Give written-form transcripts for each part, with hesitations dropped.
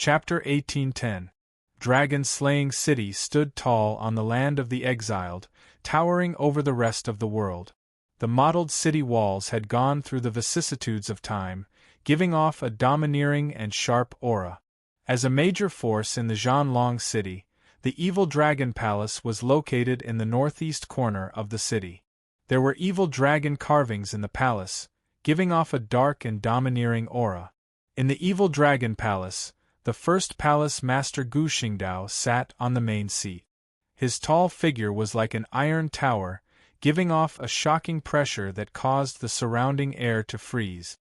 Chapter 1810. Dragon-slaying city stood tall on the land of the exiled, towering over the rest of the world. The mottled city walls had gone through the vicissitudes of time, giving off a domineering and sharp aura. As a major force in the Zhanlong city, the evil dragon palace was located in the northeast corner of the city. There were evil dragon carvings in the palace, giving off a dark and domineering aura. In the evil dragon palace, the first palace master Gu Xingdao sat on the main seat. His tall figure was like an iron tower, giving off a shocking pressure that caused the surrounding air to freeze.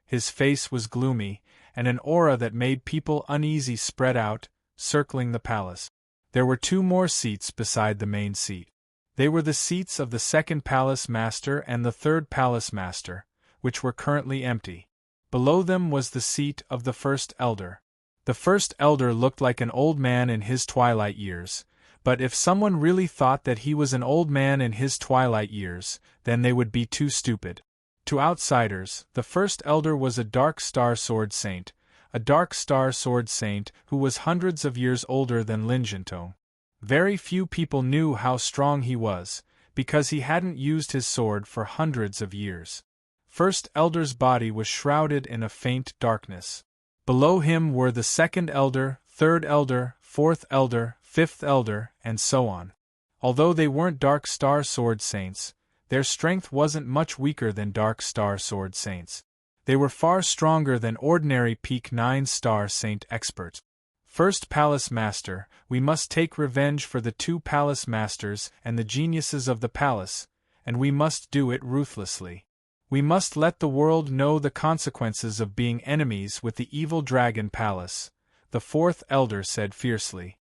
His face was gloomy, and an aura that made people uneasy spread out, circling the palace. There were two more seats beside the main seat. They were the seats of the second palace master and the third palace master, which were currently empty. Below them was the seat of the first elder. The first elder looked like an old man in his twilight years, but if someone really thought that he was an old man in his twilight years, then they would be too stupid. To outsiders, the first elder was a dark star sword saint, who was hundreds of years older than Lin Zhentong. Very few people knew how strong he was, because he hadn't used his sword for hundreds of years. First elder's body was shrouded in a faint darkness. Below him were the second elder, third elder, fourth elder, fifth elder, and so on. Although they weren't dark star sword saints, their strength wasn't much weaker than dark star sword saints. They were far stronger than ordinary peak 9-star saint experts. First palace master, we must take revenge for the two palace masters and the geniuses of the palace, and we must do it ruthlessly. We must let the world know the consequences of being enemies with the evil dragon palace, the fourth elder said fiercely.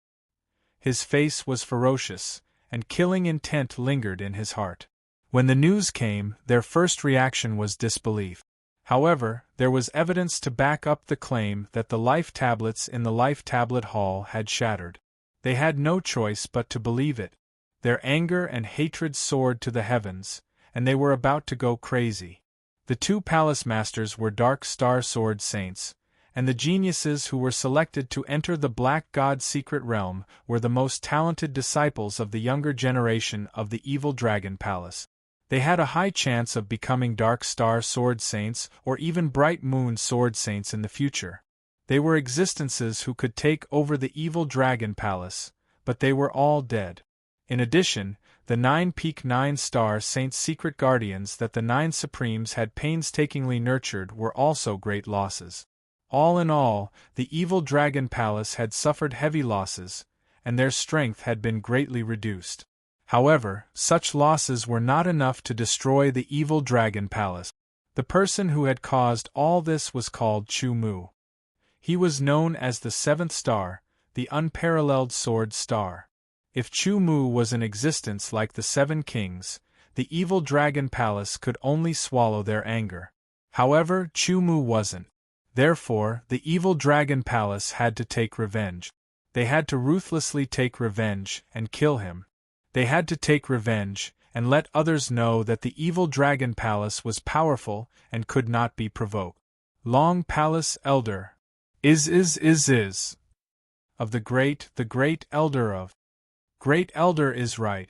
His face was ferocious, and killing intent lingered in his heart. When the news came, their first reaction was disbelief. However, there was evidence to back up the claim that the life tablets in the life tablet hall had shattered. They had no choice but to believe it. Their anger and hatred soared to the heavens, and they were about to go crazy. The two palace masters were dark star sword saints, and the geniuses who were selected to enter the Black God's secret realm were the most talented disciples of the younger generation of the evil dragon palace. They had a high chance of becoming dark star sword saints or even bright moon sword saints in the future. They were existences who could take over the evil dragon palace, but they were all dead. In addition, the 9 peak 9-star saints' secret guardians that the 9 supremes had painstakingly nurtured were also great losses. All in all, the evil dragon palace had suffered heavy losses, and their strength had been greatly reduced. However, such losses were not enough to destroy the evil dragon palace. The person who had caused all this was called Chu Mu. He was known as the 7th star, the unparalleled sword star. If Chu Mu was in existence like the 7 kings, the evil dragon palace could only swallow their anger. However, Chu Mu wasn't. Therefore, the evil dragon palace had to take revenge. They had to ruthlessly take revenge and kill him. They had to take revenge and let others know that the evil dragon palace was powerful and could not be provoked. Long Palace Elder. Of the great elder of. Great elder is right.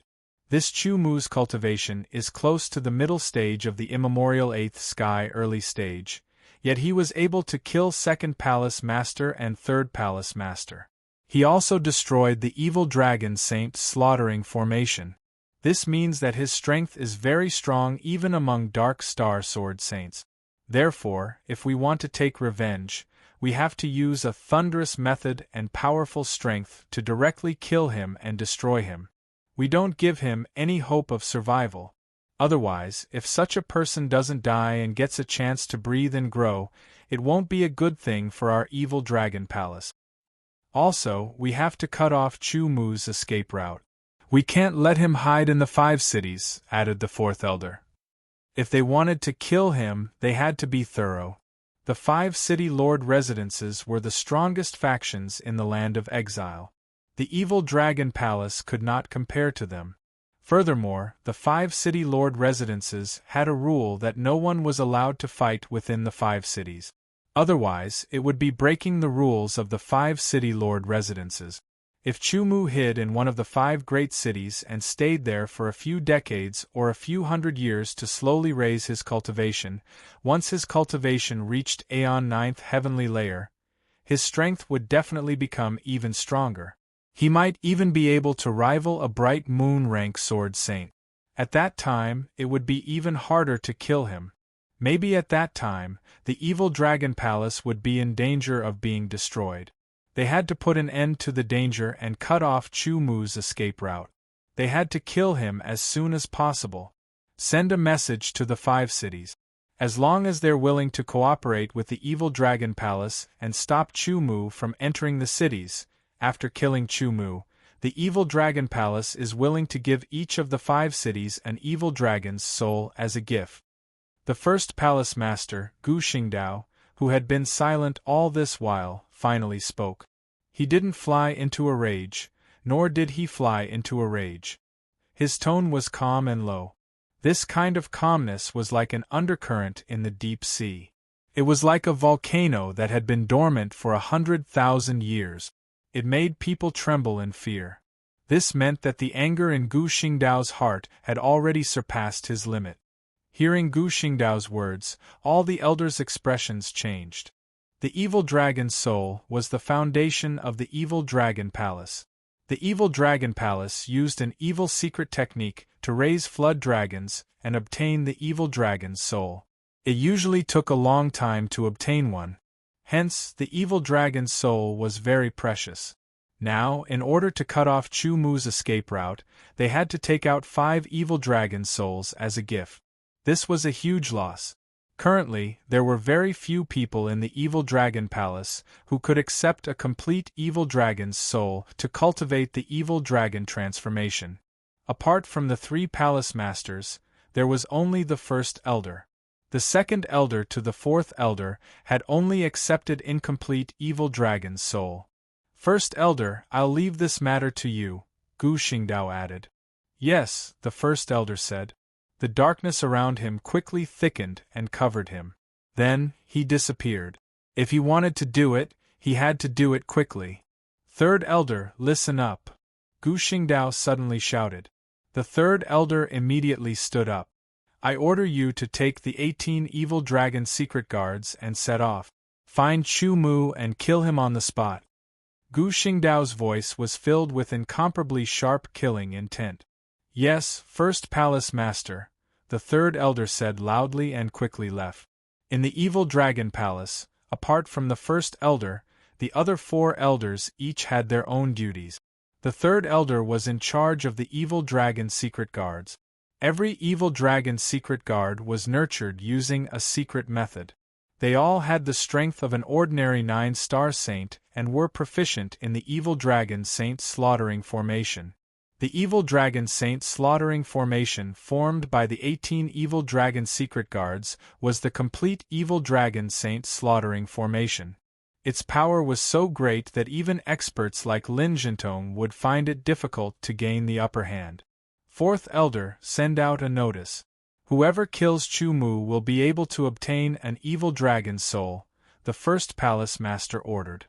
This Chu Mu's cultivation is close to the middle stage of the immemorial 8th sky early stage, yet he was able to kill 2nd palace master and 3rd palace master. He also destroyed the evil dragon saint slaughtering formation. This means that his strength is very strong even among dark star sword saints. Therefore, if we want to take revenge, we have to use a thunderous method and powerful strength to directly kill him and destroy him. We don't give him any hope of survival. Otherwise, if such a person doesn't die and gets a chance to breathe and grow, it won't be a good thing for our evil dragon palace. Also, we have to cut off Chu Mu's escape route. We can't let him hide in the 5 cities, added the 4th elder. If they wanted to kill him, they had to be thorough. The 5 city lord residences were the strongest factions in the land of exile. The evil dragon palace could not compare to them. Furthermore, the 5 city lord residences had a rule that no one was allowed to fight within the 5 cities. Otherwise, it would be breaking the rules of the 5 city lord residences. If Chumu hid in one of the 5 great cities and stayed there for a few decades or a few hundred years to slowly raise his cultivation, once his cultivation reached Aeon 9th heavenly layer, his strength would definitely become even stronger. He might even be able to rival a bright moon rank sword saint. At that time, it would be even harder to kill him. Maybe at that time, the evil dragon palace would be in danger of being destroyed. They had to put an end to the danger and cut off Chumu's escape route. They had to kill him as soon as possible. Send a message to the 5 cities. As long as they're willing to cooperate with the evil dragon palace and stop Chumu from entering the cities, after killing Chumu, the evil dragon palace is willing to give each of the 5 cities an evil dragon's soul as a gift. The first palace master, Gu Xingdao, who had been silent all this while, finally spoke. He didn't fly into a rage, nor did he fly into a rage. His tone was calm and low. This kind of calmness was like an undercurrent in the deep sea. It was like a volcano that had been dormant for 100,000 years. It made people tremble in fear. This meant that the anger in Gu Xingdao's heart had already surpassed his limit. Hearing Gu Xingdao's words, all the elders' expressions changed. The evil dragon's soul was the foundation of the evil dragon palace. The evil dragon palace used an evil secret technique to raise flood dragons and obtain the evil dragon's soul. It usually took a long time to obtain one. Hence, the evil dragon's soul was very precious. Now, in order to cut off Chumu's escape route, they had to take out 5 evil dragon souls as a gift. This was a huge loss. Currently, there were very few people in the evil dragon palace who could accept a complete evil dragon's soul to cultivate the evil dragon transformation. Apart from the 3 palace masters, there was only the first elder. The second elder to the 4th elder had only accepted incomplete evil dragon's soul. First elder, I'll leave this matter to you, Gu Xingdao added. Yes, the first elder said. The darkness around him quickly thickened and covered him. Then, he disappeared. If he wanted to do it, he had to do it quickly. Third elder, listen up. Gu Xingdao suddenly shouted. The third elder immediately stood up. I order you to take the 18 evil dragon secret guards and set off. Find Chumu and kill him on the spot. Gu Xingdao's voice was filled with incomparably sharp killing intent. Yes, first palace master, the third elder said loudly and quickly left. In the evil dragon palace, apart from the first elder, the other 4 elders each had their own duties. The third elder was in charge of the evil dragon secret guards. Every evil dragon secret guard was nurtured using a secret method. They all had the strength of an ordinary 9-star saint and were proficient in the evil dragon saint slaughtering formation. The evil dragon saint slaughtering formation formed by the 18 evil dragon secret guards was the complete evil dragon saint slaughtering formation. Its power was so great that even experts like Lin Jintong would find it difficult to gain the upper hand. 4th elder, send out a notice. Whoever kills Chumu will be able to obtain an evil dragon's soul, the first palace master ordered.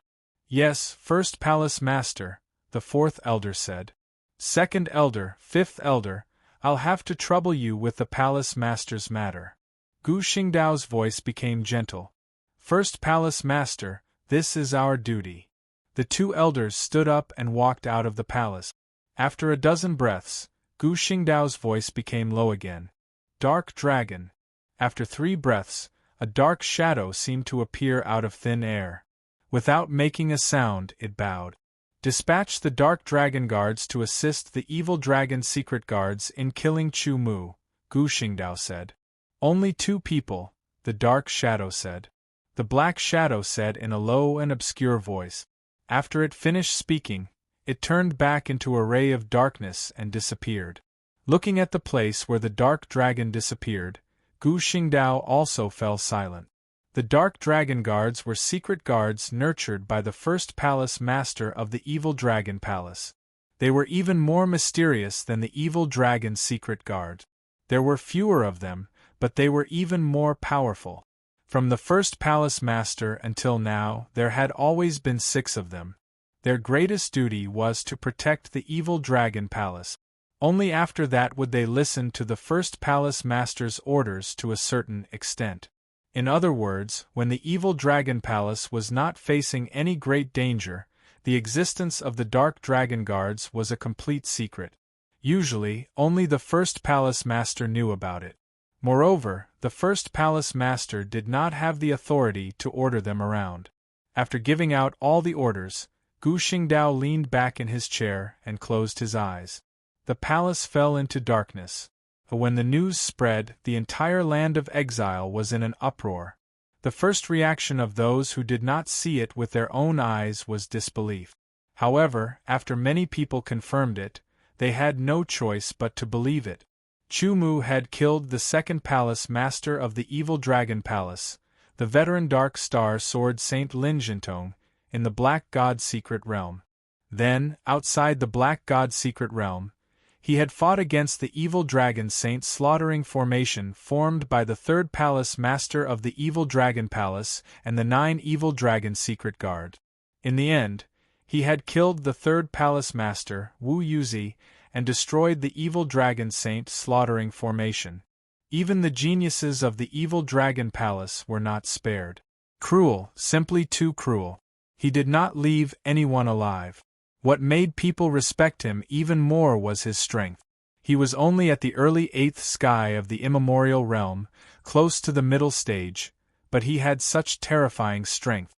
Yes, first palace master, the 4th elder said. Second elder, 5th elder, I'll have to trouble you with the palace master's matter. Gu Xingdao's voice became gentle. First palace master, this is our duty. The 2 elders stood up and walked out of the palace. After a dozen breaths, Gu Xingdao's voice became low again. Dark dragon. After 3 breaths, a dark shadow seemed to appear out of thin air. Without making a sound, it bowed. Dispatch the dark dragon guards to assist the evil dragon secret guards in killing Chumu, Gu Xingdao said. Only 2 people, the dark shadow said. The black shadow said in a low and obscure voice. After it finished speaking, it turned back into a ray of darkness and disappeared. Looking at the place where the dark dragon disappeared, Gu Xingdao also fell silent. The dark dragon guards were secret guards nurtured by the first palace master of the evil dragon palace. They were even more mysterious than the evil dragon secret guard. There were fewer of them, but they were even more powerful. From the first palace master until now, there had always been 6 of them. Their greatest duty was to protect the evil dragon palace. Only after that would they listen to the first palace master's orders to a certain extent. In other words, when the evil dragon palace was not facing any great danger, the existence of the dark dragon guards was a complete secret. Usually, only the first palace master knew about it. Moreover, the first palace master did not have the authority to order them around. After giving out all the orders, Gu Xingdao leaned back in his chair and closed his eyes. The palace fell into darkness. But when the news spread, the entire land of exile was in an uproar. The first reaction of those who did not see it with their own eyes was disbelief. However, after many people confirmed it, they had no choice but to believe it. Chu Mu had killed the second palace master of the evil dragon palace, the veteran Dark Star Sword Saint Lin Jintong, in the Black God Secret Realm. Then, outside the Black God Secret Realm, he had fought against the evil dragon saint slaughtering formation formed by the third palace master of the evil dragon palace and the 9 evil dragon secret guard. In the end, he had killed the third palace master, Wu Yuzi, and destroyed the evil dragon saint slaughtering formation. Even the geniuses of the evil dragon palace were not spared. Cruel, simply too cruel. He did not leave anyone alive. What made people respect him even more was his strength. He was only at the early 8th sky of the immemorial realm, close to the middle stage, but he had such terrifying strength.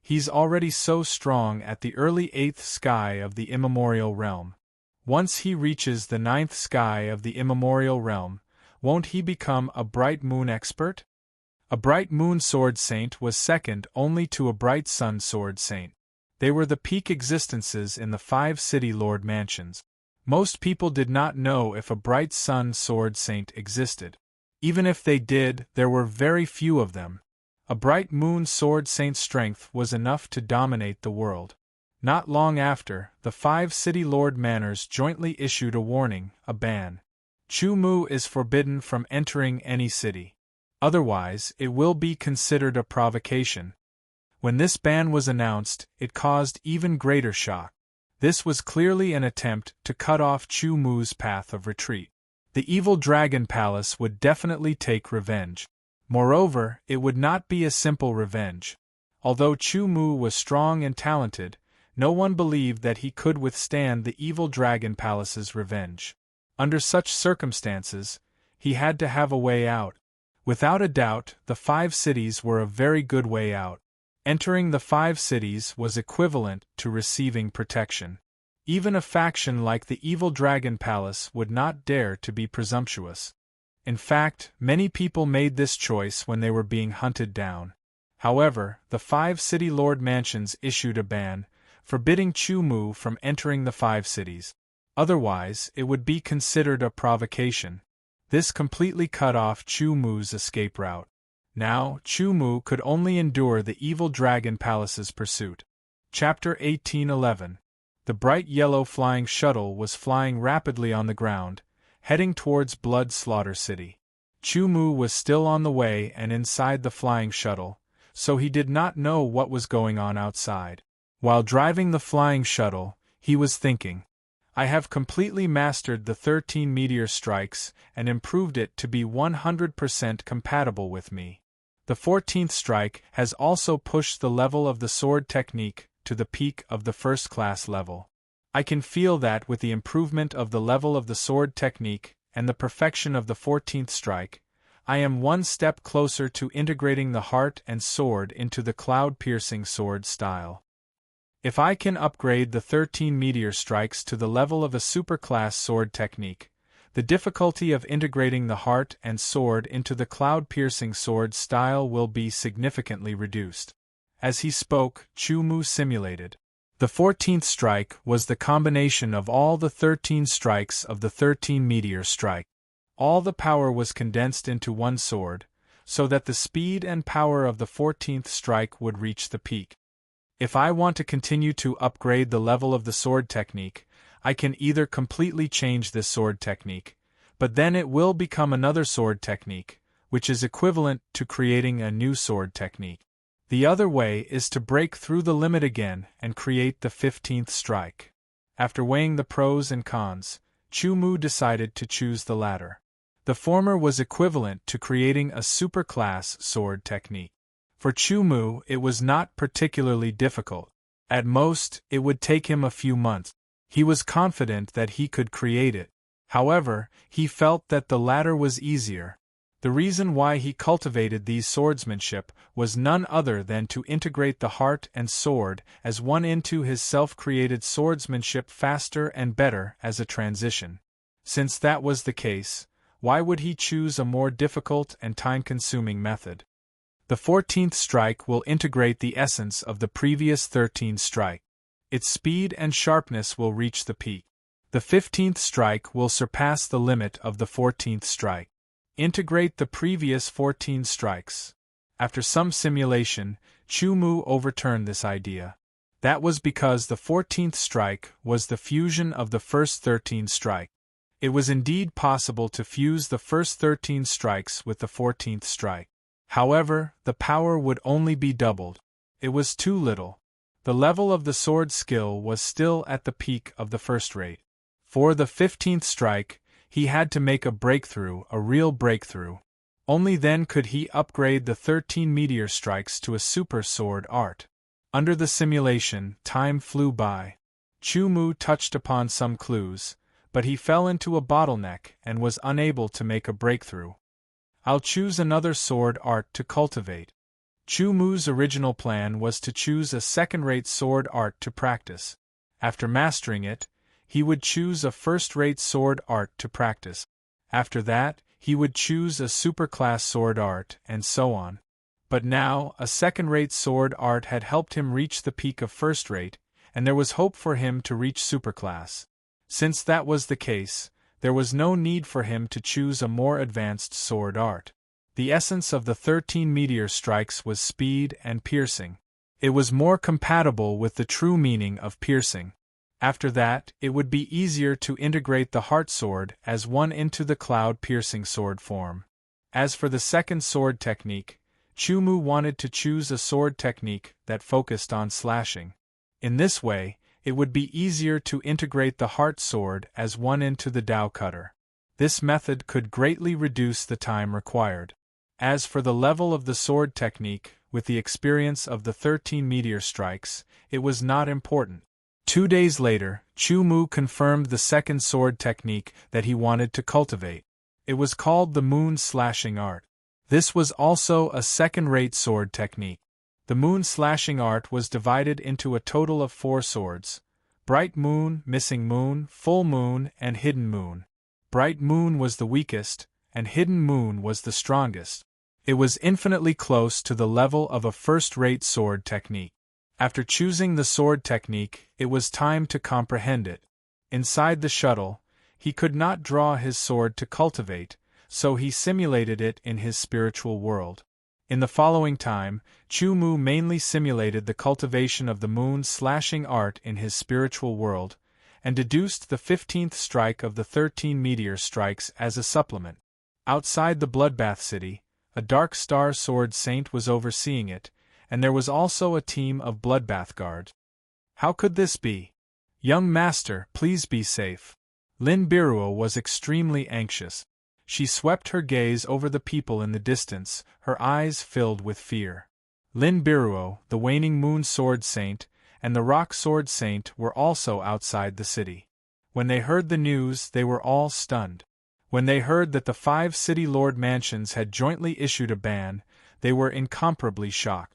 He's already so strong at the early 8th sky of the immemorial realm. Once he reaches the 9th sky of the immemorial realm, won't he become a bright moon expert? A bright moon sword saint was second only to a bright sun sword saint. They were the peak existences in the 5 city lord mansions. Most people did not know if a bright sun sword saint existed. Even if they did, there were very few of them. A bright moon sword saint's strength was enough to dominate the world. Not long after, the 5 city lord manors jointly issued a warning, a ban. Chu Mu is forbidden from entering any city. Otherwise, it will be considered a provocation. When this ban was announced, it caused even greater shock. This was clearly an attempt to cut off Chu Mu's path of retreat. The evil dragon palace would definitely take revenge. Moreover, it would not be a simple revenge. Although Chu Mu was strong and talented, no one believed that he could withstand the evil dragon palace's revenge. Under such circumstances, he had to have a way out. Without a doubt, the 5 cities were a very good way out. Entering the 5 cities was equivalent to receiving protection. Even a faction like the evil dragon palace would not dare to be presumptuous. In fact, many people made this choice when they were being hunted down. However, the 5 city lord mansions issued a ban, forbidding Chu Mu from entering the 5 cities. Otherwise, it would be considered a provocation. This completely cut off Chu Mu's escape route. Now, Chu Mu could only endure the evil dragon palace's pursuit. Chapter 1811. The bright yellow flying shuttle was flying rapidly on the ground, heading towards Blood Slaughter City. Chu Mu was still on the way and inside the flying shuttle, so he did not know what was going on outside. While driving the flying shuttle, he was thinking, I have completely mastered the 13 meteor strikes and improved it to be 100% compatible with me. The 14th strike has also pushed the level of the sword technique to the peak of the first-class level. I can feel that with the improvement of the level of the sword technique and the perfection of the 14th strike, I am one step closer to integrating the heart and sword into the cloud-piercing sword style. If I can upgrade the 13 meteor strikes to the level of a superclass sword technique, the difficulty of integrating the heart and sword into the cloud-piercing sword style will be significantly reduced. As he spoke, Chu Mu simulated. The 14th strike was the combination of all the 13 strikes of the 13 meteor strike. All the power was condensed into one sword, so that the speed and power of the 14th strike would reach the peak. If I want to continue to upgrade the level of the sword technique, I can either completely change this sword technique, but then it will become another sword technique, which is equivalent to creating a new sword technique. The other way is to break through the limit again and create the 15th strike. After weighing the pros and cons, Chu Mu decided to choose the latter. The former was equivalent to creating a superclass sword technique. For Chu Mu, it was not particularly difficult. At most, it would take him a few months. He was confident that he could create it. However, he felt that the latter was easier. The reason why he cultivated these swordsmanship was none other than to integrate the heart and sword as one into his self-created swordsmanship faster and better as a transition. Since that was the case, why would he choose a more difficult and time-consuming method? The 14th strike will integrate the essence of the previous 13th strike. Its speed and sharpness will reach the peak. The 15th strike will surpass the limit of the 14th strike. Integrate the previous 14 strikes. After some simulation, Chu Mu overturned this idea. That was because the 14th strike was the fusion of the first 13 strike. It was indeed possible to fuse the first 13 strikes with the 14th strike. However, the power would only be doubled. It was too little. The level of the sword skill was still at the peak of the first rate. For the 15th strike, he had to make a breakthrough, a real breakthrough. Only then could he upgrade the 13 meteor strikes to a super sword art. Under the simulation, time flew by. Chu Mu touched upon some clues, but he fell into a bottleneck and was unable to make a breakthrough. I'll choose another sword art to cultivate. Chu Mu's original plan was to choose a second-rate sword art to practice. After mastering it, he would choose a first-rate sword art to practice. After that, he would choose a superclass sword art, and so on. But now, a second-rate sword art had helped him reach the peak of first-rate, and there was hope for him to reach superclass. Since that was the case, there was no need for him to choose a more advanced sword art. The essence of the 13 meteor strikes was speed and piercing. It was more compatible with the true meaning of piercing. After that, it would be easier to integrate the heart sword as one into the cloud-piercing sword form. As for the second sword technique, Chu Mu wanted to choose a sword technique that focused on slashing. In this way, it would be easier to integrate the heart sword as one into the Dao cutter. This method could greatly reduce the time required. As for the level of the sword technique, with the experience of the 13 meteor strikes, it was not important. 2 days later, Chu Mu confirmed the second sword technique that he wanted to cultivate. It was called the moon slashing art. This was also a second-rate sword technique. The moon slashing art was divided into a total of 4 swords: bright moon, missing moon, full moon, and hidden moon. Bright moon was the weakest, and hidden moon was the strongest. It was infinitely close to the level of a first-rate sword technique. After choosing the sword technique, it was time to comprehend it. Inside the shuttle, he could not draw his sword to cultivate, so he simulated it in his spiritual world. In the following time, Chu Mu mainly simulated the cultivation of the moon slashing art in his spiritual world, and deduced the 15th strike of the 13 meteor strikes as a supplement. Outside the Bloodbath City, a Dark Star Sword Saint was overseeing it, and there was also a team of Bloodbath guards. How could this be? Young master, please be safe. Lin Biruo was extremely anxious. She swept her gaze over the people in the distance, her eyes filled with fear. Lin Biruo, the Waning Moon Sword Saint, and the Rock Sword Saint were also outside the city. When they heard the news, they were all stunned. When they heard that the 5 city lord mansions had jointly issued a ban, they were incomparably shocked.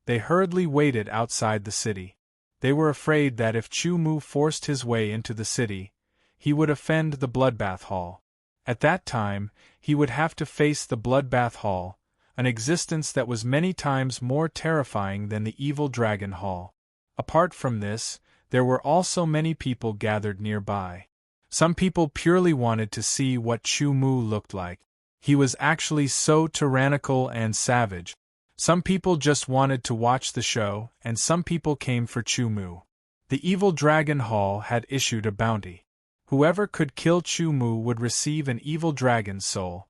They hurriedly waited outside the city. They were afraid that if Chu Mu forced his way into the city, he would offend the Bloodbath Hall. At that time, he would have to face the Bloodbath Hall, an existence that was many times more terrifying than the evil Dragon Hall. Apart from this, there were also many people gathered nearby. Some people purely wanted to see what Chu Mu looked like. He was actually so tyrannical and savage. Some people just wanted to watch the show, and some people came for Chu Mu. The evil Dragon Hall had issued a bounty. Whoever could kill Chu Mu would receive an evil dragon's soul.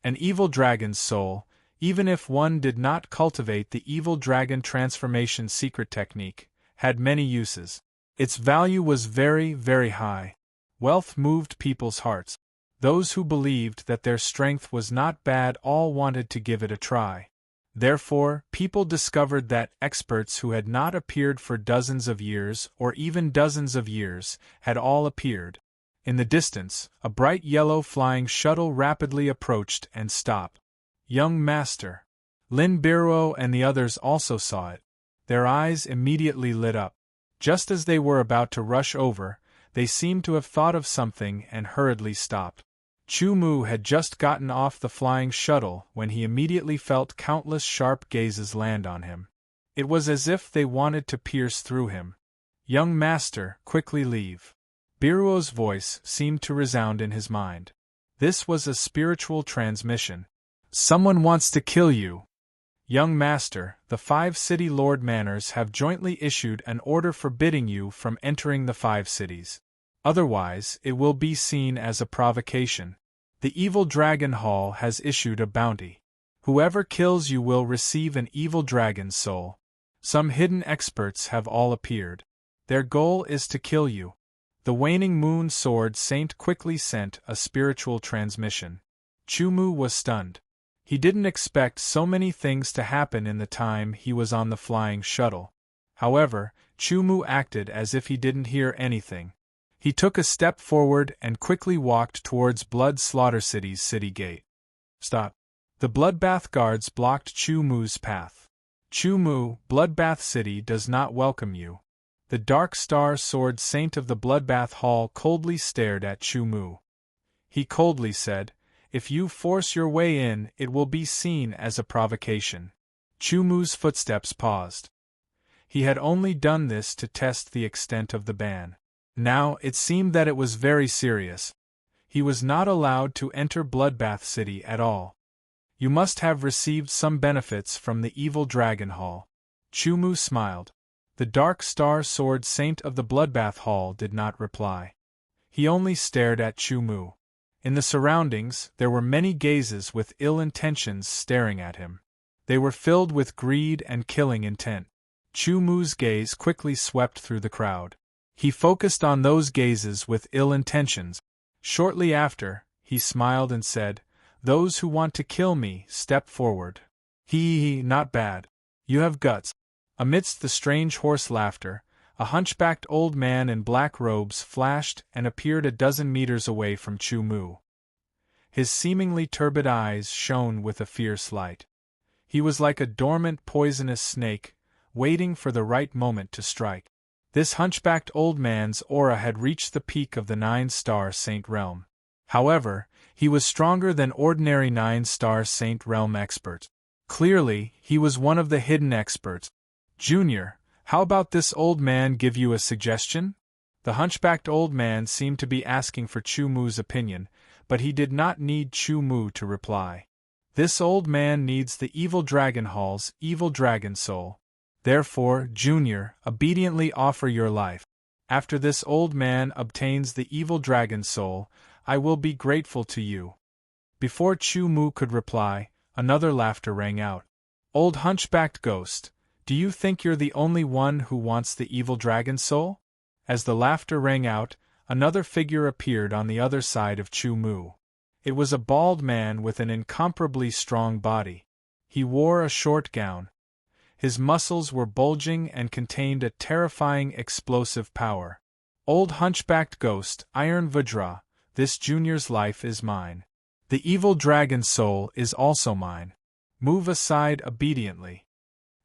An evil dragon's soul, even if one did not cultivate the evil dragon transformation secret technique, had many uses. Its value was very, very high. Wealth moved people's hearts. Those who believed that their strength was not bad all wanted to give it a try. Therefore, people discovered that experts who had not appeared for dozens of years or even dozens of years had all appeared. In the distance, a bright yellow flying shuttle rapidly approached and stopped. Young Master. Lin Biruo and the others also saw it. Their eyes immediately lit up. Just as they were about to rush over, they seemed to have thought of something and hurriedly stopped. Chu Mu had just gotten off the flying shuttle when he immediately felt countless sharp gazes land on him. It was as if they wanted to pierce through him. Young Master, quickly leave. Biruo's voice seemed to resound in his mind. This was a spiritual transmission. Someone wants to kill you. Young Master, the 5 city lord manors have jointly issued an order forbidding you from entering the 5 cities. Otherwise, it will be seen as a provocation. The Evil Dragon Hall has issued a bounty. Whoever kills you will receive an evil dragon's soul. Some hidden experts have all appeared. Their goal is to kill you. The Waning Moon Sword Saint quickly sent a spiritual transmission. Chu Mu was stunned. He didn't expect so many things to happen in the time he was on the flying shuttle. However, Chu Mu acted as if he didn't hear anything. He took a step forward and quickly walked towards Blood Slaughter City's city gate. Stop. The Bloodbath guards blocked Chu Mu's path. Chu Mu, Bloodbath City does not welcome you. The Dark Star Sword Saint of the Bloodbath Hall coldly stared at Chu Mu. He coldly said, "If you force your way in, it will be seen as a provocation." Chu Mu's footsteps paused. He had only done this to test the extent of the ban. Now, it seemed that it was very serious. He was not allowed to enter Bloodbath City at all. You must have received some benefits from the Evil Dragon Hall. Chu Mu smiled. The Dark Star Sword Saint of the Bloodbath Hall did not reply. He only stared at Chu Mu. In the surroundings, there were many gazes with ill intentions staring at him. They were filled with greed and killing intent. Chu Mu's gaze quickly swept through the crowd. He focused on those gazes with ill intentions. Shortly after, he smiled and said, "Those who want to kill me, step forward." Not bad. You have guts. Amidst the strange horse laughter, a hunchbacked old man in black robes flashed and appeared a dozen meters away from Chu Mu. His seemingly turbid eyes shone with a fierce light. He was like a dormant poisonous snake, waiting for the right moment to strike. This hunchbacked old man's aura had reached the peak of the 9-star Saint realm. However, he was stronger than ordinary 9-star Saint realm experts. Clearly, he was one of the hidden experts. "Junior, how about this old man give you a suggestion?" The hunchbacked old man seemed to be asking for Chu Mu's opinion, but he did not need Chu Mu to reply. This old man needs the Evil Dragon Hall's evil dragon soul. Therefore, Junior, obediently offer your life. After this old man obtains the evil dragon soul, I will be grateful to you. Before Chu Mu could reply, another laughter rang out. "Old hunchbacked ghost, do you think you're the only one who wants the evil dragon soul?" As the laughter rang out, another figure appeared on the other side of Chu Mu. It was a bald man with an incomparably strong body. He wore a short gown. His muscles were bulging and contained a terrifying explosive power. "Old hunchbacked ghost, Iron Vajra, this junior's life is mine. The evil dragon soul is also mine. Move aside obediently."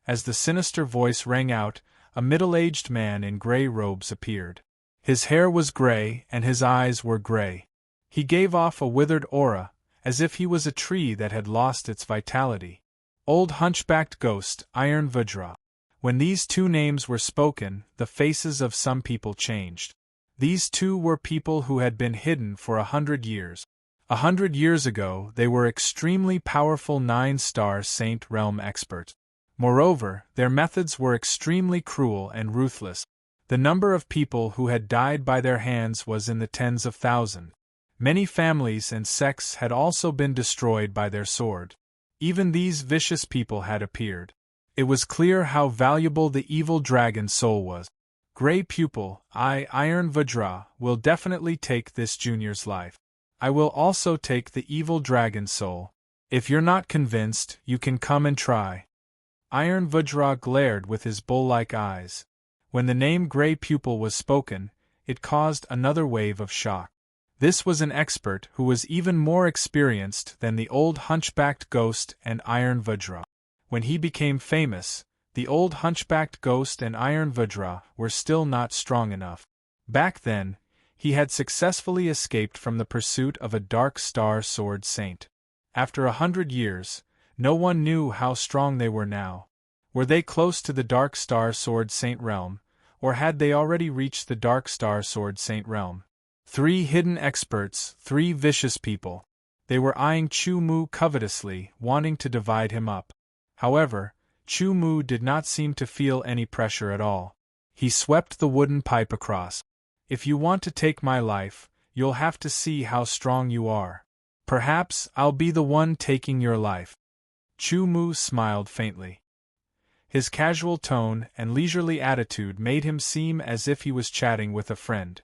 As the sinister voice rang out, a middle-aged man in gray robes appeared. His hair was gray and his eyes were gray. He gave off a withered aura, as if he was a tree that had lost its vitality. "Old hunchbacked ghost, Iron Vajra." When these two names were spoken, the faces of some people changed. These two were people who had been hidden for 100 years. 100 years ago, they were extremely powerful 9-star Saint Realm experts. Moreover, their methods were extremely cruel and ruthless. The number of people who had died by their hands was in the tens of thousands. Many families and sects had also been destroyed by their sword. Even these vicious people had appeared. It was clear how valuable the evil dragon's soul was. Grey Pupil, I, Iron Vajra, will definitely take this junior's life. I will also take the evil dragon's soul. If you're not convinced, you can come and try. Iron Vajra glared with his bull-like eyes. When the name Grey Pupil was spoken, it caused another wave of shock. This was an expert who was even more experienced than the old hunchbacked ghost and Iron Vajra. When he became famous, the old hunchbacked ghost and Iron Vajra were still not strong enough. Back then, he had successfully escaped from the pursuit of a Dark Star Sword Saint. After 100 years, no one knew how strong they were now. Were they close to the Dark Star Sword Saint realm, or had they already reached the Dark Star Sword Saint realm? 3 hidden experts, 3 vicious people. They were eyeing Chu Mu covetously, wanting to divide him up. However, Chu Mu did not seem to feel any pressure at all. He swept the wooden pipe across. If you want to take my life, you'll have to see how strong you are. Perhaps I'll be the one taking your life. Chu Mu smiled faintly. His casual tone and leisurely attitude made him seem as if he was chatting with a friend.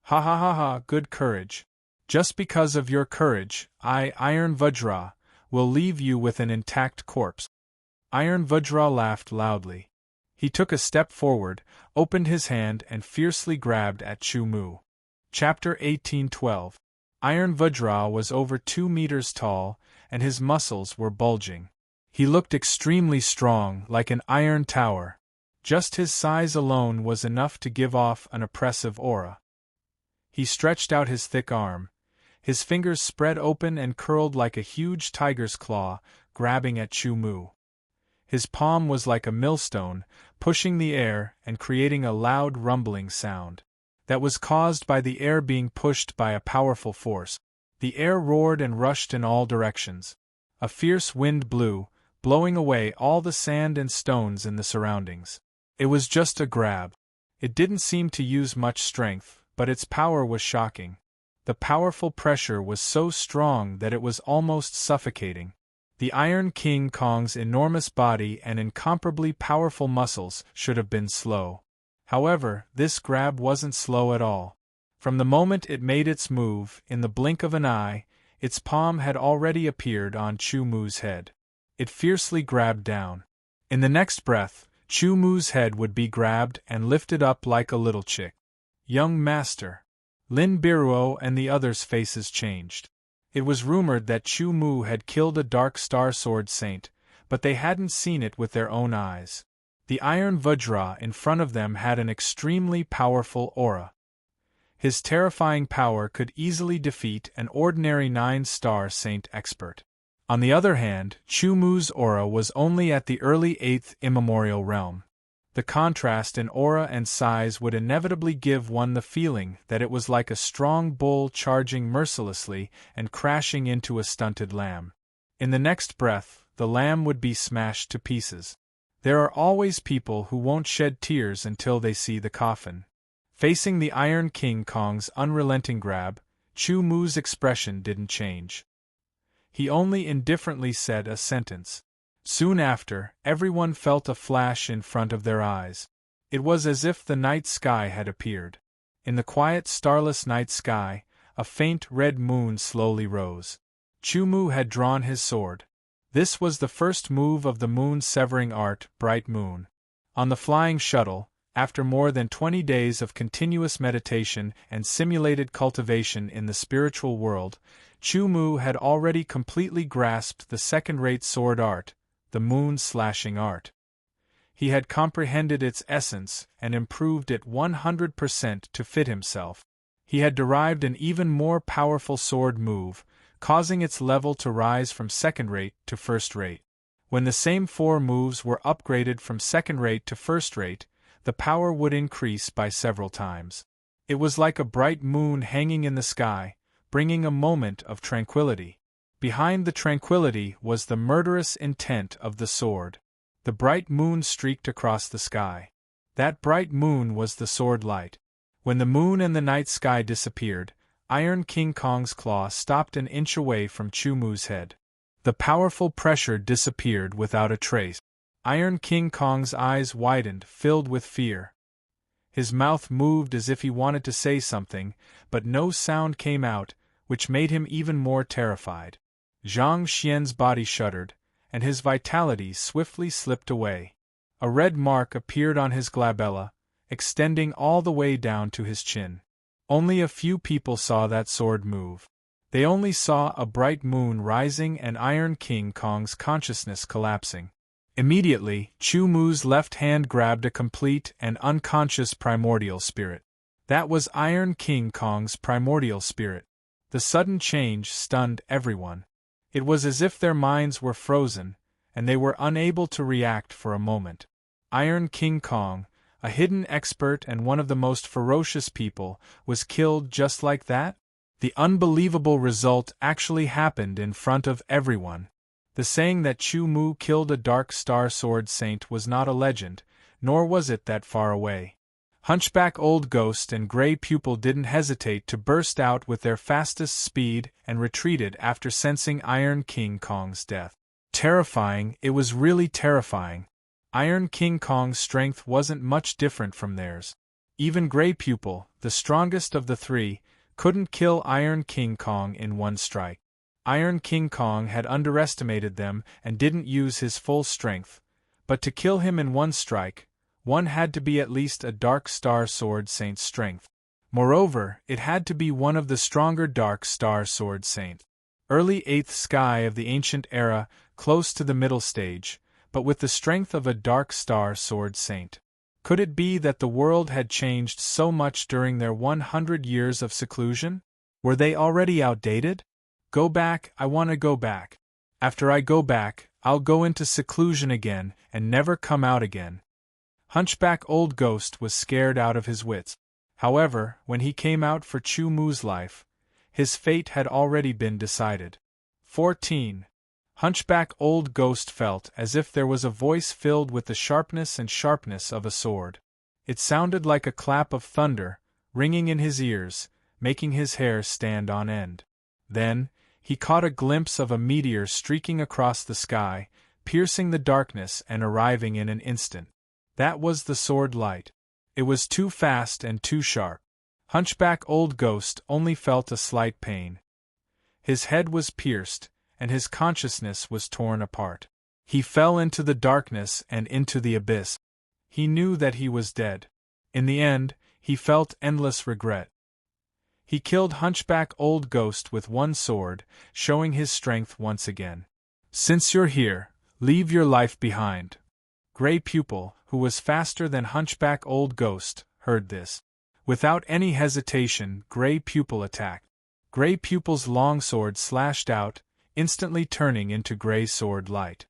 Ha ha ha ha, good courage. Just because of your courage, I, Iron Vajra, will leave you with an intact corpse. Iron Vajra laughed loudly. He took a step forward, opened his hand and fiercely grabbed at Chu Mu. Chapter 1812. Iron Vajra was over 2 meters tall, and his muscles were bulging. He looked extremely strong, like an iron tower. Just his size alone was enough to give off an oppressive aura. He stretched out his thick arm. His fingers spread open and curled like a huge tiger's claw, grabbing at Chu Mu. His palm was like a millstone, pushing the air and creating a loud rumbling sound. That was caused by the air being pushed by a powerful force. The air roared and rushed in all directions. A fierce wind blew, blowing away all the sand and stones in the surroundings. It was just a grab. It didn't seem to use much strength, but its power was shocking. The powerful pressure was so strong that it was almost suffocating. The Iron King Kong's enormous body and incomparably powerful muscles should have been slow. However, this grab wasn't slow at all. From the moment it made its move, in the blink of an eye, its palm had already appeared on Chu Mu's head. It fiercely grabbed down. In the next breath, Chu Mu's head would be grabbed and lifted up like a little chick. Young master. Lin Biruo and the others' faces changed. It was rumored that Chu Mu had killed a Dark Star Sword Saint, but they hadn't seen it with their own eyes. The Iron Vajra in front of them had an extremely powerful aura. His terrifying power could easily defeat an ordinary 9-star Saint expert. On the other hand, Chu Mu's aura was only at the early 8th immemorial realm. The contrast in aura and size would inevitably give one the feeling that it was like a strong bull charging mercilessly and crashing into a stunted lamb. In the next breath, the lamb would be smashed to pieces. There are always people who won't shed tears until they see the coffin. Facing the Iron King Kong's unrelenting grab, Chu Mu's expression didn't change. He only indifferently said a sentence. Soon after, everyone felt a flash in front of their eyes. It was as if the night sky had appeared. In the quiet, starless night sky, a faint red moon slowly rose. Chu Mu had drawn his sword. This was the first move of the moon-severing art, Bright Moon. On the flying shuttle, after more than 20 days of continuous meditation and simulated cultivation in the spiritual world, Chu Mu had already completely grasped the second-rate sword art, the moon-slashing art. He had comprehended its essence and improved it 100% to fit himself. He had derived an even more powerful sword move, causing its level to rise from second-rate to first-rate. When the same 4 moves were upgraded from second-rate to first-rate, the power would increase by several times. It was like a bright moon hanging in the sky, bringing a moment of tranquility. Behind the tranquility was the murderous intent of the sword. The bright moon streaked across the sky. That bright moon was the sword light. When the moon and the night sky disappeared, Iron King Kong's claw stopped an inch away from Chu Mu's head. The powerful pressure disappeared without a trace. Iron King Kong's eyes widened, filled with fear. His mouth moved as if he wanted to say something, but no sound came out, which made him even more terrified. Zhang Xian's body shuddered, and his vitality swiftly slipped away. A red mark appeared on his glabella, extending all the way down to his chin. Only a few people saw that sword move. They only saw a bright moon rising and Iron King Kong's consciousness collapsing. Immediately, Chu Mu's left hand grabbed a complete and unconscious primordial spirit. That was Iron King Kong's primordial spirit. The sudden change stunned everyone. It was as if their minds were frozen, and they were unable to react for a moment. Iron King Kong, a hidden expert and one of the most ferocious people, was killed just like that? The unbelievable result actually happened in front of everyone. The saying that Chu Mu killed a Dark Star Sword Saint was not a legend, nor was it that far away. Hunchback Old Ghost and Grey Pupil didn't hesitate to burst out with their fastest speed and retreated after sensing Iron King Kong's death. Terrifying, it was really terrifying. Iron King Kong's strength wasn't much different from theirs. Even Grey Pupil, the strongest of the three, couldn't kill Iron King Kong in one strike. Iron King Kong had underestimated them and didn't use his full strength, but to kill him in one strike, one had to be at least a Dark Star Sword Saint's strength. Moreover, it had to be one of the stronger Dark Star Sword Saints. Early 8th sky of the ancient era, close to the middle stage, but with the strength of a Dark Star Sword Saint. Could it be that the world had changed so much during their 100 years of seclusion? Were they already outdated? Go back, I want to go back. After I go back, I'll go into seclusion again and never come out again. Hunchback Old Ghost was scared out of his wits. However, when he came out for Chu Mu's life, his fate had already been decided. 14. Hunchback Old Ghost felt as if there was a voice filled with the sharpness and sharpness of a sword. It sounded like a clap of thunder, ringing in his ears, making his hair stand on end. Then, he caught a glimpse of a meteor streaking across the sky, piercing the darkness and arriving in an instant. That was the sword light. It was too fast and too sharp. Hunchback Old Ghost only felt a slight pain. His head was pierced, and his consciousness was torn apart. He fell into the darkness and into the abyss. He knew that he was dead. In the end, he felt endless regret. He killed Hunchback Old Ghost with one sword, showing his strength once again. Since you're here, leave your life behind. Grey Pupil, who was faster than Hunchback Old Ghost, heard this. Without any hesitation, Grey Pupil attacked. Grey Pupil's long sword slashed out, instantly turning into Grey Sword Light.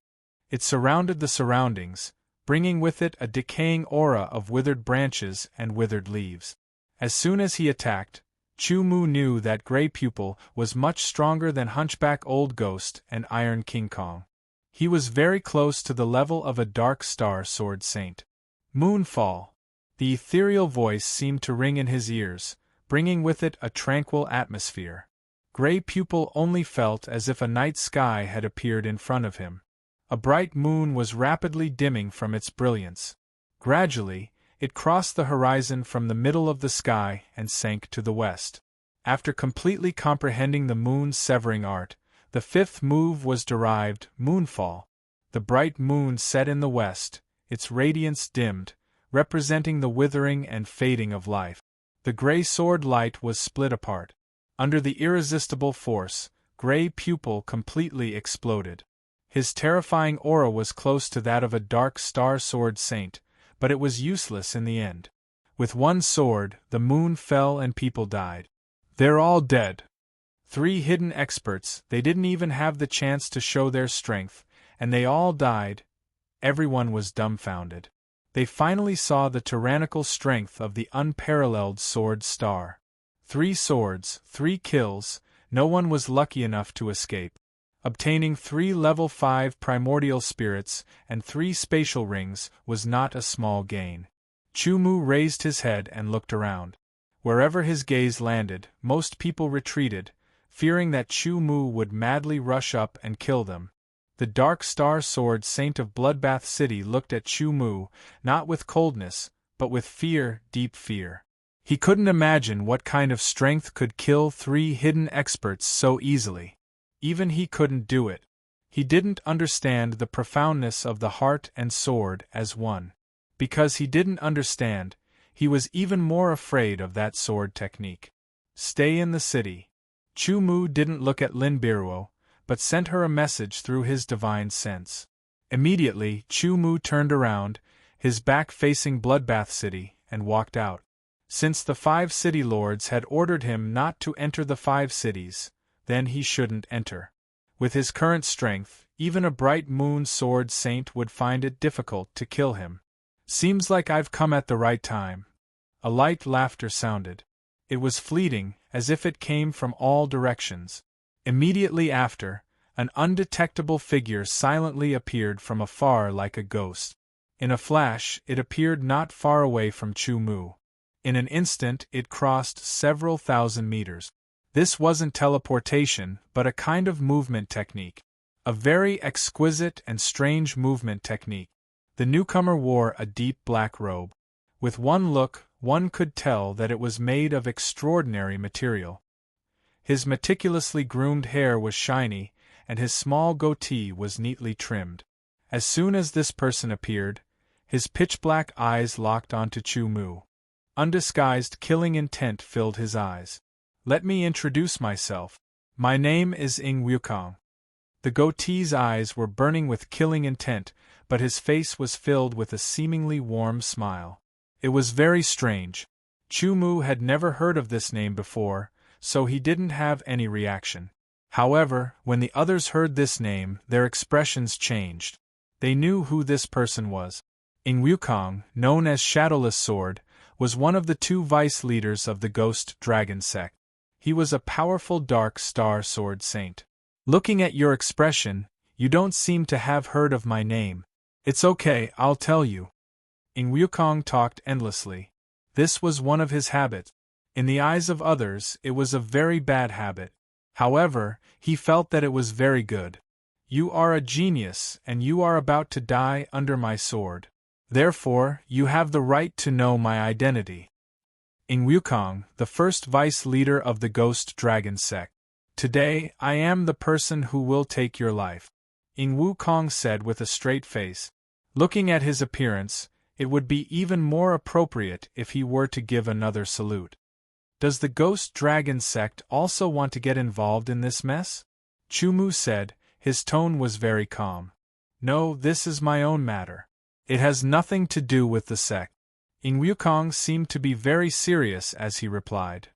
It surrounded the surroundings, bringing with it a decaying aura of withered branches and withered leaves. As soon as he attacked, Chu Mu knew that Grey Pupil was much stronger than Hunchback Old Ghost and Iron King Kong. He was very close to the level of a Dark Star Sword Saint. Moonfall. The ethereal voice seemed to ring in his ears, bringing with it a tranquil atmosphere. Grey Pupil only felt as if a night sky had appeared in front of him. A bright moon was rapidly dimming from its brilliance. Gradually, it crossed the horizon from the middle of the sky and sank to the west. After completely comprehending the moon's severing art, the fifth move was derived, Moonfall. The bright moon set in the west, its radiance dimmed, representing the withering and fading of life. The Grey Sword Light was split apart. Under the irresistible force, Grey Pupil completely exploded. His terrifying aura was close to that of a Dark Star Sword Saint, but it was useless in the end. With one sword, the moon fell and people died. They're all dead. 3 hidden experts, they didn't even have the chance to show their strength, and they all died. Everyone was dumbfounded. They finally saw the tyrannical strength of the unparalleled Sword Star. 3 swords, 3 kills, no one was lucky enough to escape. Obtaining 3 level 5 primordial spirits and 3 spatial rings was not a small gain. Chu Mu raised his head and looked around. Wherever his gaze landed, most people retreated, fearing that Chu Mu would madly rush up and kill them. The Dark Star Sword Saint of Bloodbath City looked at Chu Mu, not with coldness, but with fear, deep fear. He couldn't imagine what kind of strength could kill 3 hidden experts so easily. Even he couldn't do it. He didn't understand the profoundness of the heart and sword as one. Because he didn't understand, he was even more afraid of that sword technique. Stay in the city. Chu Mu didn't look at Lin Biruo, but sent her a message through his divine sense. Immediately, Chu Mu turned around, his back facing Bloodbath City, and walked out. Since the 5 city lords had ordered him not to enter the 5 cities, then he shouldn't enter. With his current strength, even a bright moon sword saint would find it difficult to kill him. Seems like I've come at the right time. A light laughter sounded. It was fleeting, as if it came from all directions. Immediately after, an undetectable figure silently appeared from afar like a ghost. In a flash, it appeared not far away from Chu Mu. In an instant, it crossed several thousand meters. This wasn't teleportation, but a kind of movement technique. A very exquisite and strange movement technique. The newcomer wore a deep black robe. With one look, one could tell that it was made of extraordinary material. His meticulously groomed hair was shiny, and his small goatee was neatly trimmed. As soon as this person appeared, his pitch-black eyes locked onto Chu Mu. Undisguised killing intent filled his eyes. Let me introduce myself. My name is Ing Wukong. The goatee's eyes were burning with killing intent, but his face was filled with a seemingly warm smile. It was very strange. Chu Mu had never heard of this name before, so he didn't have any reaction. However, when the others heard this name, their expressions changed. They knew who this person was. Ing Wukong, known as Shadowless Sword, was one of the 2 vice leaders of the Ghost Dragon sect. He was a powerful Dark Star Sword Saint. Looking at your expression, you don't seem to have heard of my name. It's okay, I'll tell you. Ing Wukong talked endlessly. This was one of his habits. In the eyes of others, it was a very bad habit. However, he felt that it was very good. You are a genius, and you are about to die under my sword. Therefore, you have the right to know my identity. Ing Wukong, the first vice leader of the Ghost Dragon sect. Today, I am the person who will take your life. Ing Wukong said with a straight face. Looking at his appearance, it would be even more appropriate if he were to give another salute. Does the Ghost Dragon sect also want to get involved in this mess? Chu Mu said, his tone was very calm. No, this is my own matter. It has nothing to do with the sect. Ing Wukong seemed to be very serious as he replied.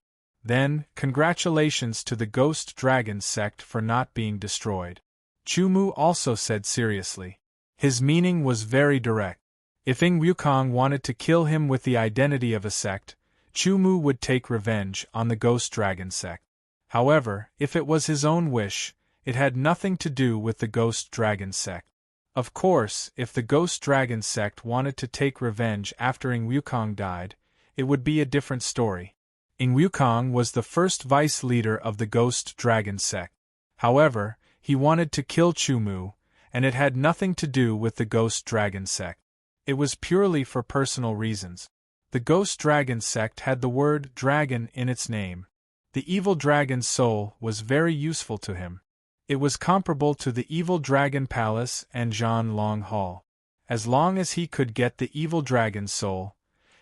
Then, congratulations to the Ghost Dragon sect for not being destroyed. Chu Mu also said seriously. His meaning was very direct. If Ing Wukong wanted to kill him with the identity of a sect, Chu Mu would take revenge on the Ghost Dragon sect. However, if it was his own wish, it had nothing to do with the Ghost Dragon sect. Of course, if the Ghost Dragon sect wanted to take revenge after Ing Wukong died, it would be a different story. Ing Wukong was the first vice leader of the Ghost Dragon sect. However, he wanted to kill Chu Mu, and it had nothing to do with the Ghost Dragon sect. It was purely for personal reasons. The Ghost Dragon sect had the word dragon in its name. The evil dragon's soul was very useful to him. It was comparable to the evil dragon palace and Zhan Long Hall. As long as he could get the evil dragon's soul,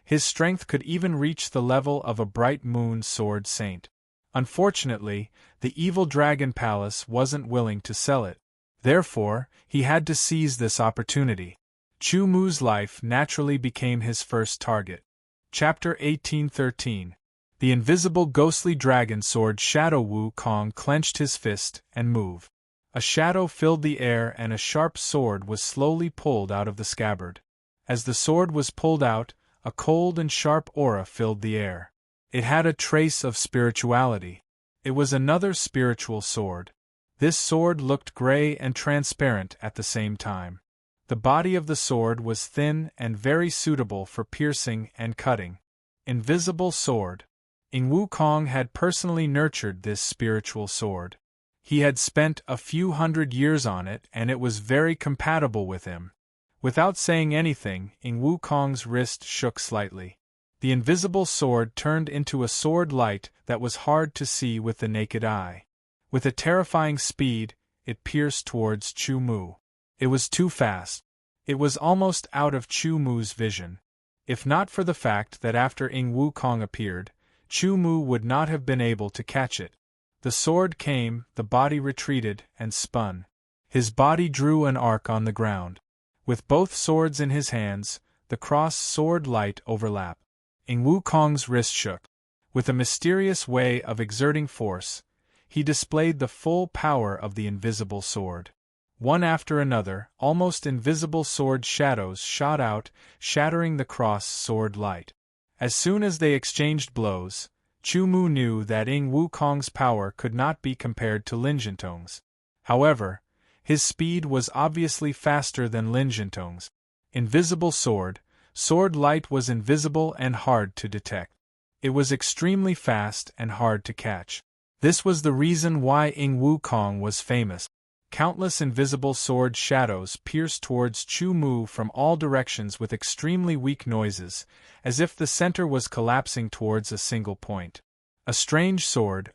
his strength could even reach the level of a bright moon sword saint. Unfortunately, the evil dragon palace wasn't willing to sell it. Therefore, he had to seize this opportunity. Chu Mu's life naturally became his first target. Chapter 1813. The invisible ghostly dragon sword Shadow Wukong clenched his fist and moved. A shadow filled the air and a sharp sword was slowly pulled out of the scabbard. As the sword was pulled out, a cold and sharp aura filled the air. It had a trace of spirituality. It was another spiritual sword. This sword looked gray and transparent at the same time. The body of the sword was thin and very suitable for piercing and cutting. Invisible sword. Ing Wukong had personally nurtured this spiritual sword. He had spent a few hundred years on it and it was very compatible with him. Without saying anything, Ing Wukong's wrist shook slightly. The invisible sword turned into a sword light that was hard to see with the naked eye. With a terrifying speed, it pierced towards Chu Mu. It was too fast. It was almost out of Chu Mu's vision. If not for the fact that after Ing Wukong appeared, Chu Mu would not have been able to catch it. The sword came, the body retreated, and spun. His body drew an arc on the ground. With both swords in his hands, the cross-sword light overlapped. Ing Wukong's wrist shook. With a mysterious way of exerting force, he displayed the full power of the invisible sword. One after another, almost invisible sword shadows shot out, shattering the cross-sword light. As soon as they exchanged blows, Chu Mu knew that Ing Wukong's power could not be compared to Lin Jintong's. However, his speed was obviously faster than Lin Jintong's. Invisible sword, sword light was invisible and hard to detect. It was extremely fast and hard to catch. This was the reason why Ing Wukong was famous. Countless invisible sword shadows pierced towards Chu Mu from all directions with extremely weak noises, as if the center was collapsing towards a single point. A strange sword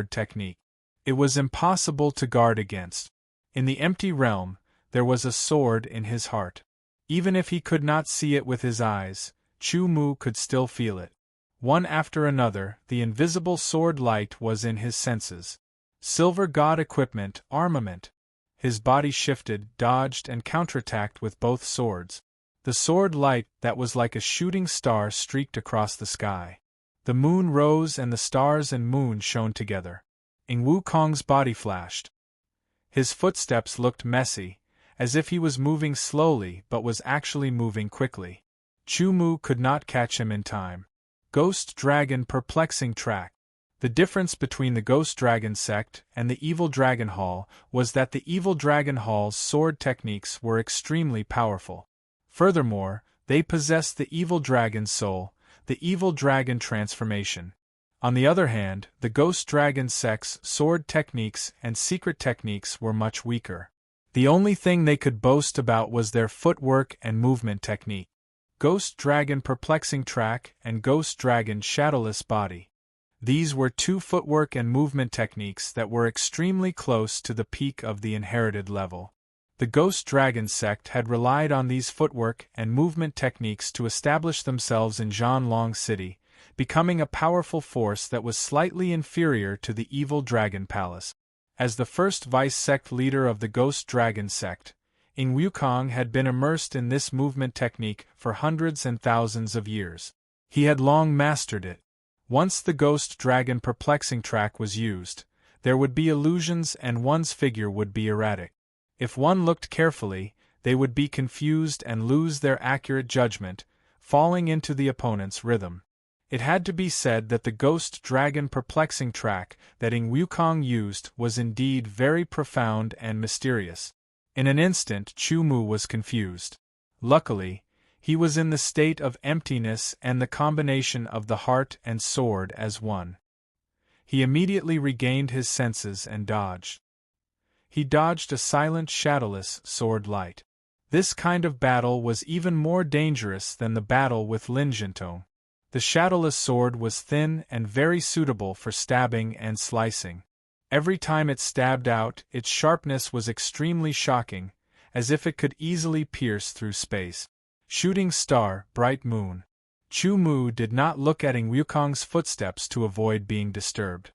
technique. It was impossible to guard against. In the empty realm, there was a sword in his heart. Even if he could not see it with his eyes, Chu Mu could still feel it. One after another, the invisible sword light was in his senses. Silver god equipment, armament. His body shifted, dodged and counterattacked with both swords. The sword light that was like a shooting star streaked across the sky. The moon rose and the stars and moon shone together. Ing Wukong's body flashed. His footsteps looked messy, as if he was moving slowly but was actually moving quickly. Chu Mu could not catch him in time. Ghost Dragon perplexing track. The difference between the Ghost Dragon sect and the Evil Dragon Hall was that the Evil Dragon Hall's sword techniques were extremely powerful. Furthermore, they possessed the Evil Dragon's soul, the Evil Dragon transformation. On the other hand, the Ghost Dragon sect's sword techniques and secret techniques were much weaker. The only thing they could boast about was their footwork and movement technique. Ghost Dragon perplexing track and Ghost Dragon shadowless body. These were two footwork and movement techniques that were extremely close to the peak of the inherited level. The Ghost Dragon sect had relied on these footwork and movement techniques to establish themselves in Zhanlong City, becoming a powerful force that was slightly inferior to the Evil Dragon Palace. As the first vice-sect leader of the Ghost Dragon sect, Ing Wukong had been immersed in this movement technique for hundreds and thousands of years. He had long mastered it. Once the Ghost Dragon perplexing track was used, there would be illusions and one's figure would be erratic. If one looked carefully, they would be confused and lose their accurate judgment, falling into the opponent's rhythm. It had to be said that the Ghost Dragon perplexing track that Ing Wukong used was indeed very profound and mysterious. In an instant Chu Mu was confused. Luckily, he was in the state of emptiness and the combination of the heart and sword as one. He immediately regained his senses and dodged. He dodged a silent shadowless sword light. This kind of battle was even more dangerous than the battle with Lin Jintong. The shadowless sword was thin and very suitable for stabbing and slicing. Every time it stabbed out, its sharpness was extremely shocking, as if it could easily pierce through space. Shooting star, bright moon. Chu Mu did not look at Ing Wukong's footsteps to avoid being disturbed.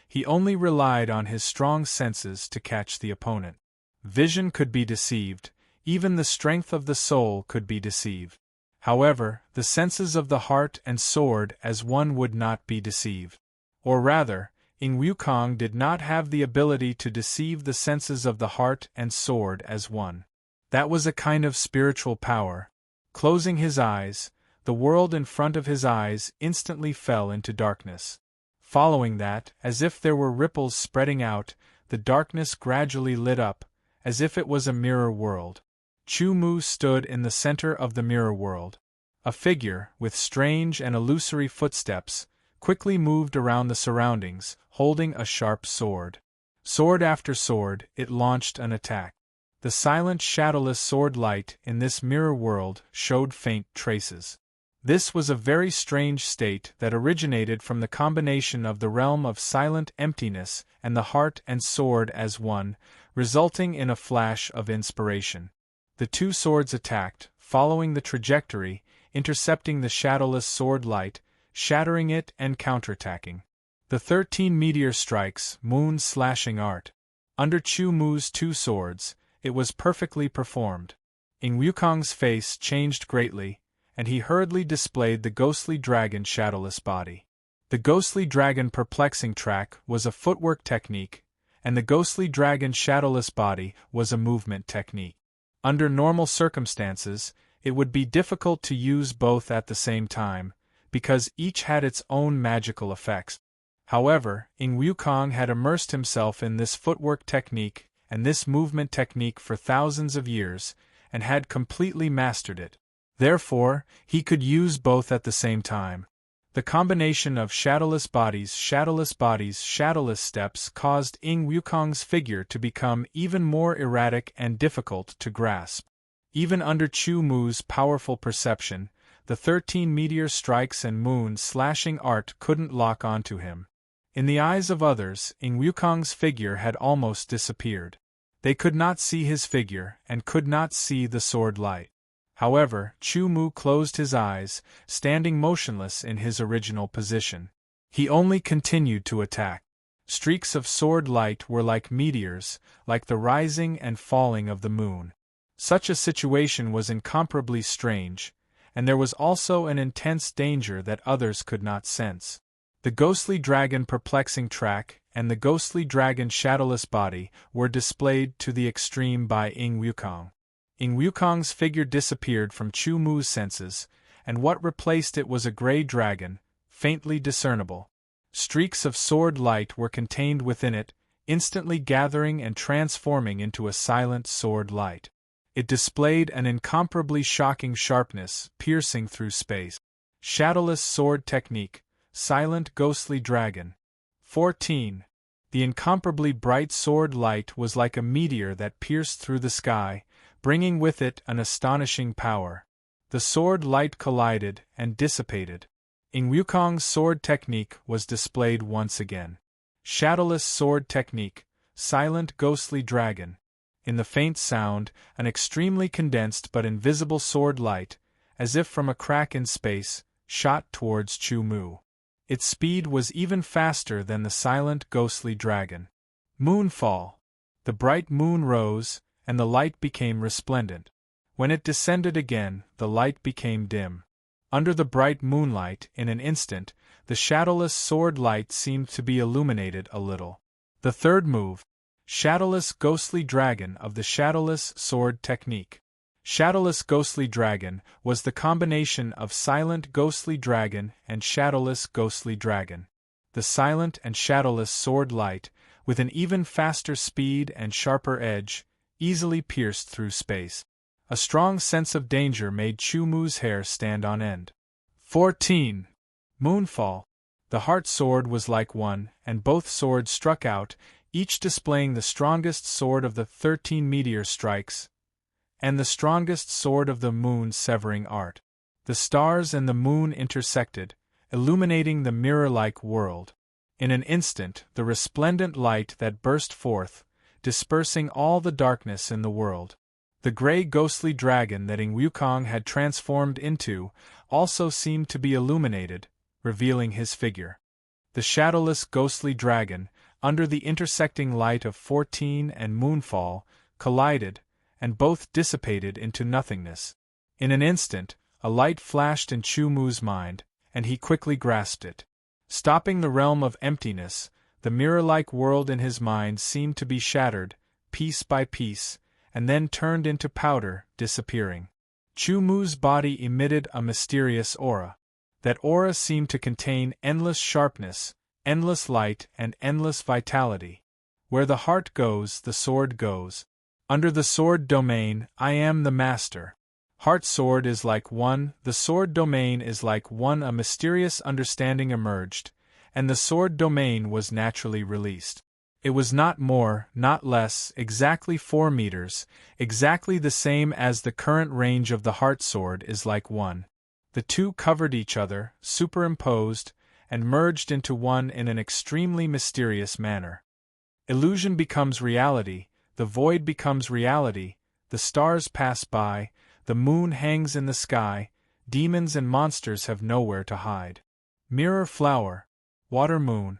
He only relied on his strong senses to catch the opponent. Vision could be deceived, even the strength of the soul could be deceived. However, the senses of the heart and sword as one would not be deceived. Or rather, Ing Wukong did not have the ability to deceive the senses of the heart and sword as one. That was a kind of spiritual power. Closing his eyes, the world in front of his eyes instantly fell into darkness. Following that, as if there were ripples spreading out, the darkness gradually lit up, as if it was a mirror world. Chu Mu stood in the center of the mirror world. A figure, with strange and illusory footsteps, quickly moved around the surroundings, holding a sharp sword. Sword after sword, it launched an attack. The silent, shadowless sword light in this mirror world showed faint traces. This was a very strange state that originated from the combination of the realm of silent emptiness and the heart and sword as one, resulting in a flash of inspiration. The two swords attacked, following the trajectory, intercepting the shadowless sword light, shattering it and counterattacking. The 13 meteor strikes, moon slashing art. Under Chu Mu's two swords, it was perfectly performed. Ing Wukong's face changed greatly, and he hurriedly displayed the ghostly dragon shadowless body. The ghostly dragon perplexing track was a footwork technique, and the ghostly dragon shadowless body was a movement technique. Under normal circumstances, it would be difficult to use both at the same time, because each had its own magical effects. However, Ing Wukong had immersed himself in this footwork technique and this movement technique for thousands of years, and had completely mastered it. Therefore, he could use both at the same time. The combination of shadowless bodies, shadowless steps caused Ing Wukong's figure to become even more erratic and difficult to grasp. Even under Chu Mu's powerful perception, the 13 meteor strikes and moon slashing art couldn't lock onto him. In the eyes of others, Ing Wukong's figure had almost disappeared. They could not see his figure and could not see the sword light. However, Chu Mu closed his eyes, standing motionless in his original position. He only continued to attack. Streaks of sword light were like meteors, like the rising and falling of the moon. Such a situation was incomparably strange, and there was also an intense danger that others could not sense. The ghostly dragon perplexing track and the ghostly dragon shadowless body were displayed to the extreme by Ing Wukong. Ing Wukong's figure disappeared from Chu Mu's senses, and what replaced it was a grey dragon, faintly discernible. Streaks of sword light were contained within it, instantly gathering and transforming into a silent sword light. It displayed an incomparably shocking sharpness, piercing through space. Shadowless sword technique, silent ghostly dragon. 14. The incomparably bright sword light was like a meteor that pierced through the sky, bringing with it an astonishing power. The sword light collided and dissipated. Ing Wukong's sword technique was displayed once again. Shadowless sword technique, silent ghostly dragon. In the faint sound, an extremely condensed but invisible sword light, as if from a crack in space, shot towards Chu Mu. Its speed was even faster than the silent ghostly dragon. Moonfall. The bright moon rose, and the light became resplendent. When it descended again, the light became dim. Under the bright moonlight, in an instant, the shadowless sword light seemed to be illuminated a little. The third move. Shadowless ghostly dragon of the shadowless sword technique. Shadowless ghostly dragon was the combination of silent ghostly dragon and shadowless ghostly dragon. The silent and shadowless sword light, with an even faster speed and sharper edge, easily pierced through space. A strong sense of danger made Chu Mu's hair stand on end. 14. Moonfall. The heart sword was like one, and both swords struck out, each displaying the strongest sword of the 13 meteor strikes, and the strongest sword of the moon severing art. The stars and the moon intersected, illuminating the mirror-like world. In an instant, the resplendent light that burst forth, dispersing all the darkness in the world. The grey ghostly dragon that Ing Wukong had transformed into also seemed to be illuminated, revealing his figure. The shadowless ghostly dragon, under the intersecting light of 14 and Moonfall, collided, and both dissipated into nothingness. In an instant, a light flashed in Chu Mu's mind, and he quickly grasped it. Stopping the realm of emptiness, the mirror-like world in his mind seemed to be shattered, piece by piece, and then turned into powder, disappearing. Chu Mu's body emitted a mysterious aura. That aura seemed to contain endless sharpness, endless light, and endless vitality. Where the heart goes, the sword goes. Under the sword domain, I am the master. Heart sword is like one, the sword domain is like one. A mysterious understanding emerged, and the sword domain was naturally released. It was not more, not less, exactly 4 meters, exactly the same as the current range of the heart sword is like one. The two covered each other, superimposed, and merged into one in an extremely mysterious manner. Illusion becomes reality, the void becomes reality, the stars pass by, the moon hangs in the sky, demons and monsters have nowhere to hide. Mirror flower, water moon.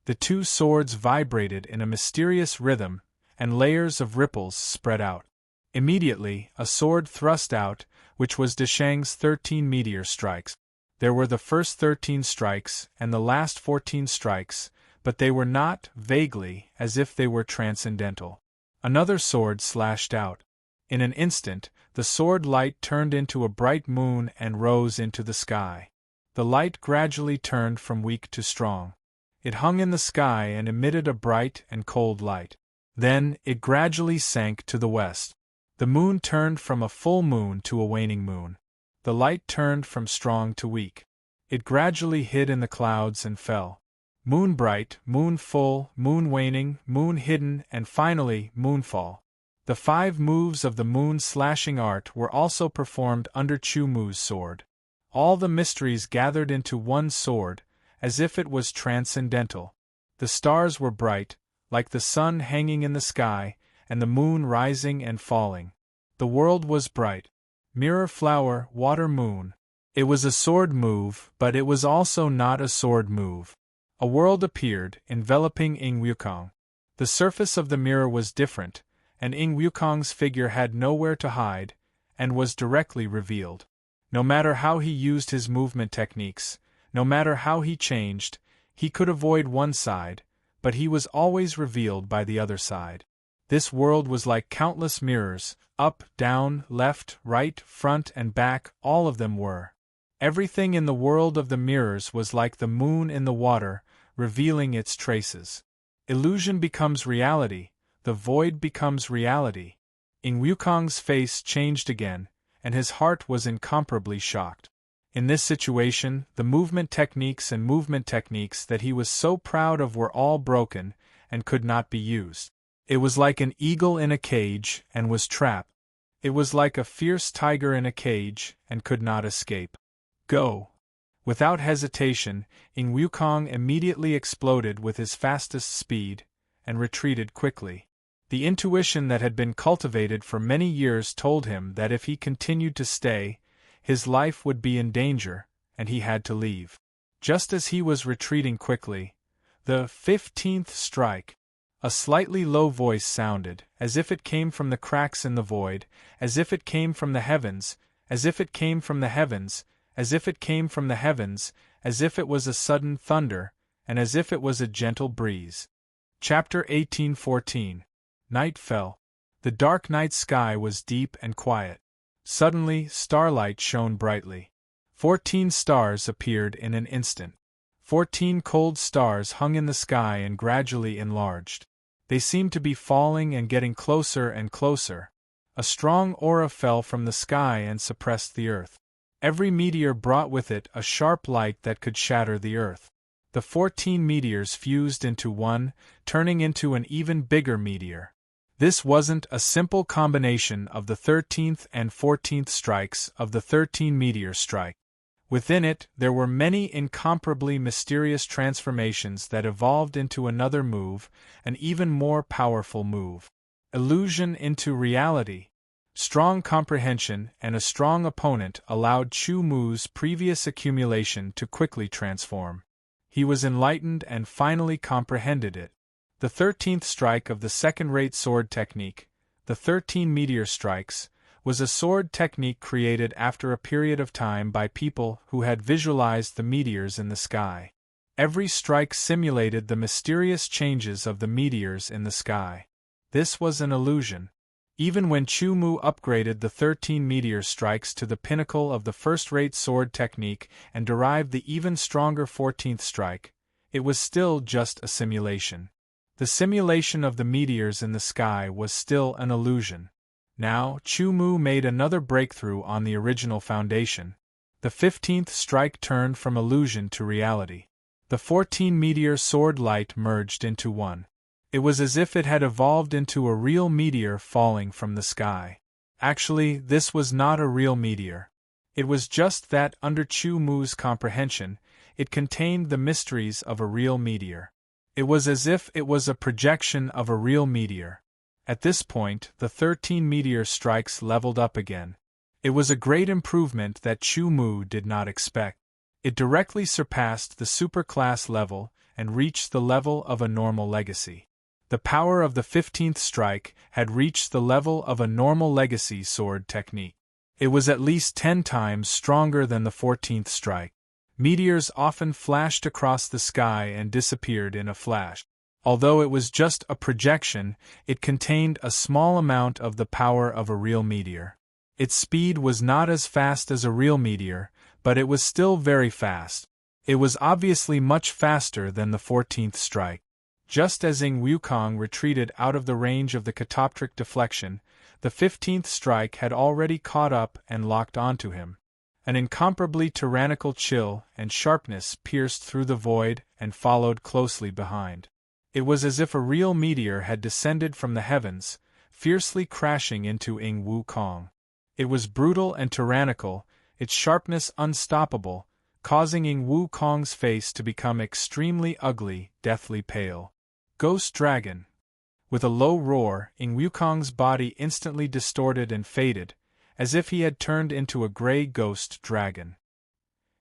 The two swords vibrated in a mysterious rhythm, and layers of ripples spread out. Immediately, a sword thrust out, which was Deshang's 13 meteor strikes. There were the first 13 strikes and the last 14 strikes, but they were not, vaguely, as if they were transcendental. Another sword slashed out. In an instant, the sword light turned into a bright moon and rose into the sky. The light gradually turned from weak to strong. It hung in the sky and emitted a bright and cold light. Then, it gradually sank to the west. The moon turned from a full moon to a waning moon. The light turned from strong to weak. It gradually hid in the clouds and fell. Moon bright, moon full, moon waning, moon hidden, and finally, moonfall. The 5 moves of the moon slashing art were also performed under Chu Mu's sword. All the mysteries gathered into one sword, as if it was transcendental. The stars were bright, like the sun hanging in the sky, and the moon rising and falling. The world was bright. Mirror flower, water moon. It was a sword move, but it was also not a sword move. A world appeared, enveloping Ing Wukong. The surface of the mirror was different, and Ing Wukong's figure had nowhere to hide, and was directly revealed. No matter how he used his movement techniques, no matter how he changed, he could avoid one side, but he was always revealed by the other side. This world was like countless mirrors, up, down, left, right, front, and back, all of them were. Everything in the world of the mirrors was like the moon in the water, revealing its traces. Illusion becomes reality, the void becomes reality. Ing Wukong's face changed again, and his heart was incomparably shocked. In this situation, the movement techniques that he was so proud of were all broken, and could not be used. It was like an eagle in a cage, and was trapped. It was like a fierce tiger in a cage, and could not escape. Go! Without hesitation, Ing Wukong immediately exploded with his fastest speed, and retreated quickly. The intuition that had been cultivated for many years told him that if he continued to stay, his life would be in danger, and he had to leave. Just as he was retreating quickly, the 15th strike. A slightly low voice sounded, as if it came from the cracks in the void, as if it came from the heavens, as if it came from the heavens, as if it came from the heavens, as if it was a sudden thunder, and as if it was a gentle breeze. Chapter 1814. Night fell. The dark night sky was deep and quiet. Suddenly, starlight shone brightly. 14 stars appeared in an instant. 14 cold stars hung in the sky and gradually enlarged. They seemed to be falling and getting closer and closer. A strong aura fell from the sky and suppressed the earth. Every meteor brought with it a sharp light that could shatter the earth. The 14 meteors fused into one, turning into an even bigger meteor. This wasn't a simple combination of the 13th and 14th strikes of the 13 meteor strike. Within it, there were many incomparably mysterious transformations that evolved into another move, an even more powerful move. Illusion into reality. Strong comprehension and a strong opponent allowed Chu Mu's previous accumulation to quickly transform. He was enlightened and finally comprehended it. The 13th strike of the second-rate sword technique, the 13 meteor strikes, was a sword technique created after a period of time by people who had visualized the meteors in the sky. Every strike simulated the mysterious changes of the meteors in the sky. This was an illusion. Even when Chu Mu upgraded the 13 meteor strikes to the pinnacle of the first-rate sword technique and derived the even stronger 14th strike, it was still just a simulation. The simulation of the meteors in the sky was still an illusion. Now, Chu Mu made another breakthrough on the original foundation. The 15th strike turned from illusion to reality. The 14-meteor sword light merged into one. It was as if it had evolved into a real meteor falling from the sky. Actually, this was not a real meteor. It was just that, under Chu Mu's comprehension, it contained the mysteries of a real meteor. It was as if it was a projection of a real meteor. At this point, the 13 meteor strikes leveled up again. It was a great improvement that Chu Mu did not expect. It directly surpassed the superclass level and reached the level of a normal legacy. The power of the 15th strike had reached the level of a normal legacy sword technique. It was at least 10 times stronger than the 14th strike. Meteors often flashed across the sky and disappeared in a flash. Although it was just a projection, it contained a small amount of the power of a real meteor. Its speed was not as fast as a real meteor, but it was still very fast. It was obviously much faster than the 14th strike. Just as Ing Wukong retreated out of the range of the catoptric deflection, the 15th strike had already caught up and locked onto him. An incomparably tyrannical chill and sharpness pierced through the void and followed closely behind. It was as if a real meteor had descended from the heavens, fiercely crashing into Ing Wukong. It was brutal and tyrannical, its sharpness unstoppable, causing Ing Wukong's face to become extremely ugly, deathly pale. Ghost Dragon. With a low roar, Ing Wukong's body instantly distorted and faded, as if he had turned into a gray ghost dragon.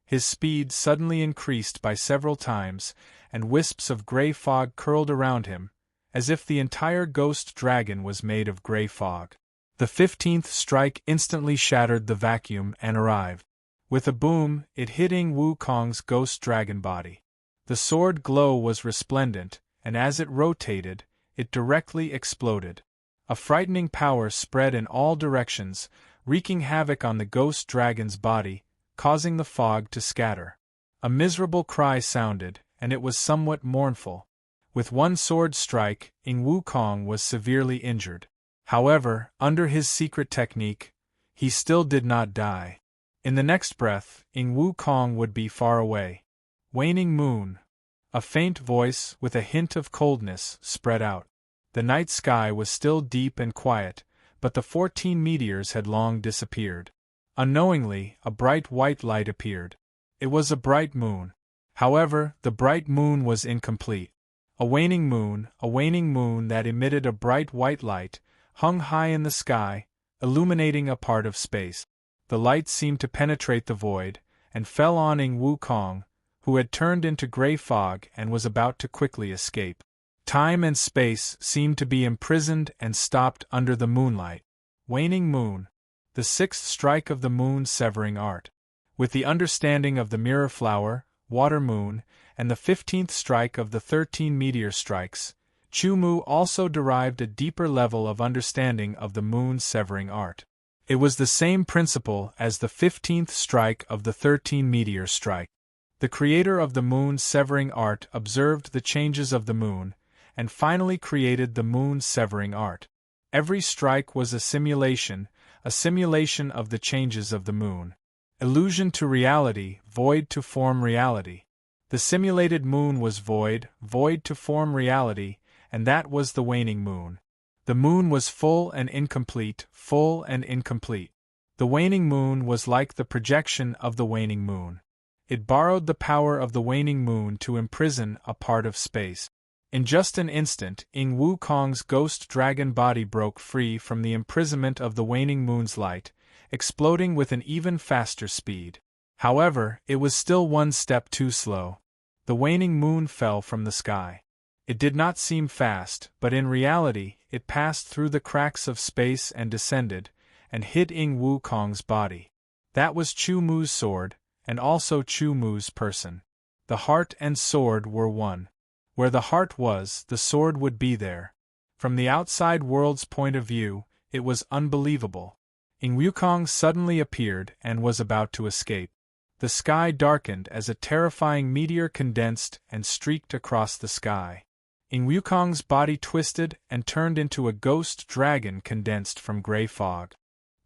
His speed suddenly increased by several times, and wisps of gray fog curled around him, as if the entire ghost dragon was made of gray fog. The 15th strike instantly shattered the vacuum and arrived. With a boom, it hit Ing Wukong's ghost dragon body. The sword glow was resplendent, and as it rotated, it directly exploded. A frightening power spread in all directions, wreaking havoc on the ghost dragon's body, causing the fog to scatter. A miserable cry sounded, and it was somewhat mournful. With one sword strike, Ing Wukong was severely injured. However, under his secret technique, he still did not die. In the next breath, Ing Wukong would be far away. Waning moon. A faint voice, with a hint of coldness, spread out. The night sky was still deep and quiet, but the 14 meteors had long disappeared. Unknowingly, a bright white light appeared. It was a bright moon. However, the bright moon was incomplete. A waning moon that emitted a bright white light, hung high in the sky, illuminating a part of space. The light seemed to penetrate the void, and fell on Ing Wukong, who had turned into gray fog and was about to quickly escape. Time and space seemed to be imprisoned and stopped under the moonlight. Waning moon. The 6th strike of the moon severing art. With the understanding of the mirror flower, water moon, and the 15th strike of the 13 meteor strikes, Chu Mu also derived a deeper level of understanding of the moon severing art. It was the same principle as the 15th strike of the 13 meteor strike. The creator of the moon severing art observed the changes of the moon, and finally created the moon severing art. Every strike was a simulation of the changes of the moon. Illusion to reality, void to form reality. The simulated moon was void to form reality, and that was the waning moon. The moon was full and incomplete. The waning moon was like the projection of the waning moon. It borrowed the power of the waning moon to imprison a part of space. In just an instant, Ing Wukong's ghost dragon body broke free from the imprisonment of the waning moon's light, exploding with an even faster speed. However, it was still one step too slow. The waning moon fell from the sky. It did not seem fast, but in reality, it passed through the cracks of space and descended, and hit Ing Wukong's body. That was Chu Mu's sword, and also Chu Mu's person. The heart and sword were one. Where the heart was, the sword would be there. From the outside world's point of view, it was unbelievable. Ing Wukong suddenly appeared and was about to escape. The sky darkened as a terrifying meteor condensed and streaked across the sky. Ing Wukong's body twisted and turned into a ghost dragon condensed from gray fog.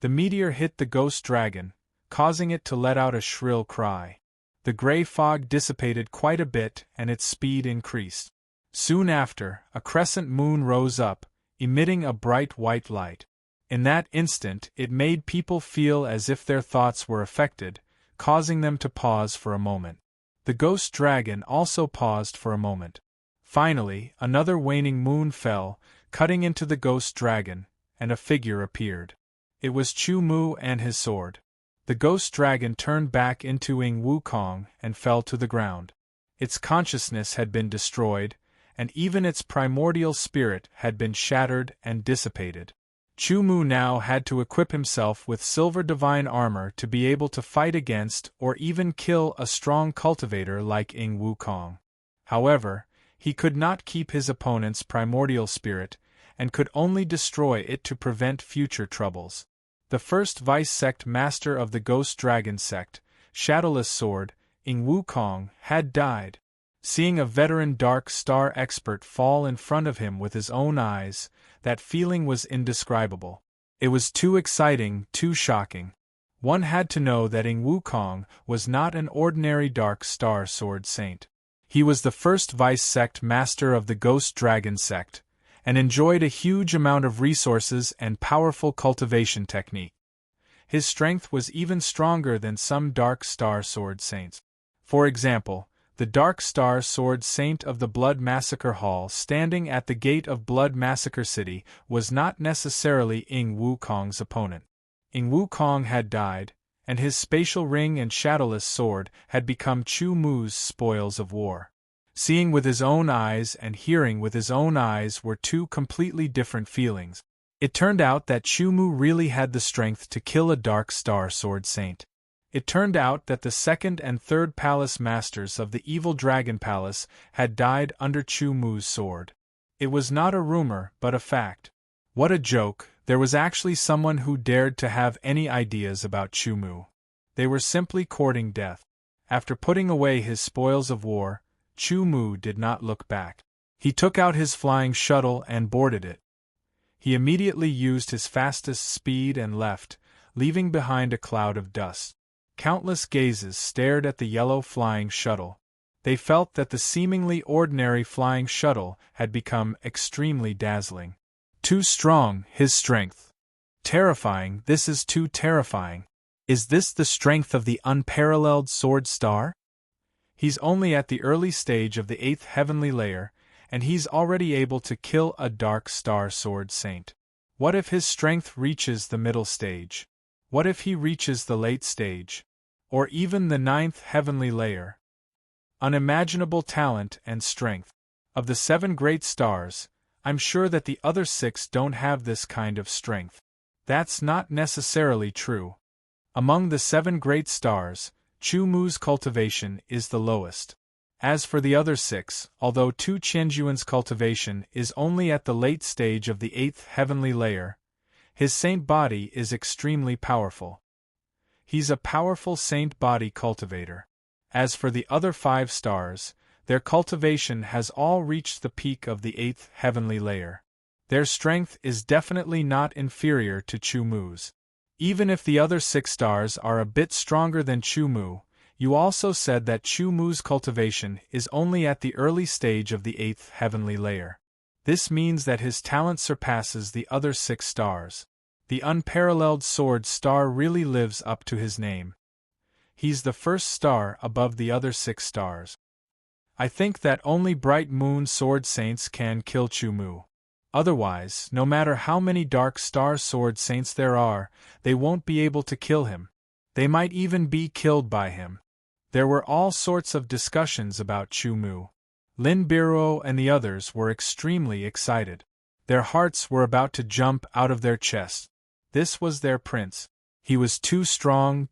The meteor hit the ghost dragon, causing it to let out a shrill cry. The gray fog dissipated quite a bit and its speed increased. Soon after, a crescent moon rose up, emitting a bright white light. In that instant, it made people feel as if their thoughts were affected, causing them to pause for a moment. The ghost dragon also paused for a moment. Finally, another waning moon fell, cutting into the ghost dragon, and a figure appeared. It was Chu Mu and his sword. The ghost dragon turned back into Ing Wukong and fell to the ground. Its consciousness had been destroyed, and even its primordial spirit had been shattered and dissipated. Chu Mu now had to equip himself with silver divine armor to be able to fight against or even kill a strong cultivator like Ing Wukong. However, he could not keep his opponent's primordial spirit, and could only destroy it to prevent future troubles. The first vice-sect master of the Ghost Dragon sect, Shadowless Sword, Ing Wukong, had died. Seeing a veteran Dark Star expert fall in front of him with his own eyes, that feeling was indescribable. It was too exciting, too shocking. One had to know that Ing Wukong was not an ordinary Dark Star Sword Saint. He was the first vice-sect master of the Ghost Dragon sect, and enjoyed a huge amount of resources and powerful cultivation technique. His strength was even stronger than some Dark Star Sword Saints. For example, the Dark Star Sword Saint of the Blood Massacre Hall standing at the gate of Blood Massacre City was not necessarily Ing Wukong's opponent. Ing Wukong had died, and his spatial ring and shadowless sword had become Chu Mu's spoils of war. Seeing with his own eyes and hearing with his own eyes were two completely different feelings. It turned out that Chu Mu really had the strength to kill a Dark Star Sword Saint. It turned out that the second and third palace masters of the Evil Dragon Palace had died under Chu Mu's sword. It was not a rumor but a fact. What a joke, there was actually someone who dared to have any ideas about Chu Mu. They were simply courting death. After putting away his spoils of war, Chu Mu did not look back. He took out his flying shuttle and boarded it. He immediately used his fastest speed and left, leaving behind a cloud of dust. Countless gazes stared at the yellow flying shuttle. They felt that the seemingly ordinary flying shuttle had become extremely dazzling. Too strong, his strength. Terrifying, this is too terrifying. Is this the strength of the unparalleled Sword Star? He's only at the early stage of the 8th heavenly layer, and he's already able to kill a Dark Star Sword Saint. What if his strength reaches the middle stage? What if he reaches the late stage? Or even the 9th heavenly layer? Unimaginable talent and strength. Of the 7 great stars, I'm sure that the other 6 don't have this kind of strength. That's not necessarily true. Among the 7 great stars, Chu Mu's cultivation is the lowest. As for the other 6, although Tu Qianjuan's cultivation is only at the late stage of the 8th heavenly layer, his saint body is extremely powerful. He's a powerful saint body cultivator. As for the other 5 stars, their cultivation has all reached the peak of the 8th heavenly layer. Their strength is definitely not inferior to Chu Mu's. Even if the other 6 stars are a bit stronger than Chu Mu, you also said that Chu Mu's cultivation is only at the early stage of the 8th heavenly layer. This means that his talent surpasses the other 6 stars. The unparalleled Sword Star really lives up to his name. He's the first star above the other 6 stars. I think that only Bright Moon Sword Saints can kill Chu Mu. Otherwise, no matter how many Dark Star Sword Saints there are, they won't be able to kill him. They might even be killed by him. There were all sorts of discussions about Chu Mu. Lin Biruo and the others were extremely excited. Their hearts were about to jump out of their chests. This was their prince. He was too strong,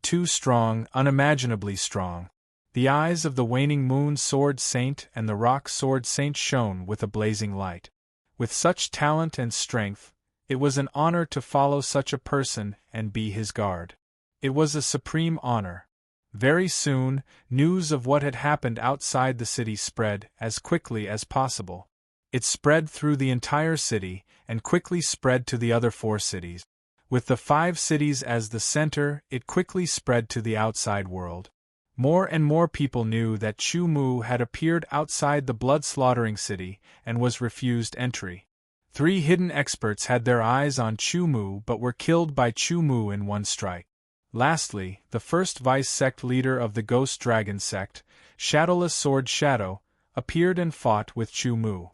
unimaginably strong. The eyes of the Waning Moon Sword Saint and the Rock Sword Saint shone with a blazing light. With such talent and strength, it was an honor to follow such a person and be his guard. It was a supreme honor. Very soon, news of what had happened outside the city spread as quickly as possible. It spread through the entire city, and quickly spread to the other 4 cities. With the 5 cities as the center, it quickly spread to the outside world. More and more people knew that Chu Mu had appeared outside the blood-slaughtering city and was refused entry. 3 hidden experts had their eyes on Chu Mu but were killed by Chu Mu in one strike. Lastly, the first vice-sect leader of the Ghost Dragon sect, Shadowless Sword Shadow, appeared and fought with Chu Mu.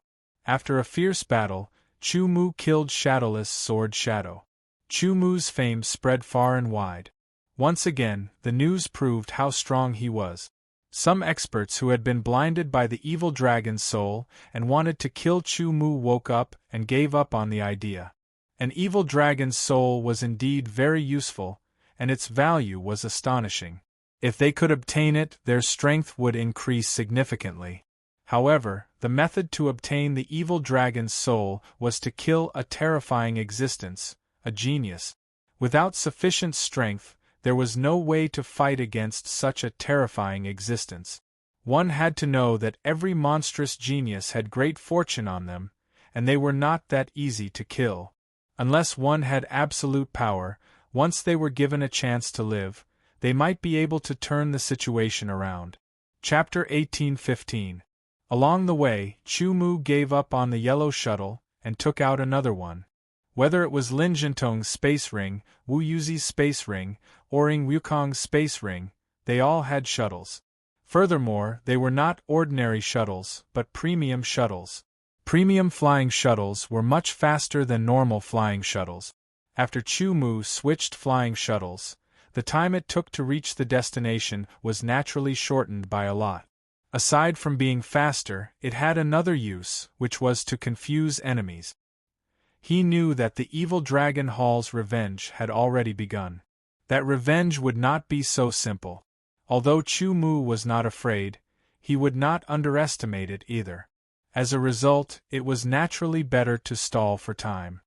After a fierce battle, Chu Mu killed Shadowless Sword Shadow. Chu Mu's fame spread far and wide. Once again, the news proved how strong he was. Some experts who had been blinded by the evil dragon's soul and wanted to kill Chu Mu woke up and gave up on the idea. An evil dragon's soul was indeed very useful, and its value was astonishing. If they could obtain it, their strength would increase significantly. However, the method to obtain the evil dragon's soul was to kill a terrifying existence, a genius. Without sufficient strength, there was no way to fight against such a terrifying existence. One had to know that every monstrous genius had great fortune on them, and they were not that easy to kill. Unless one had absolute power, once they were given a chance to live, they might be able to turn the situation around. Chapter 1815. Along the way, Chu Mu gave up on the yellow shuttle and took out another one. Whether it was Lin Jintong's space ring, Wu Yuzi's space ring, or Ing Wukong's space ring, they all had shuttles. Furthermore, they were not ordinary shuttles, but premium shuttles. Premium flying shuttles were much faster than normal flying shuttles. After Chu Mu switched flying shuttles, the time it took to reach the destination was naturally shortened by a lot. Aside from being faster, it had another use, which was to confuse enemies. He knew that the evil Dragon Hall's revenge had already begun. That revenge would not be so simple. Although Chu Mu was not afraid, he would not underestimate it either. As a result, it was naturally better to stall for time.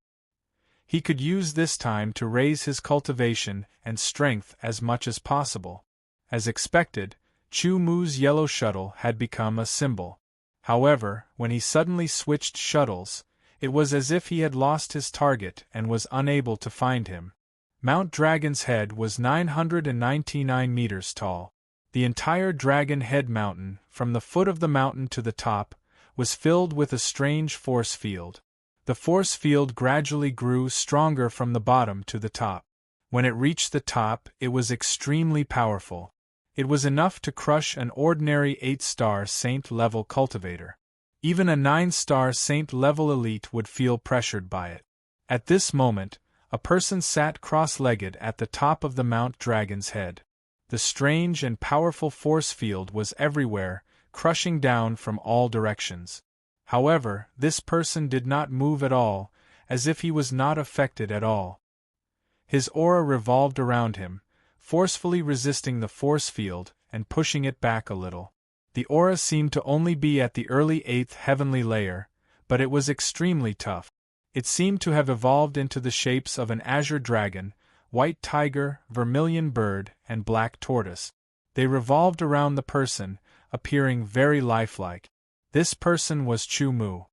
He could use this time to raise his cultivation and strength as much as possible. As expected, Chu Mu's yellow shuttle had become a symbol. However, when he suddenly switched shuttles, it was as if he had lost his target and was unable to find him. Mount Dragon's Head was 999 meters tall. The entire Dragon Head Mountain, from the foot of the mountain to the top, was filled with a strange force field. The force field gradually grew stronger from the bottom to the top. When it reached the top, it was extremely powerful. It was enough to crush an ordinary 8-star Saint-level cultivator. Even a 9-star Saint-level elite would feel pressured by it. At this moment, a person sat cross-legged at the top of the Mount Dragon's Head. The strange and powerful force field was everywhere, crushing down from all directions. However, this person did not move at all, as if he was not affected at all. His aura revolved around him, forcefully resisting the force field and pushing it back a little. The aura seemed to only be at the early 8th heavenly layer, but it was extremely tough. It seemed to have evolved into the shapes of an azure dragon, white tiger, vermilion bird, and black tortoise. They revolved around the person, appearing very lifelike. This person was Chu Mu.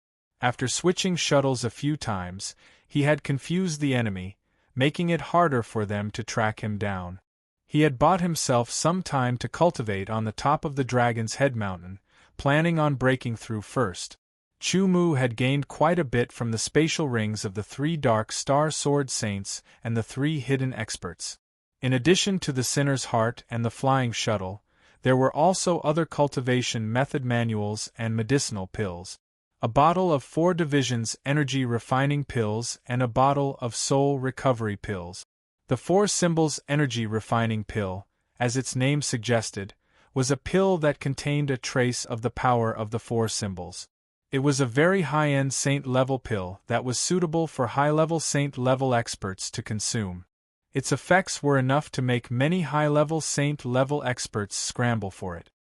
After switching shuttles a few times, he had confused the enemy, making it harder for them to track him down. He had bought himself some time to cultivate on the top of the Dragon's Head Mountain, planning on breaking through first. Chu Mu had gained quite a bit from the spatial rings of the 3 Dark Star Sword Saints and the 3 hidden experts. In addition to the Sinner's Heart and the flying shuttle, there were also other cultivation method manuals and medicinal pills. A bottle of 4 divisions energy refining pills and a bottle of soul recovery pills. The 4 symbols energy refining pill, as its name suggested, was a pill that contained a trace of the power of the 4 symbols. It was a very high-end Saint-level pill that was suitable for high-level Saint-level experts to consume. Its effects were enough to make many high-level Saint-level experts scramble for it.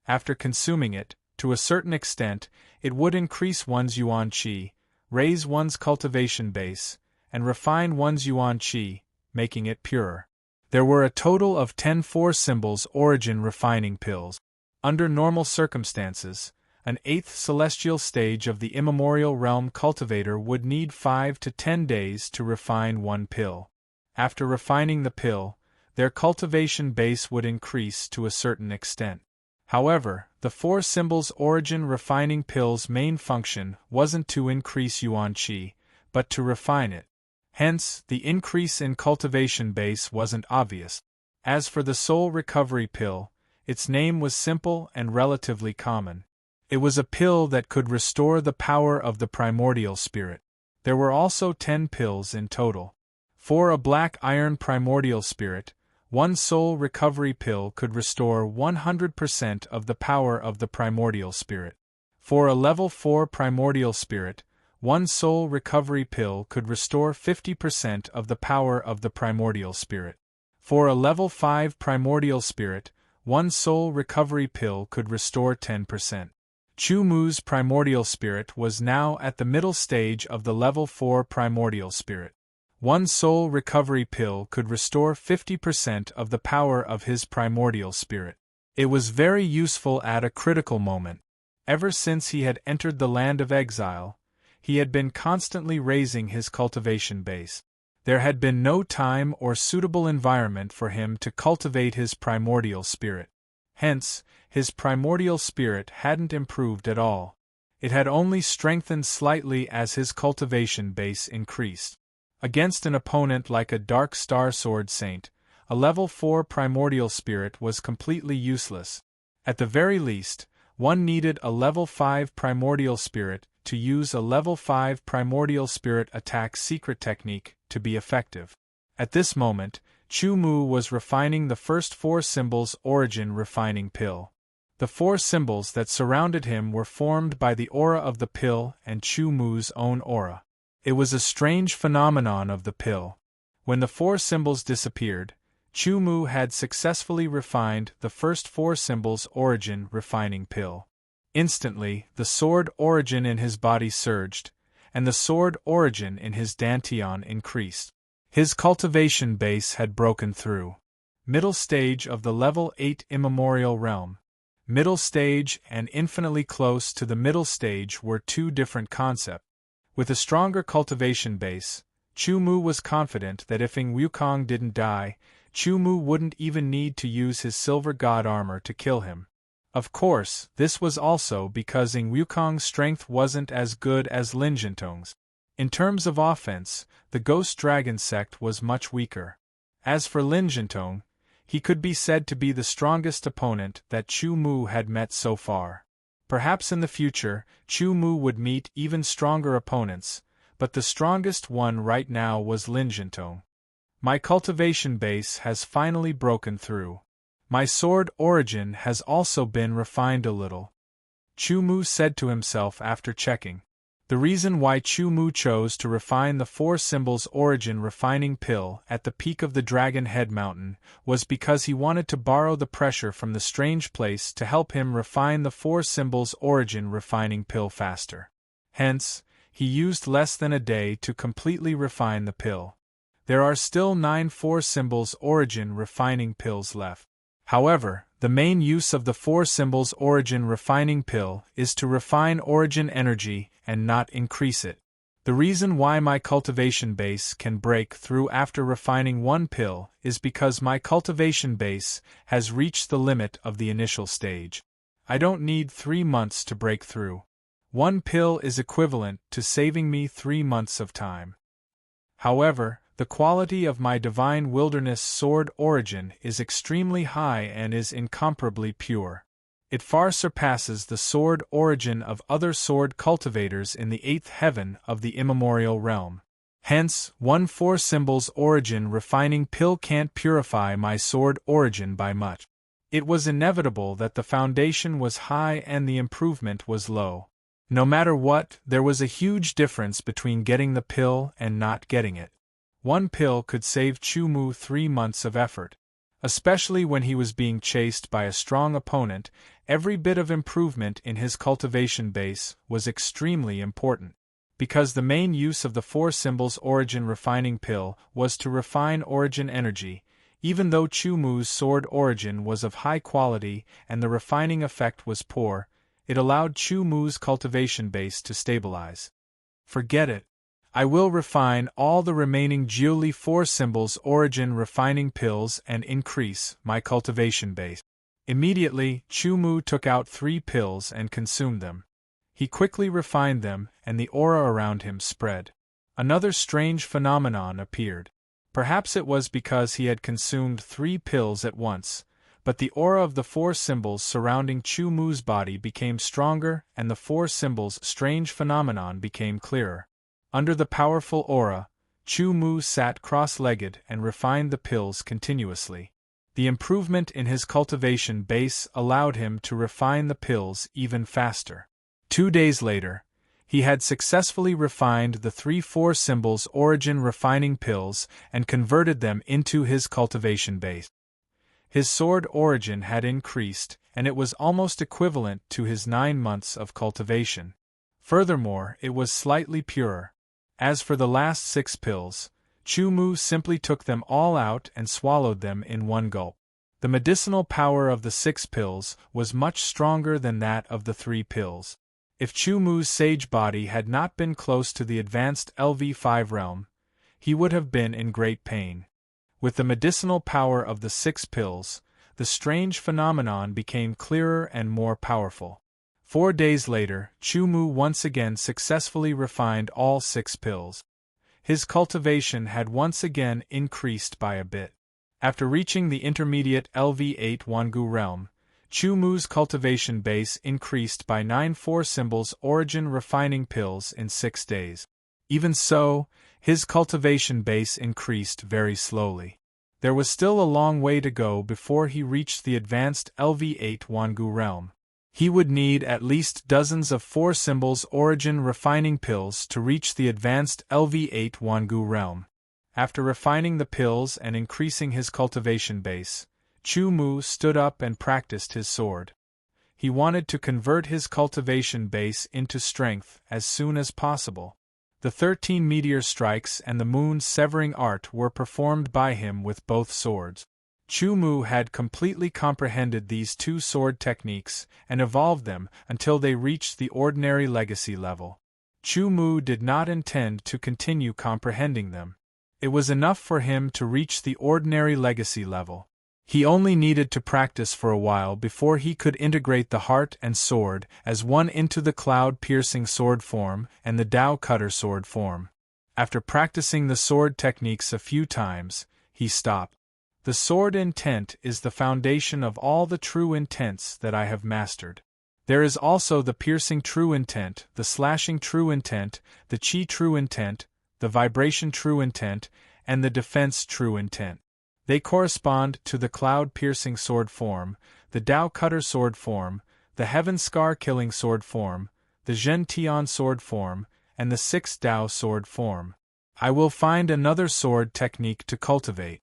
After consuming it, to a certain extent, it would increase one's yuan qi, raise one's cultivation base, and refine one's yuan qi, making it purer. There were a total of 10 4 symbols origin refining pills. Under normal circumstances, an 8th celestial stage of the immemorial realm cultivator would need 5 to 10 days to refine one pill. After refining the pill, their cultivation base would increase to a certain extent. However, the 4 symbols origin refining pill's main function wasn't to increase yuan qi, but to refine it. Hence, the increase in cultivation base wasn't obvious. As for the soul recovery pill, its name was simple and relatively common. It was a pill that could restore the power of the primordial spirit. There were also 10 pills in total. For a black iron primordial spirit, one soul recovery pill could restore 100% of the power of the primordial spirit. For a level 4 primordial spirit, one soul recovery pill could restore 50% of the power of the primordial spirit. For a level 5 primordial spirit, one soul recovery pill could restore 10%. Chu Mu's primordial spirit was now at the middle stage of the level 4 primordial spirit. One soul recovery pill could restore 50% of the power of his primordial spirit. It was very useful at a critical moment. Ever since he had entered the land of exile, he had been constantly raising his cultivation base. There had been no time or suitable environment for him to cultivate his primordial spirit. Hence, his primordial spirit hadn't improved at all. It had only strengthened slightly as his cultivation base increased. Against an opponent like a Dark Star Sword Saint, a level 4 primordial spirit was completely useless. At the very least, one needed a level 5 primordial spirit to use a level 5 primordial spirit attack secret technique to be effective. At this moment, Chu Mu was refining the first 4 symbols origin refining pill. The 4 symbols that surrounded him were formed by the aura of the pill and Chu Mu's own aura. It was a strange phenomenon of the pill. When the 4 symbols disappeared, Chu Mu had successfully refined the first 4 symbols origin refining pill. Instantly, the sword origin in his body surged, and the sword origin in his dantian increased. His cultivation base had broken through. Middle stage of the level 8 immemorial realm. Middle stage and infinitely close to the middle stage were 2 different concepts. With a stronger cultivation base, Chu Mu was confident that if Ing Wukong didn't die, Chu Mu wouldn't even need to use his silver god armor to kill him. Of course, this was also because Ing Wukong's strength wasn't as good as Lin Jintong's. In terms of offense, the Ghost Dragon sect was much weaker. As for Lin Jintong, he could be said to be the strongest opponent that Chu Mu had met so far. Perhaps in the future, Chu Mu would meet even stronger opponents, but the strongest one right now was Lin Jintong. My cultivation base has finally broken through. My sword origin has also been refined a little, Chu Mu said to himself after checking. The reason why Chu Mu chose to refine the 4 symbols origin refining pill at the peak of the Dragon Head Mountain was because he wanted to borrow the pressure from the strange place to help him refine the 4 symbols origin refining pill faster. Hence, he used less than a day to completely refine the pill. There are still 9 4 symbols origin refining pills left. However, the main use of the 4 symbols origin refining pill is to refine origin energy and not increase it. The reason why my cultivation base can break through after refining one pill is because my cultivation base has reached the limit of the initial stage. I don't need 3 months to break through. One pill is equivalent to saving me 3 months of time. However, the quality of my divine wilderness sword origin is extremely high and is incomparably pure. It far surpasses the sword origin of other sword cultivators in the 8th heaven of the immemorial realm. Hence, 1 4 symbols origin refining pill can't purify my sword origin by much. It was inevitable that the foundation was high and the improvement was low. No matter what, there was a huge difference between getting the pill and not getting it. One pill could save Chu Mu 3 months of effort. Especially when he was being chased by a strong opponent, every bit of improvement in his cultivation base was extremely important. Because the main use of the 4 symbols origin refining pill was to refine origin energy, even though Chu Mu's sword origin was of high quality and the refining effect was poor, It allowed Chu Mu's cultivation base to stabilize. Forget it. I will refine all the remaining Jiuli 4 symbols origin refining pills and increase my cultivation base. Immediately, Chu Mu took out 3 pills and consumed them. He quickly refined them, and the aura around him spread. Another strange phenomenon appeared. Perhaps it was because he had consumed 3 pills at once, but the aura of the 4 symbols surrounding Chu Mu's body became stronger and the 4 symbols' strange phenomenon became clearer. Under the powerful aura, Chu Mu sat cross-legged and refined the pills continuously. The improvement in his cultivation base allowed him to refine the pills even faster. 2 days later, he had successfully refined the 3-4 symbols origin refining pills and converted them into his cultivation base. His sword origin had increased, and it was almost equivalent to his 9 months of cultivation. Furthermore, it was slightly purer. As for the last 6 pills, Chu Mu simply took them all out and swallowed them in one gulp. The medicinal power of the 6 pills was much stronger than that of the 3 pills. If Chu Mu's sage body had not been close to the advanced LV5 realm, he would have been in great pain. With the medicinal power of the 6 pills, the strange phenomenon became clearer and more powerful. 4 days later, Chu Mu once again successfully refined all 6 pills. His cultivation had once again increased by a bit. After reaching the intermediate LV8 Wangu realm, Chu Mu's cultivation base increased by 9 4 symbols origin refining pills in 6 days. Even so, his cultivation base increased very slowly. There was still a long way to go before he reached the advanced LV8 Wangu realm. He would need at least dozens of 4 symbols origin refining pills to reach the advanced LV8 Wangu realm. After refining the pills and increasing his cultivation base, Chu Mu stood up and practiced his sword. He wanted to convert his cultivation base into strength as soon as possible. The 13 meteor strikes and the moon's severing art were performed by him with both swords. Chu Mu had completely comprehended these 2 sword techniques and evolved them until they reached the ordinary legacy level. Chu Mu did not intend to continue comprehending them. It was enough for him to reach the ordinary legacy level. He only needed to practice for a while before he could integrate the heart and sword as one into the cloud-piercing sword form and the Tao cutter sword form. After practicing the sword techniques a few times, he stopped. The sword intent is the foundation of all the true intents that I have mastered. There is also the piercing true intent, the slashing true intent, the chi true intent, the vibration true intent, and the defense true intent. They correspond to the cloud-piercing sword form, the Tao cutter sword form, the heaven scar-killing sword form, the Zhen Tian sword form, and the 6 Tao sword form. I will find another sword technique to cultivate.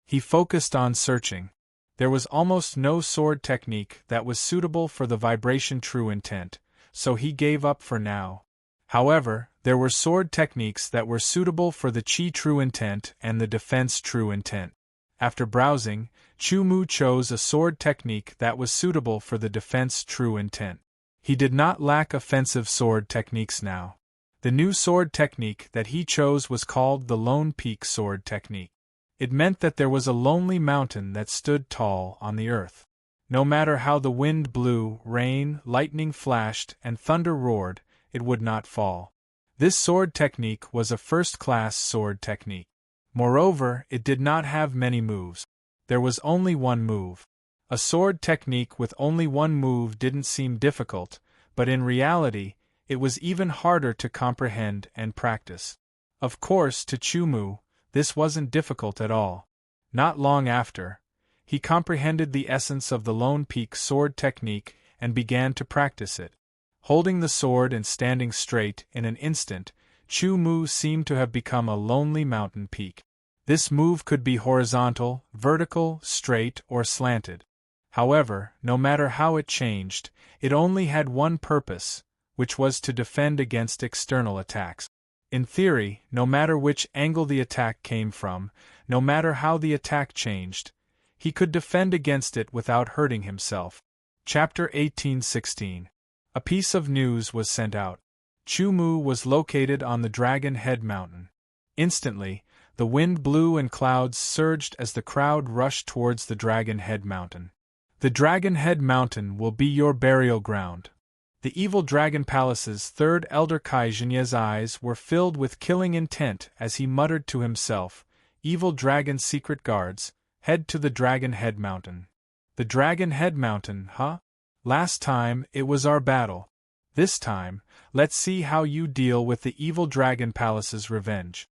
He focused on searching. There was almost no sword technique that was suitable for the vibration true intent, so he gave up for now. However, there were sword techniques that were suitable for the chi true intent and the defense true intent. After browsing, Chu Mu chose a sword technique that was suitable for the defense true intent. He did not lack offensive sword techniques now. The new sword technique that he chose was called the Lone Peak sword technique. It meant that there was a lonely mountain that stood tall on the earth. No matter how the wind blew, rain, lightning flashed, and thunder roared, it would not fall. This sword technique was a first-class sword technique. Moreover, it did not have many moves. There was only one move. A sword technique with only one move didn't seem difficult, but in reality, it was even harder to comprehend and practice. Of course, to Chu Mu, this wasn't difficult at all. Not long after, he comprehended the essence of the Lone Peak sword technique and began to practice it. Holding the sword and standing straight in an instant, Chu Mu seemed to have become a lonely mountain peak. This move could be horizontal, vertical, straight, or slanted. However, no matter how it changed, it only had one purpose, which was to defend against external attacks. In theory, no matter which angle the attack came from, no matter how the attack changed, he could defend against it without hurting himself. Chapter 1816. A piece of news was sent out. Chu Mu was located on the Dragon Head Mountain. Instantly, the wind blew and clouds surged as the crowd rushed towards the Dragon Head Mountain. The Dragon Head Mountain will be your burial ground. The evil Dragon Palace's third elder Kai Jinye's eyes were filled with killing intent as he muttered to himself, "Evil Dragon secret guards, head to the Dragon Head Mountain." The Dragon Head Mountain, huh? Last time, it was our battle. This time, let's see how you deal with the evil Dragon Palace's revenge.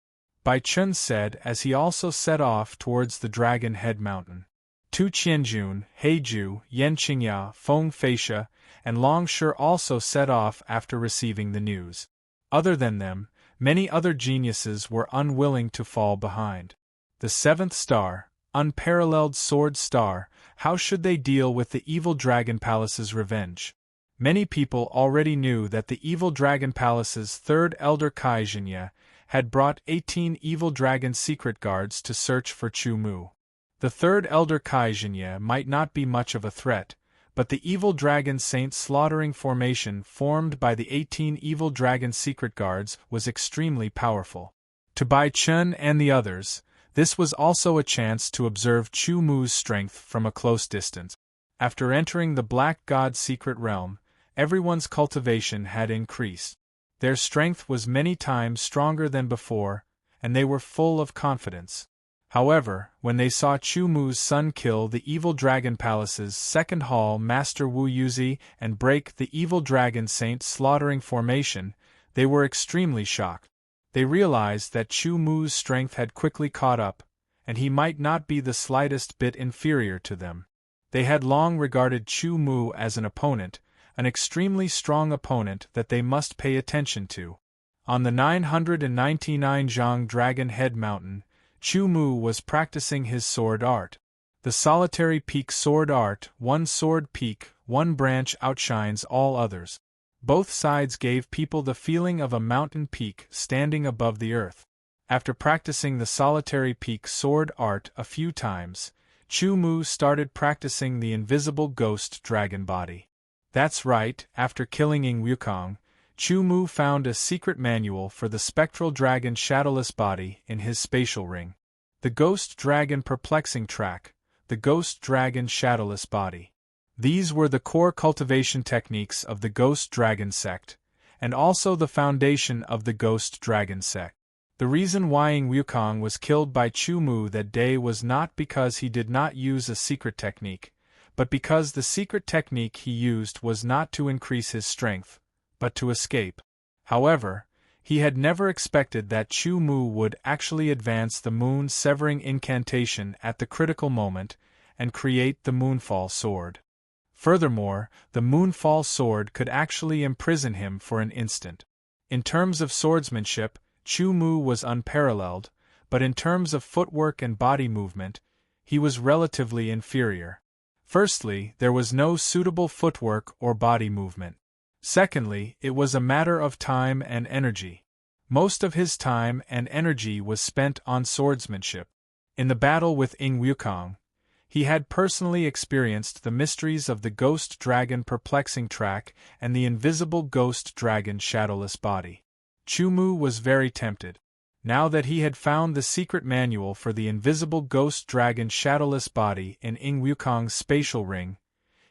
Bai Chun said as he also set off towards the Dragon Head Mountain. Tu Qianjun, Heiju, Yan Qingya, Feng Feisha, and Long Shi also set off after receiving the news. Other than them, many other geniuses were unwilling to fall behind. The seventh star, unparalleled sword star, how should they deal with the evil Dragon Palace's revenge? Many people already knew that the evil Dragon Palace's third elder Kai Jinye had brought 18 evil dragon secret guards to search for Chu Mu. The third elder Kai Jinye might not be much of a threat, but the evil dragon saint slaughtering formation formed by the 18 evil dragon secret guards was extremely powerful. To Bai Chun and the others, this was also a chance to observe Chu Mu's strength from a close distance. After entering the Black God secret realm, everyone's cultivation had increased. Their strength was many times stronger than before, and they were full of confidence. However, when they saw Chu Mu's son kill the evil Dragon Palace's second hall master Wu Yuzi and break the evil dragon saint slaughtering formation, they were extremely shocked. They realized that Chu Mu's strength had quickly caught up, and he might not be the slightest bit inferior to them. They had long regarded Chu Mu as an opponent, an extremely strong opponent that they must pay attention to. On the 999 Zhang Dragon Head Mountain, Chu Mu was practicing his sword art. The solitary peak sword art, one sword peak, one branch outshines all others. Both sides gave people the feeling of a mountain peak standing above the earth. After practicing the solitary peak sword art a few times, Chu Mu started practicing the invisible ghost dragon body. That's right, after killing Ying Wukong, Chu Mu found a secret manual for the spectral dragon shadowless body in his spatial ring. The ghost dragon perplexing track, the ghost dragon shadowless body. These were the core cultivation techniques of the ghost dragon sect, and also the foundation of the ghost dragon sect. The reason why Ying Wukong was killed by Chu Mu that day was not because he did not use a secret technique, but because the secret technique he used was not to increase his strength, but to escape. However, he had never expected that Chu Mu would actually advance the moon-severing incantation at the critical moment and create the Moonfall Sword. Furthermore, the Moonfall Sword could actually imprison him for an instant. In terms of swordsmanship, Chu Mu was unparalleled, but in terms of footwork and body movement, he was relatively inferior. Firstly, there was no suitable footwork or body movement. Secondly, it was a matter of time and energy. Most of his time and energy was spent on swordsmanship. In the battle with Ying Wukong, he had personally experienced the mysteries of the ghost dragon perplexing track and the invisible ghost dragon shadowless body. Chu Mu was very tempted. Now that he had found the secret manual for the invisible ghost dragon shadowless body in Ying Wukong's spatial ring,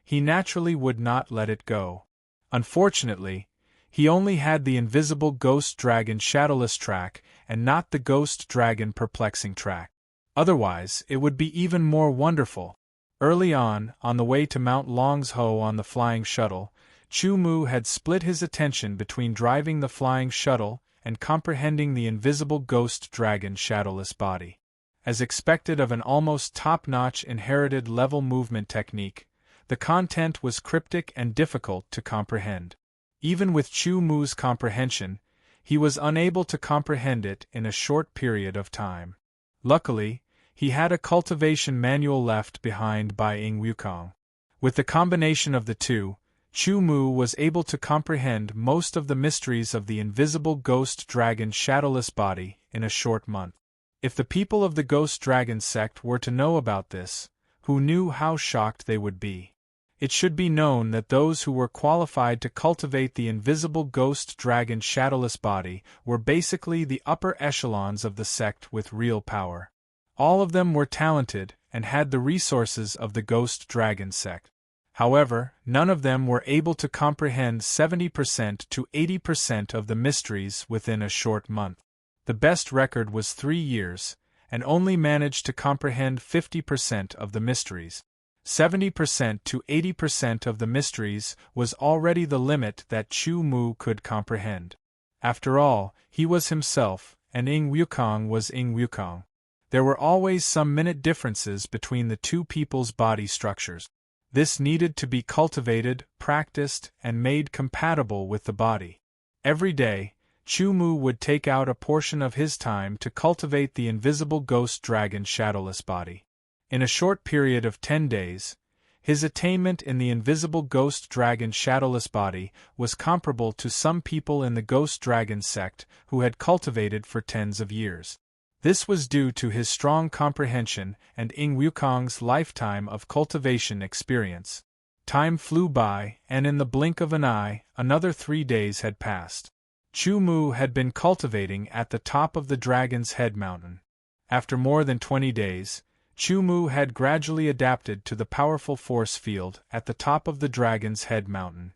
he naturally would not let it go. Unfortunately, he only had the invisible ghost dragon shadowless track and not the ghost dragon perplexing track. Otherwise, it would be even more wonderful. Early on the way to Mount Longsho on the flying shuttle, Chu Mu had split his attention between driving the flying shuttle and comprehending the invisible ghost dragon shadowless body. As expected of an almost top-notch inherited level movement technique, the content was cryptic and difficult to comprehend. Even with Chu Mu's comprehension, he was unable to comprehend it in a short period of time. Luckily, he had a cultivation manual left behind by Ying Wukong. With the combination of the two, Chu Mu was able to comprehend most of the mysteries of the invisible ghost dragon shadowless body in a short month. If the people of the ghost dragon sect were to know about this, who knew how shocked they would be? It should be known that those who were qualified to cultivate the invisible ghost dragon shadowless body were basically the upper echelons of the sect with real power. All of them were talented and had the resources of the ghost dragon sect. However, none of them were able to comprehend 70% to 80% of the mysteries within a short month. The best record was 3 years, and only managed to comprehend 50% of the mysteries. 70% to 80% of the mysteries was already the limit that Chu Mu could comprehend. After all, he was himself, and Ing Wukong was Ing Wukong. There were always some minute differences between the two people's body structures. This needed to be cultivated, practiced, and made compatible with the body. Every day, Chu Mu would take out a portion of his time to cultivate the invisible ghost dragon shadowless body. In a short period of 10 days, his attainment in the invisible ghost dragon shadowless body was comparable to some people in the ghost dragon sect who had cultivated for tens of years. This was due to his strong comprehension and Ing Wukong's lifetime of cultivation experience. Time flew by, and in the blink of an eye, another 3 days had passed. Chu Mu had been cultivating at the top of the Dragon's Head mountain. After more than 20 days, Chu Mu had gradually adapted to the powerful force field at the top of the Dragon's Head mountain.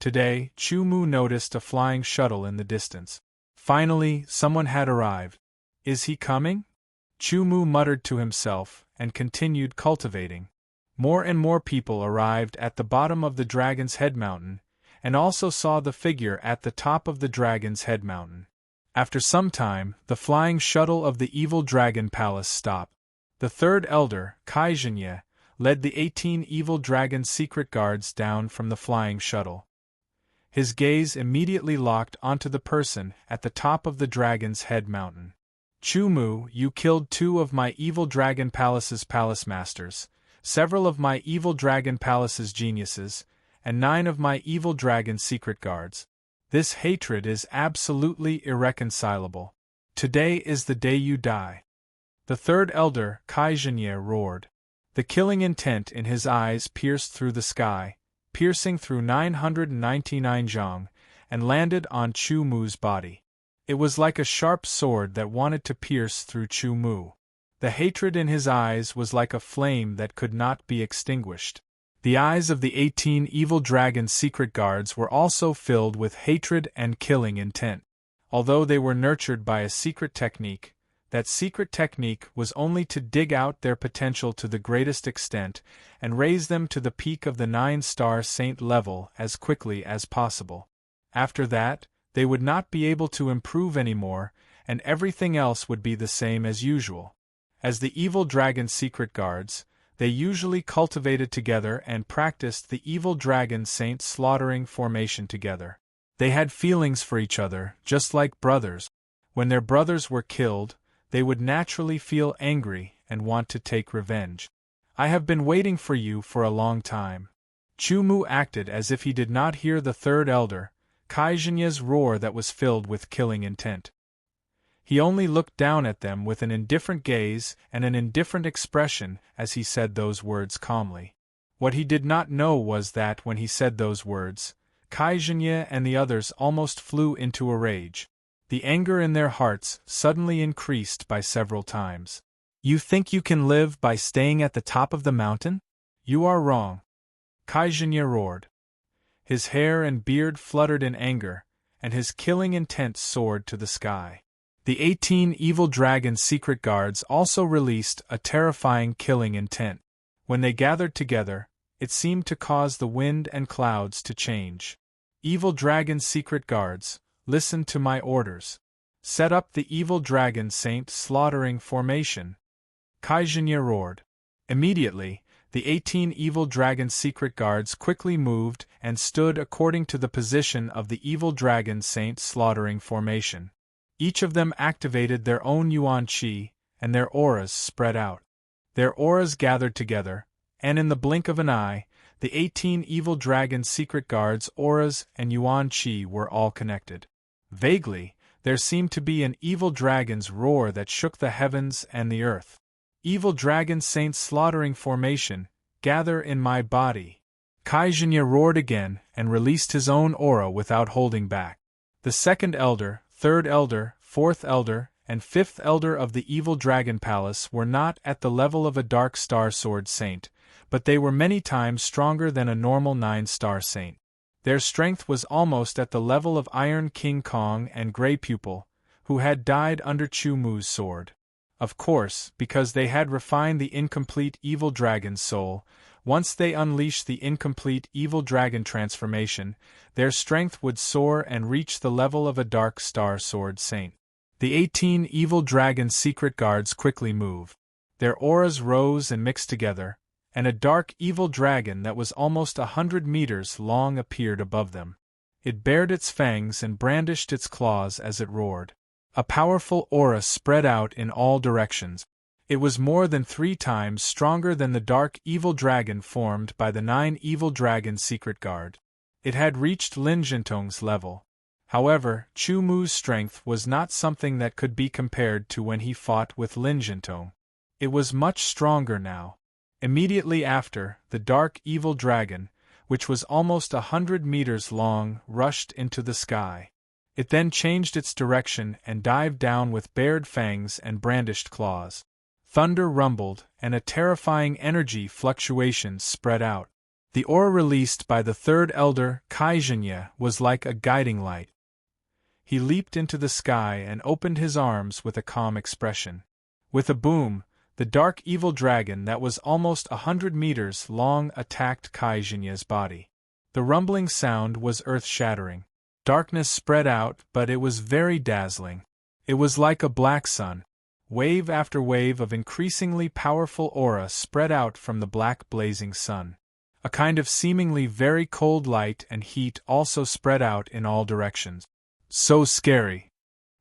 Today, Chu Mu noticed a flying shuttle in the distance. Finally, someone had arrived. Is he coming? Chu Mu muttered to himself and continued cultivating. More and more people arrived at the bottom of the Dragon's Head mountain, and also saw the figure at the top of the Dragon's Head mountain. After some time, the flying shuttle of the evil dragon palace stopped. The third elder, Kai Zhenye, led the 18 evil dragon secret guards down from the flying shuttle. His gaze immediately locked onto the person at the top of the Dragon's Head mountain. Chu Mu, you killed 2 of my evil dragon palace's palace masters, several of my evil dragon palace's geniuses, and 9 of my evil dragon secret guards. This hatred is absolutely irreconcilable. Today is the day you die. The third elder, Kai Zhenye, roared. The killing intent in his eyes pierced through the sky, piercing through 999 zhang, and landed on Chu Mu's body. It was like a sharp sword that wanted to pierce through Chu Mu. The hatred in his eyes was like a flame that could not be extinguished. The eyes of the 18 evil dragon secret guards were also filled with hatred and killing intent. Although they were nurtured by a secret technique, that secret technique was only to dig out their potential to the greatest extent and raise them to the peak of the 9-star saint level as quickly as possible. After that, they would not be able to improve anymore, and everything else would be the same as usual. As the evil dragon secret guards, they usually cultivated together and practiced the evil dragon saint slaughtering formation together. They had feelings for each other, just like brothers. When their brothers were killed, they would naturally feel angry and want to take revenge. I have been waiting for you for a long time. Chu Mu acted as if he did not hear the third elder, Kai Zhenye's roar that was filled with killing intent. He only looked down at them with an indifferent gaze and an indifferent expression as he said those words calmly. What he did not know was that when he said those words, Kai Zhenye and the others almost flew into a rage. The anger in their hearts suddenly increased by several times. You think you can live by staying at the top of the mountain? You are wrong. Kai Zhenye roared. His hair and beard fluttered in anger, and his killing intent soared to the sky. The 18 evil dragon secret guards also released a terrifying killing intent. When they gathered together, it seemed to cause the wind and clouds to change. Evil dragon secret guards, listen to my orders. Set up the evil dragon saint slaughtering formation. Kai Zhenye roared. Immediately, the 18 evil dragon secret guards quickly moved and stood according to the position of the evil dragon saint slaughtering formation. Each of them activated their own yuan qi, and their auras spread out. Their auras gathered together, and in the blink of an eye, the 18 evil dragon secret guards' auras and yuan qi were all connected. Vaguely, there seemed to be an evil dragon's roar that shook the heavens and the earth. Evil dragon saint slaughtering formation, gather in my body. Kaijanya roared again and released his own aura without holding back. The second elder, third elder, fourth elder, and fifth elder of the evil dragon palace were not at the level of a dark star sword saint, but they were many times stronger than a normal 9-star saint. Their strength was almost at the level of Iron King Kong and Grey Pupil, who had died under Chu Mu's sword. Of course, because they had refined the incomplete evil dragon's soul, once they unleashed the incomplete evil dragon transformation, their strength would soar and reach the level of a dark star sword saint. The 18 evil dragon's secret guards quickly moved. Their auras rose and mixed together, and a dark evil dragon that was almost 100 meters long appeared above them. It bared its fangs and brandished its claws as it roared. A powerful aura spread out in all directions. It was more than 3 times stronger than the dark evil dragon formed by the 9 evil dragon's secret guard. It had reached Lin Jintong's level. However, Chu Mu's strength was not something that could be compared to when he fought with Lin Jintong. It was much stronger now. Immediately after, the dark evil dragon, which was almost 100 meters long, rushed into the sky. It then changed its direction and dived down with bared fangs and brandished claws. Thunder rumbled, and a terrifying energy fluctuation spread out. The aura released by the third elder, Kaijanya, was like a guiding light. He leaped into the sky and opened his arms with a calm expression. With a boom, the dark evil dragon that was almost 100 meters long attacked Kaijanya's body. The rumbling sound was earth-shattering. Darkness spread out, but it was very dazzling. It was like a black sun. Wave after wave of increasingly powerful aura spread out from the black blazing sun. A kind of seemingly very cold light and heat also spread out in all directions. So scary.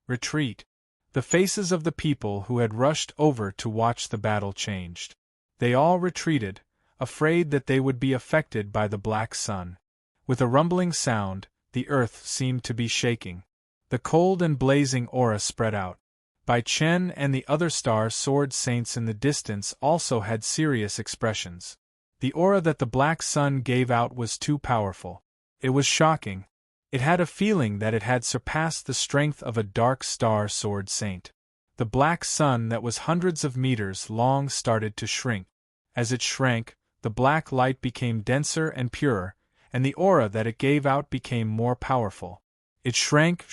Retreat. The faces of the people who had rushed over to watch the battle changed. They all retreated, afraid that they would be affected by the black sun. With a rumbling sound, the earth seemed to be shaking. The cold and blazing aura spread out. Bai Chen and the other star sword saints in the distance also had serious expressions. The aura that the black sun gave out was too powerful. It was shocking. It had a feeling that it had surpassed the strength of a dark star sword saint. The black sun that was hundreds of meters long started to shrink. As it shrank, the black light became denser and purer, and the aura that it gave out became more powerful. It shrank.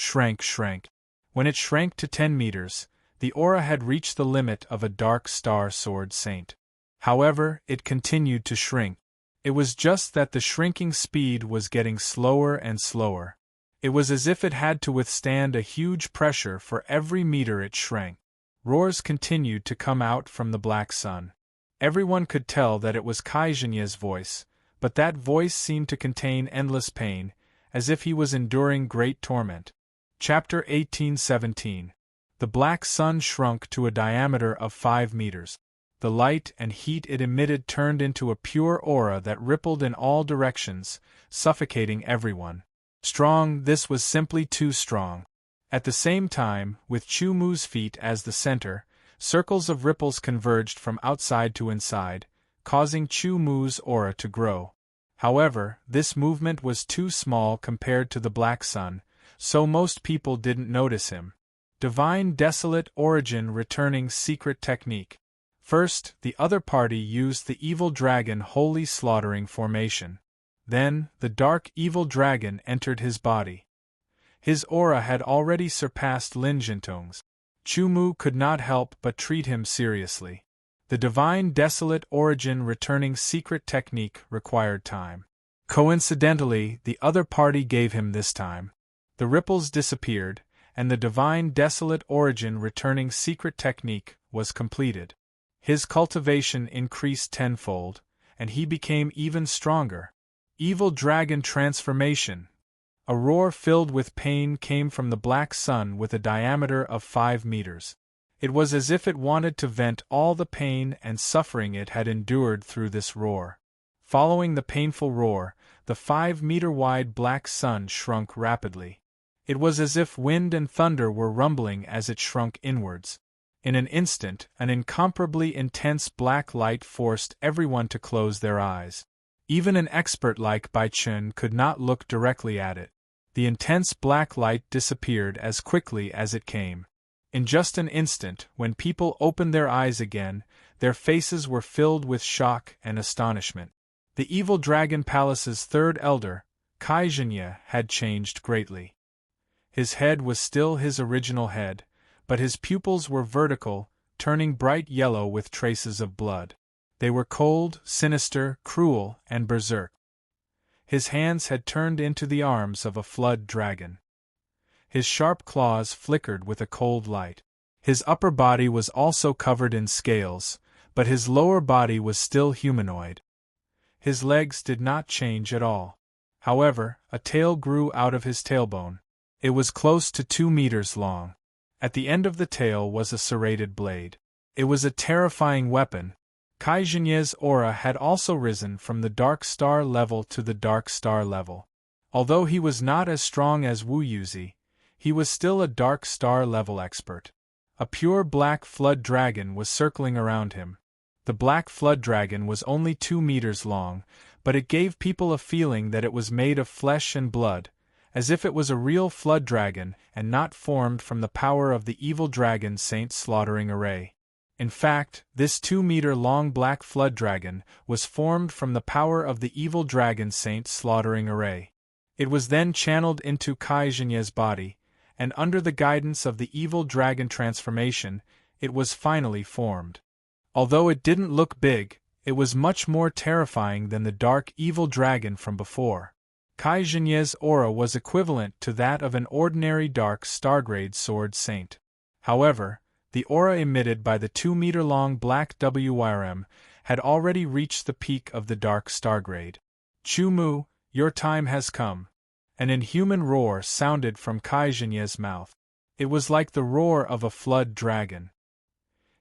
When it shrank to 10 meters, the aura had reached the limit of a dark star sword saint. However, it continued to shrink. It was just that the shrinking speed was getting slower and slower. It was as if it had to withstand a huge pressure for every meter it shrank. Roars continued to come out from the black sun. Everyone could tell that it was Kaijanya's voice, but that voice seemed to contain endless pain, as if he was enduring great torment. Chapter 18:17. The black sun shrunk to a diameter of 5 meters. The light and heat it emitted turned into a pure aura that rippled in all directions, suffocating everyone. Strong, this was simply too strong. At the same time, with Chu Mu's feet as the center, circles of ripples converged from outside to inside, causing Chu Mu's aura to grow. However, this movement was too small compared to the black sun, so most people didn't notice him. Divine Desolate Origin Returning Secret Technique. First, the other party used the evil dragon Holy Slaughtering Formation. Then, the dark evil dragon entered his body. His aura had already surpassed Lin Jintong's. Chu Mu could not help but treat him seriously. The Divine Desolate Origin Returning Secret Technique required time. Coincidentally, the other party gave him this time. The ripples disappeared, and the Divine Desolate Origin Returning Secret Technique was completed. His cultivation increased tenfold, and he became even stronger. Evil Dragon Transformation. A roar filled with pain came from the black sun with a diameter of 5 meters. It was as if it wanted to vent all the pain and suffering it had endured through this roar. Following the painful roar, the 5-meter-wide black sun shrunk rapidly. It was as if wind and thunder were rumbling as it shrunk inwards. In an instant, an incomparably intense black light forced everyone to close their eyes. Even an expert like Bai Chun could not look directly at it. The intense black light disappeared as quickly as it came. In just an instant, when people opened their eyes again, their faces were filled with shock and astonishment. The evil dragon palace's third elder, Kai Zhenye, had changed greatly. His head was still his original head, but his pupils were vertical, turning bright yellow with traces of blood. They were cold, sinister, cruel, and berserk. His hands had turned into the arms of a flood dragon. His sharp claws flickered with a cold light. His upper body was also covered in scales, but his lower body was still humanoid. His legs did not change at all. However, a tail grew out of his tailbone. It was close to 2 meters long. At the end of the tail was a serrated blade. It was a terrifying weapon. Kai Zhenye's aura had also risen from the dark star level to the dark star level. Although he was not as strong as Wu Yuzi, he was still a dark star level expert. A pure black flood dragon was circling around him. The black flood dragon was only 2 meters long, but it gave people a feeling that it was made of flesh and blood, as if it was a real flood dragon and not formed from the power of the evil dragon Saint Slaughtering Array. In fact, this 2-meter-long black flood dragon was formed from the power of the evil dragon Saint Slaughtering Array. It was then channeled into Kai Zhenye's body, and under the guidance of the evil dragon transformation, it was finally formed. Although it didn't look big, it was much more terrifying than the dark evil dragon from before. Kai Zhenye's aura was equivalent to that of an ordinary dark stargrade sword saint. However, the aura emitted by the 2-meter-long black WRM had already reached the peak of the dark stargrade. Chu Mu, your time has come. An inhuman roar sounded from Kai Zhenye's mouth. It was like the roar of a flood dragon.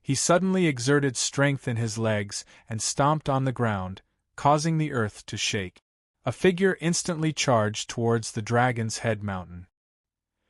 He suddenly exerted strength in his legs and stomped on the ground, causing the earth to shake. A figure instantly charged towards the dragon's head mountain.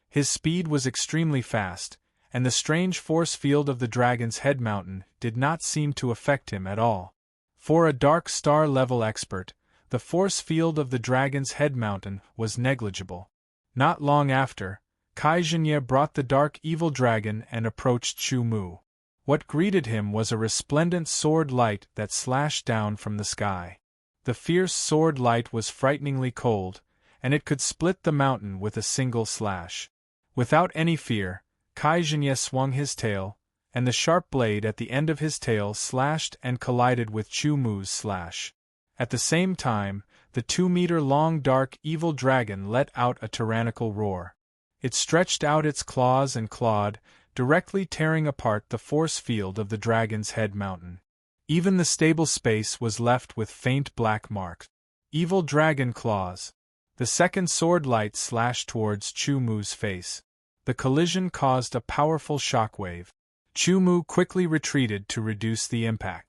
His speed was extremely fast, and the strange force field of the dragon's head mountain did not seem to affect him at all. For a dark star level expert, the force field of the dragon's head mountain was negligible. Not long after, Kai Zhenye brought the dark evil dragon and approached Chu Mu. What greeted him was a resplendent sword light that slashed down from the sky. The fierce sword light was frighteningly cold, and it could split the mountain with a single slash. Without any fear, Kai Zhenye swung his tail, and the sharp blade at the end of his tail slashed and collided with Chu Mu's slash. At the same time, the 2-meter-long dark evil dragon let out a tyrannical roar. It stretched out its claws and clawed, directly tearing apart the force field of the dragon's head mountain. Even the stable space was left with faint black marks. Evil dragon claws. The second sword light slashed towards Chu Mu's face. The collision caused a powerful shockwave. Chu Mu quickly retreated to reduce the impact.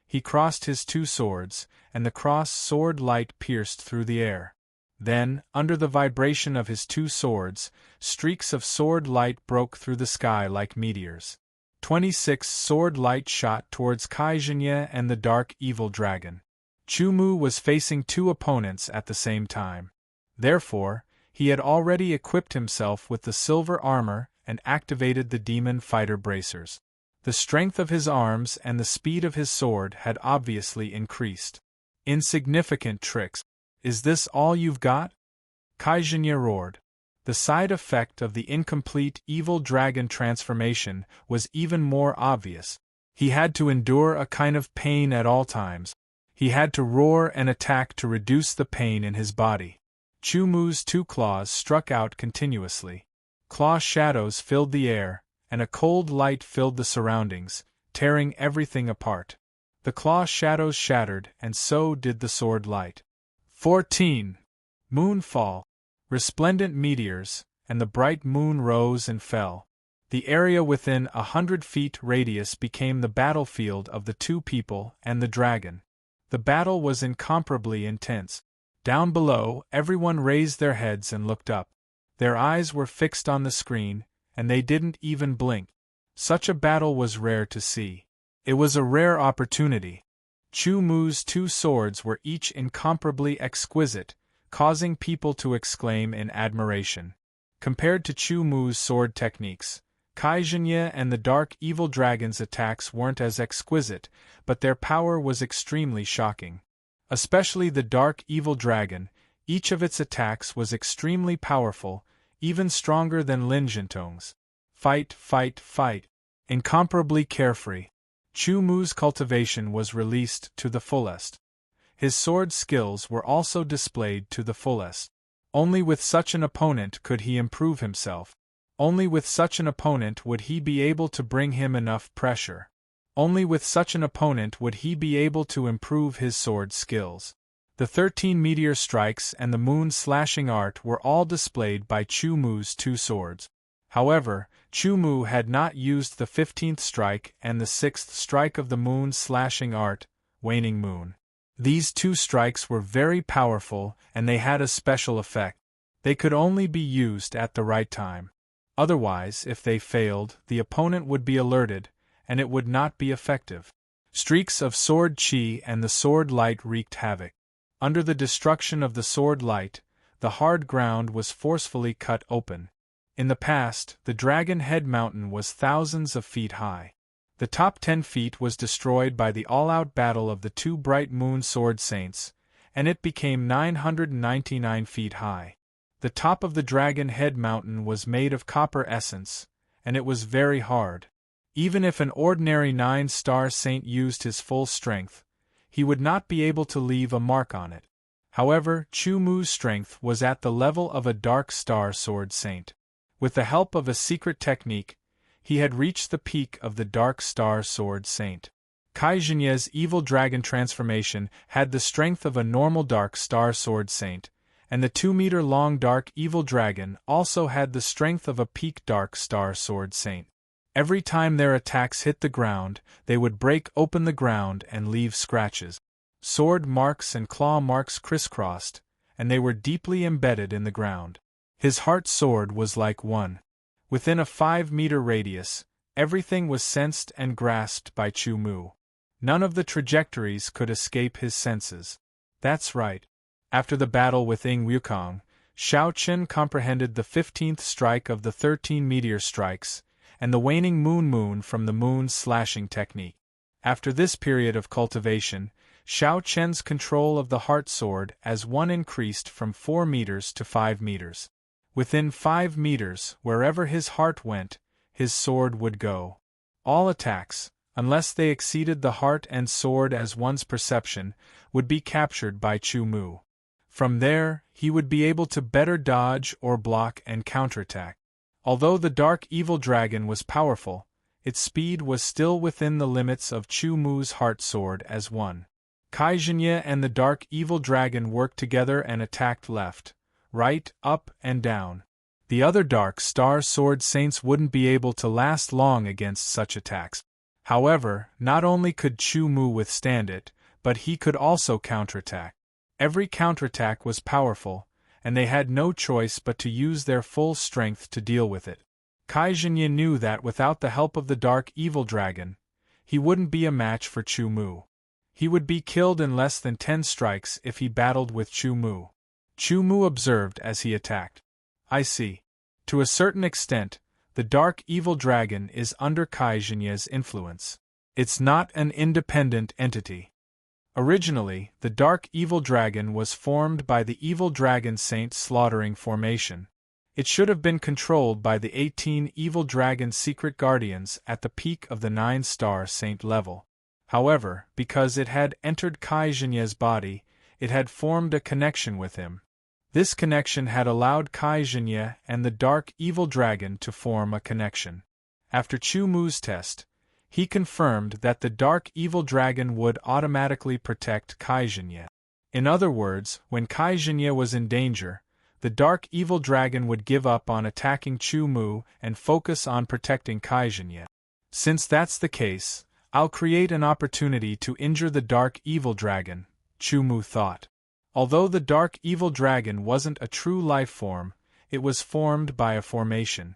He crossed his 2 swords, and the cross-sword light pierced through the air. Then, under the vibration of his 2 swords, streaks of sword light broke through the sky like meteors. 26 sword light shot towards Kai Zhenye and the dark evil dragon. Chu Mu was facing 2 opponents at the same time. Therefore, he had already equipped himself with the silver armor and activated the demon fighter bracers. The strength of his arms and the speed of his sword had obviously increased. Insignificant tricks. Is this all you've got? Kai Zhenye roared. The side effect of the incomplete evil dragon transformation was even more obvious. He had to endure a kind of pain at all times. He had to roar and attack to reduce the pain in his body. Chu Mu's 2 claws struck out continuously. Claw shadows filled the air, and a cold light filled the surroundings, tearing everything apart. The claw shadows shattered, and so did the sword light. 14. Moonfall. Resplendent meteors, and the bright moon rose and fell. The area within 100 feet radius became the battlefield of the 2 people and the dragon. The battle was incomparably intense. Down below, everyone raised their heads and looked up. Their eyes were fixed on the screen, and they didn't even blink. Such a battle was rare to see. It was a rare opportunity. Chu Mu's two swords were each incomparably exquisite, causing people to exclaim in admiration. Compared to Chu Mu's sword techniques, Kai Zhenye and the Dark Evil Dragon's attacks weren't as exquisite, but their power was extremely shocking. Especially the Dark Evil Dragon, each of its attacks was extremely powerful, even stronger than Lin Zhentong's. Fight, fight, fight. Incomparably carefree. Chu Mu's cultivation was released to the fullest. His sword skills were also displayed to the fullest. Only with such an opponent could he improve himself. Only with such an opponent would he be able to bring him enough pressure. Only with such an opponent would he be able to improve his sword skills. The 13 meteor strikes and the moon slashing art were all displayed by Chu Mu's two swords. However, Chu Mu had not used the 15th strike and the 6th strike of the moon slashing art, waning moon. These two strikes were very powerful and they had a special effect. They could only be used at the right time. Otherwise, if they failed, the opponent would be alerted, and it would not be effective. Streaks of sword chi and the sword light wreaked havoc. Under the destruction of the sword light, the hard ground was forcefully cut open. In the past, the Dragon Head Mountain was thousands of feet high. The top 10 feet was destroyed by the all-out battle of the two Bright Moon Sword Saints, and it became 999 feet high. The top of the Dragon Head Mountain was made of copper essence, and it was very hard. Even if an ordinary 9-star saint used his full strength, he would not be able to leave a mark on it. However, Chu Mu's strength was at the level of a Dark Star Sword Saint. With the help of a secret technique, he had reached the peak of the Dark Star Sword Saint. Kai Zhenye's Evil Dragon transformation had the strength of a normal Dark Star Sword Saint, and the 2-meter-long Dark Evil Dragon also had the strength of a peak Dark Star Sword Saint. Every time their attacks hit the ground, they would break open the ground and leave scratches. Sword marks and claw marks crisscrossed, and they were deeply embedded in the ground. His heart sword was like one. Within a 5-meter radius, everything was sensed and grasped by Chu Mu. None of the trajectories could escape his senses. That's right. After the battle with Ying Wukong, Xiao Chen comprehended the 15th strike of the 13 meteor strikes, and the waning moon from the moon slashing technique. After this period of cultivation, Xiao Chen's control of the heart sword as one increased from 4 meters to 5 meters. Within 5 meters, wherever his heart went, his sword would go. All attacks, unless they exceeded the heart and sword as one's perception, would be captured by Chu Mu. From there, he would be able to better dodge or block and counterattack. Although the Dark Evil Dragon was powerful, its speed was still within the limits of Chu Mu's heart sword as one. Kai Zhenye and the Dark Evil Dragon worked together and attacked left, right, up, and down. The other Dark Star Sword Saints wouldn't be able to last long against such attacks. However, not only could Chu Mu withstand it, but he could also counterattack. Every counterattack was powerful, and they had no choice but to use their full strength to deal with it. Kai Zhenye knew that without the help of the Dark Evil Dragon, he wouldn't be a match for Chu Mu. He would be killed in less than 10 strikes if he battled with Chu Mu. Chu Mu observed as he attacked. I see. To a certain extent, the Dark Evil Dragon is under Kai Zhenye's influence. It's not an independent entity. Originally, the Dark Evil Dragon was formed by the Evil Dragon Saint Slaughtering Formation. It should have been controlled by the 18 Evil Dragon Secret Guardians at the peak of the 9-star Saint level. However, because it had entered Kai Zhenye's body, it had formed a connection with him. This connection had allowed Kai Zhenye and the Dark Evil Dragon to form a connection. After Chu Mu's test, he confirmed that the Dark Evil Dragon would automatically protect Kai Zhenye. In other words, when Kai Zhenye was in danger, the Dark Evil Dragon would give up on attacking Chu Mu and focus on protecting Kai Zhenye. Since that's the case, I'll create an opportunity to injure the Dark Evil Dragon, Chu Mu thought. Although the Dark Evil Dragon wasn't a true life form, it was formed by a formation.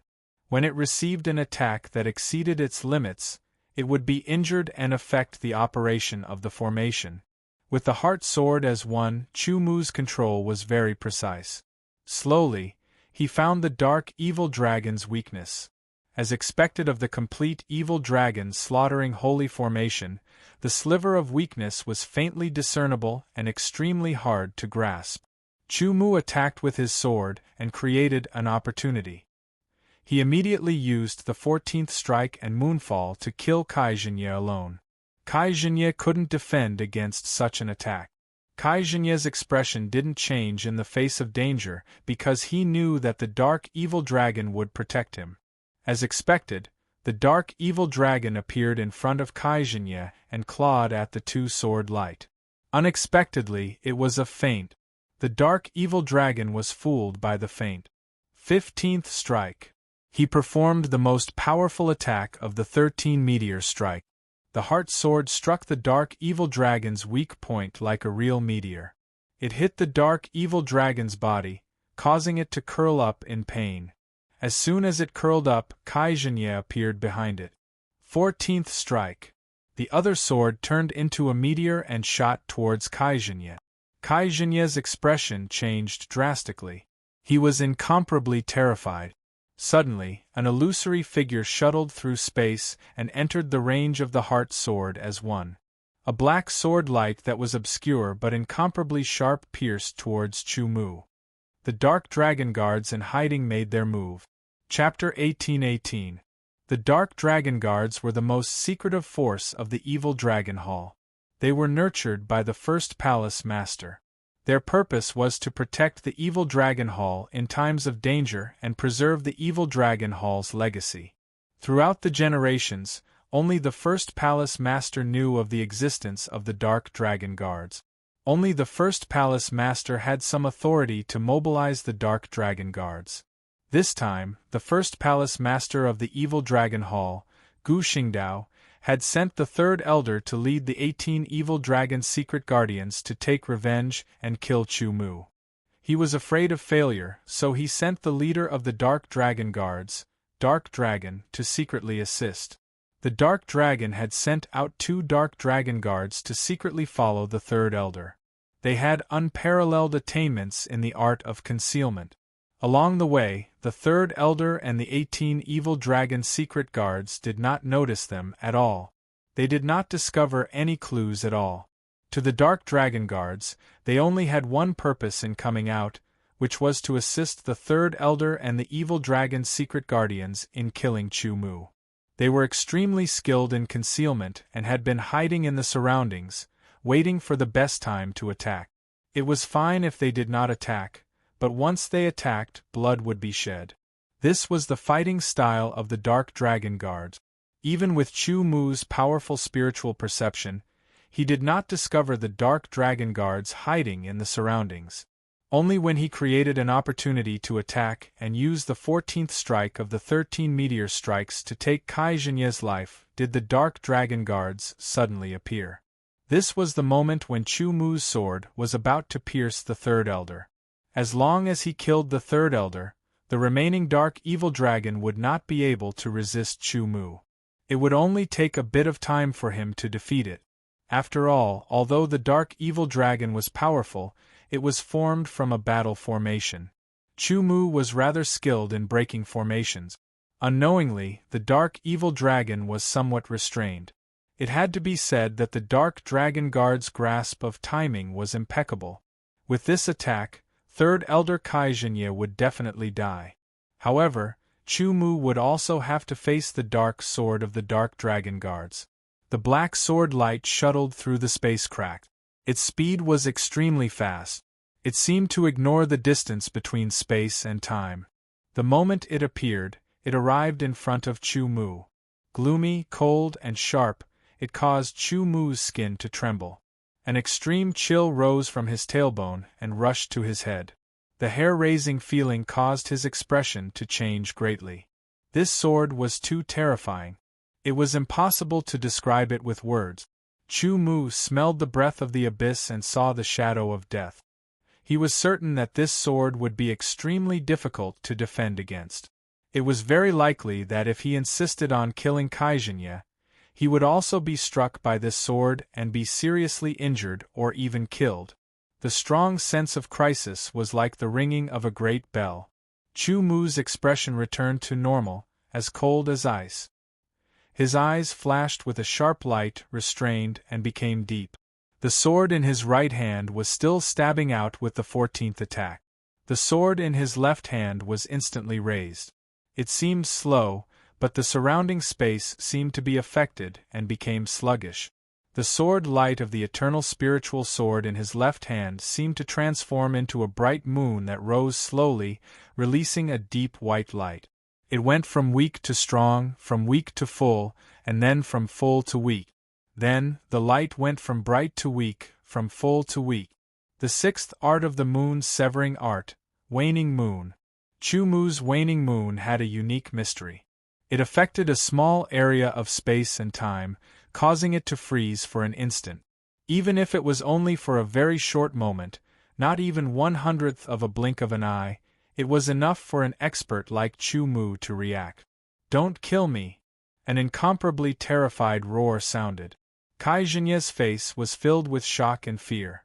When it received an attack that exceeded its limits, it would be injured and affect the operation of the formation. With the heart sword as one, Chu Mu's control was very precise. Slowly, he found the dark evil dragon's weakness. As expected of the complete evil dragon slaughtering holy formation, the sliver of weakness was faintly discernible and extremely hard to grasp. Chu Mu attacked with his sword and created an opportunity. He immediately used the 14th strike and moonfall to kill Kai Zhenye alone. Kai Zhenye couldn't defend against such an attack. Kai Zhenye's expression didn't change in the face of danger because he knew that the dark evil dragon would protect him. As expected, the dark evil dragon appeared in front of Kai Zhenye and clawed at the two-sword light. Unexpectedly, it was a feint. The dark evil dragon was fooled by the feint. 15th strike. He performed the most powerful attack of the 13 meteor strike. The heart sword struck the dark evil dragon's weak point like a real meteor. It hit the dark evil dragon's body, causing it to curl up in pain. As soon as it curled up, Kai Zhenye appeared behind it. 14th strike. The other sword turned into a meteor and shot towards Kai Zhenye. Kai Zhenye's expression changed drastically. He was incomparably terrified. Suddenly, an illusory figure shuttled through space and entered the range of the heart sword as one. A black sword light that was obscure but incomparably sharp pierced towards Chu Mu. The dark dragon guards in hiding made their move. Chapter 1818. The dark dragon guards were the most secretive force of the evil dragon hall. They were nurtured by the first palace master. Their purpose was to protect the evil dragon hall in times of danger and preserve the evil dragon hall's legacy. Throughout the generations, only the first palace master knew of the existence of the dark dragon guards. Only the first palace master had some authority to mobilize the dark dragon guards. This time, the first palace master of the evil dragon hall, Gu Xingdao, had sent the third elder to lead the 18 evil dragon secret guardians to take revenge and kill Chu Mu. He was afraid of failure, so he sent the leader of the dark dragon guards, Dark Dragon, to secretly assist. The dark dragon had sent out 2 dark dragon guards to secretly follow the third elder. They had unparalleled attainments in the art of concealment. Along the way, the third elder and the 18 evil dragon secret guards did not notice them at all. They did not discover any clues at all. To the dark dragon guards, they only had one purpose in coming out, which was to assist the third elder and the evil dragon secret guardians in killing Chu Mu. They were extremely skilled in concealment and had been hiding in the surroundings, waiting for the best time to attack. It was fine if they did not attack, but once they attacked, blood would be shed. This was the fighting style of the Dark Dragon Guard. Even with Chu Mu's powerful spiritual perception, he did not discover the Dark Dragon Guards hiding in the surroundings. Only when he created an opportunity to attack and use the 14th strike of the 13 meteor strikes to take Kai Zhenye's life did the Dark Dragon Guards suddenly appear. This was the moment when Chu Mu's sword was about to pierce the third elder. As long as he killed the third elder, the remaining dark evil dragon would not be able to resist Chu Mu. It would only take a bit of time for him to defeat it. After all, although the dark evil dragon was powerful, it was formed from a battle formation. Chu Mu was rather skilled in breaking formations. Unknowingly, the dark evil dragon was somewhat restrained. It had to be said that the dark dragon guard's grasp of timing was impeccable. With this attack, third elder Kai Zhenye would definitely die. However, Chu Mu would also have to face the dark sword of the dark dragon guards. The black sword light shuttled through the space crack. Its speed was extremely fast. It seemed to ignore the distance between space and time. The moment it appeared, it arrived in front of Chu Mu. Gloomy, cold, and sharp, it caused Chu Mu's skin to tremble. An extreme chill rose from his tailbone and rushed to his head. The hair-raising feeling caused his expression to change greatly. This sword was too terrifying. It was impossible to describe it with words. Chu Mu smelled the breath of the abyss and saw the shadow of death. He was certain that this sword would be extremely difficult to defend against. It was very likely that if he insisted on killing Kai Zhenye, he would also be struck by this sword and be seriously injured or even killed. The strong sense of crisis was like the ringing of a great bell. Chu Mu's expression returned to normal, as cold as ice. His eyes flashed with a sharp light, restrained, and became deep. The sword in his right hand was still stabbing out with the 14th attack. The sword in his left hand was instantly raised. It seemed slow, but the surrounding space seemed to be affected and became sluggish. The sword light of the eternal spiritual sword in his left hand seemed to transform into a bright moon that rose slowly, releasing a deep white light. It went from weak to strong, from weak to full, and then from full to weak. Then, the light went from bright to weak, from full to weak. The sixth art of the moon's severing art, waning moon. Chu Mu's waning moon had a unique mystery. It affected a small area of space and time, causing it to freeze for an instant. Even if it was only for a very short moment, not even 1/100th of a blink of an eye, it was enough for an expert like Chu Mu to react. "Don't kill me!" An incomparably terrified roar sounded. Kai Zhenye's face was filled with shock and fear.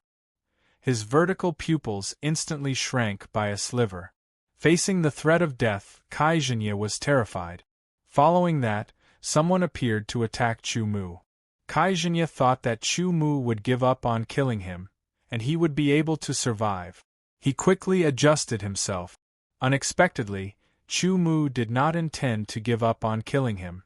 His vertical pupils instantly shrank by a sliver. Facing the threat of death, Kai Zhenye was terrified. Following that, someone appeared to attack Chu Mu. Kai Zhenye thought that Chu Mu would give up on killing him, and he would be able to survive. He quickly adjusted himself. Unexpectedly, Chu Mu did not intend to give up on killing him.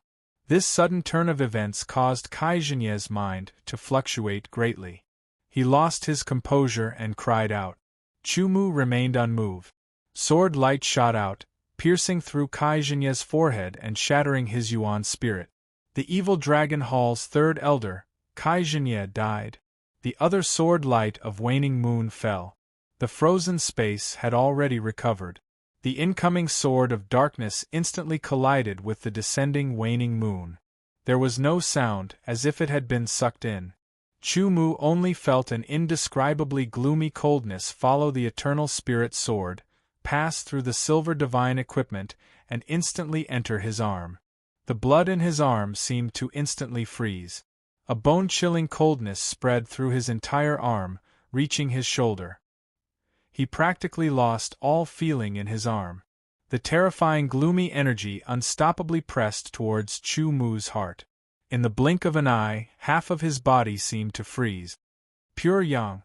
This sudden turn of events caused Kai Zhenye's mind to fluctuate greatly. He lost his composure and cried out. Chu Mu remained unmoved. Sword light shot out, piercing through Kai Zhenye's forehead and shattering his Yuan spirit. The evil dragon hall's third elder, Kai Zhenye, died. The other sword light of waning moon fell. The frozen space had already recovered. The incoming sword of darkness instantly collided with the descending waning moon. There was no sound, as if it had been sucked in. Chu Mu only felt an indescribably gloomy coldness follow the eternal spirit sword, pass through the silver divine equipment, and instantly enter his arm. The blood in his arm seemed to instantly freeze. A bone-chilling coldness spread through his entire arm, reaching his shoulder. He practically lost all feeling in his arm. The terrifying gloomy energy unstoppably pressed towards Chu Mu's heart. In the blink of an eye, half of his body seemed to freeze. Pure Yang.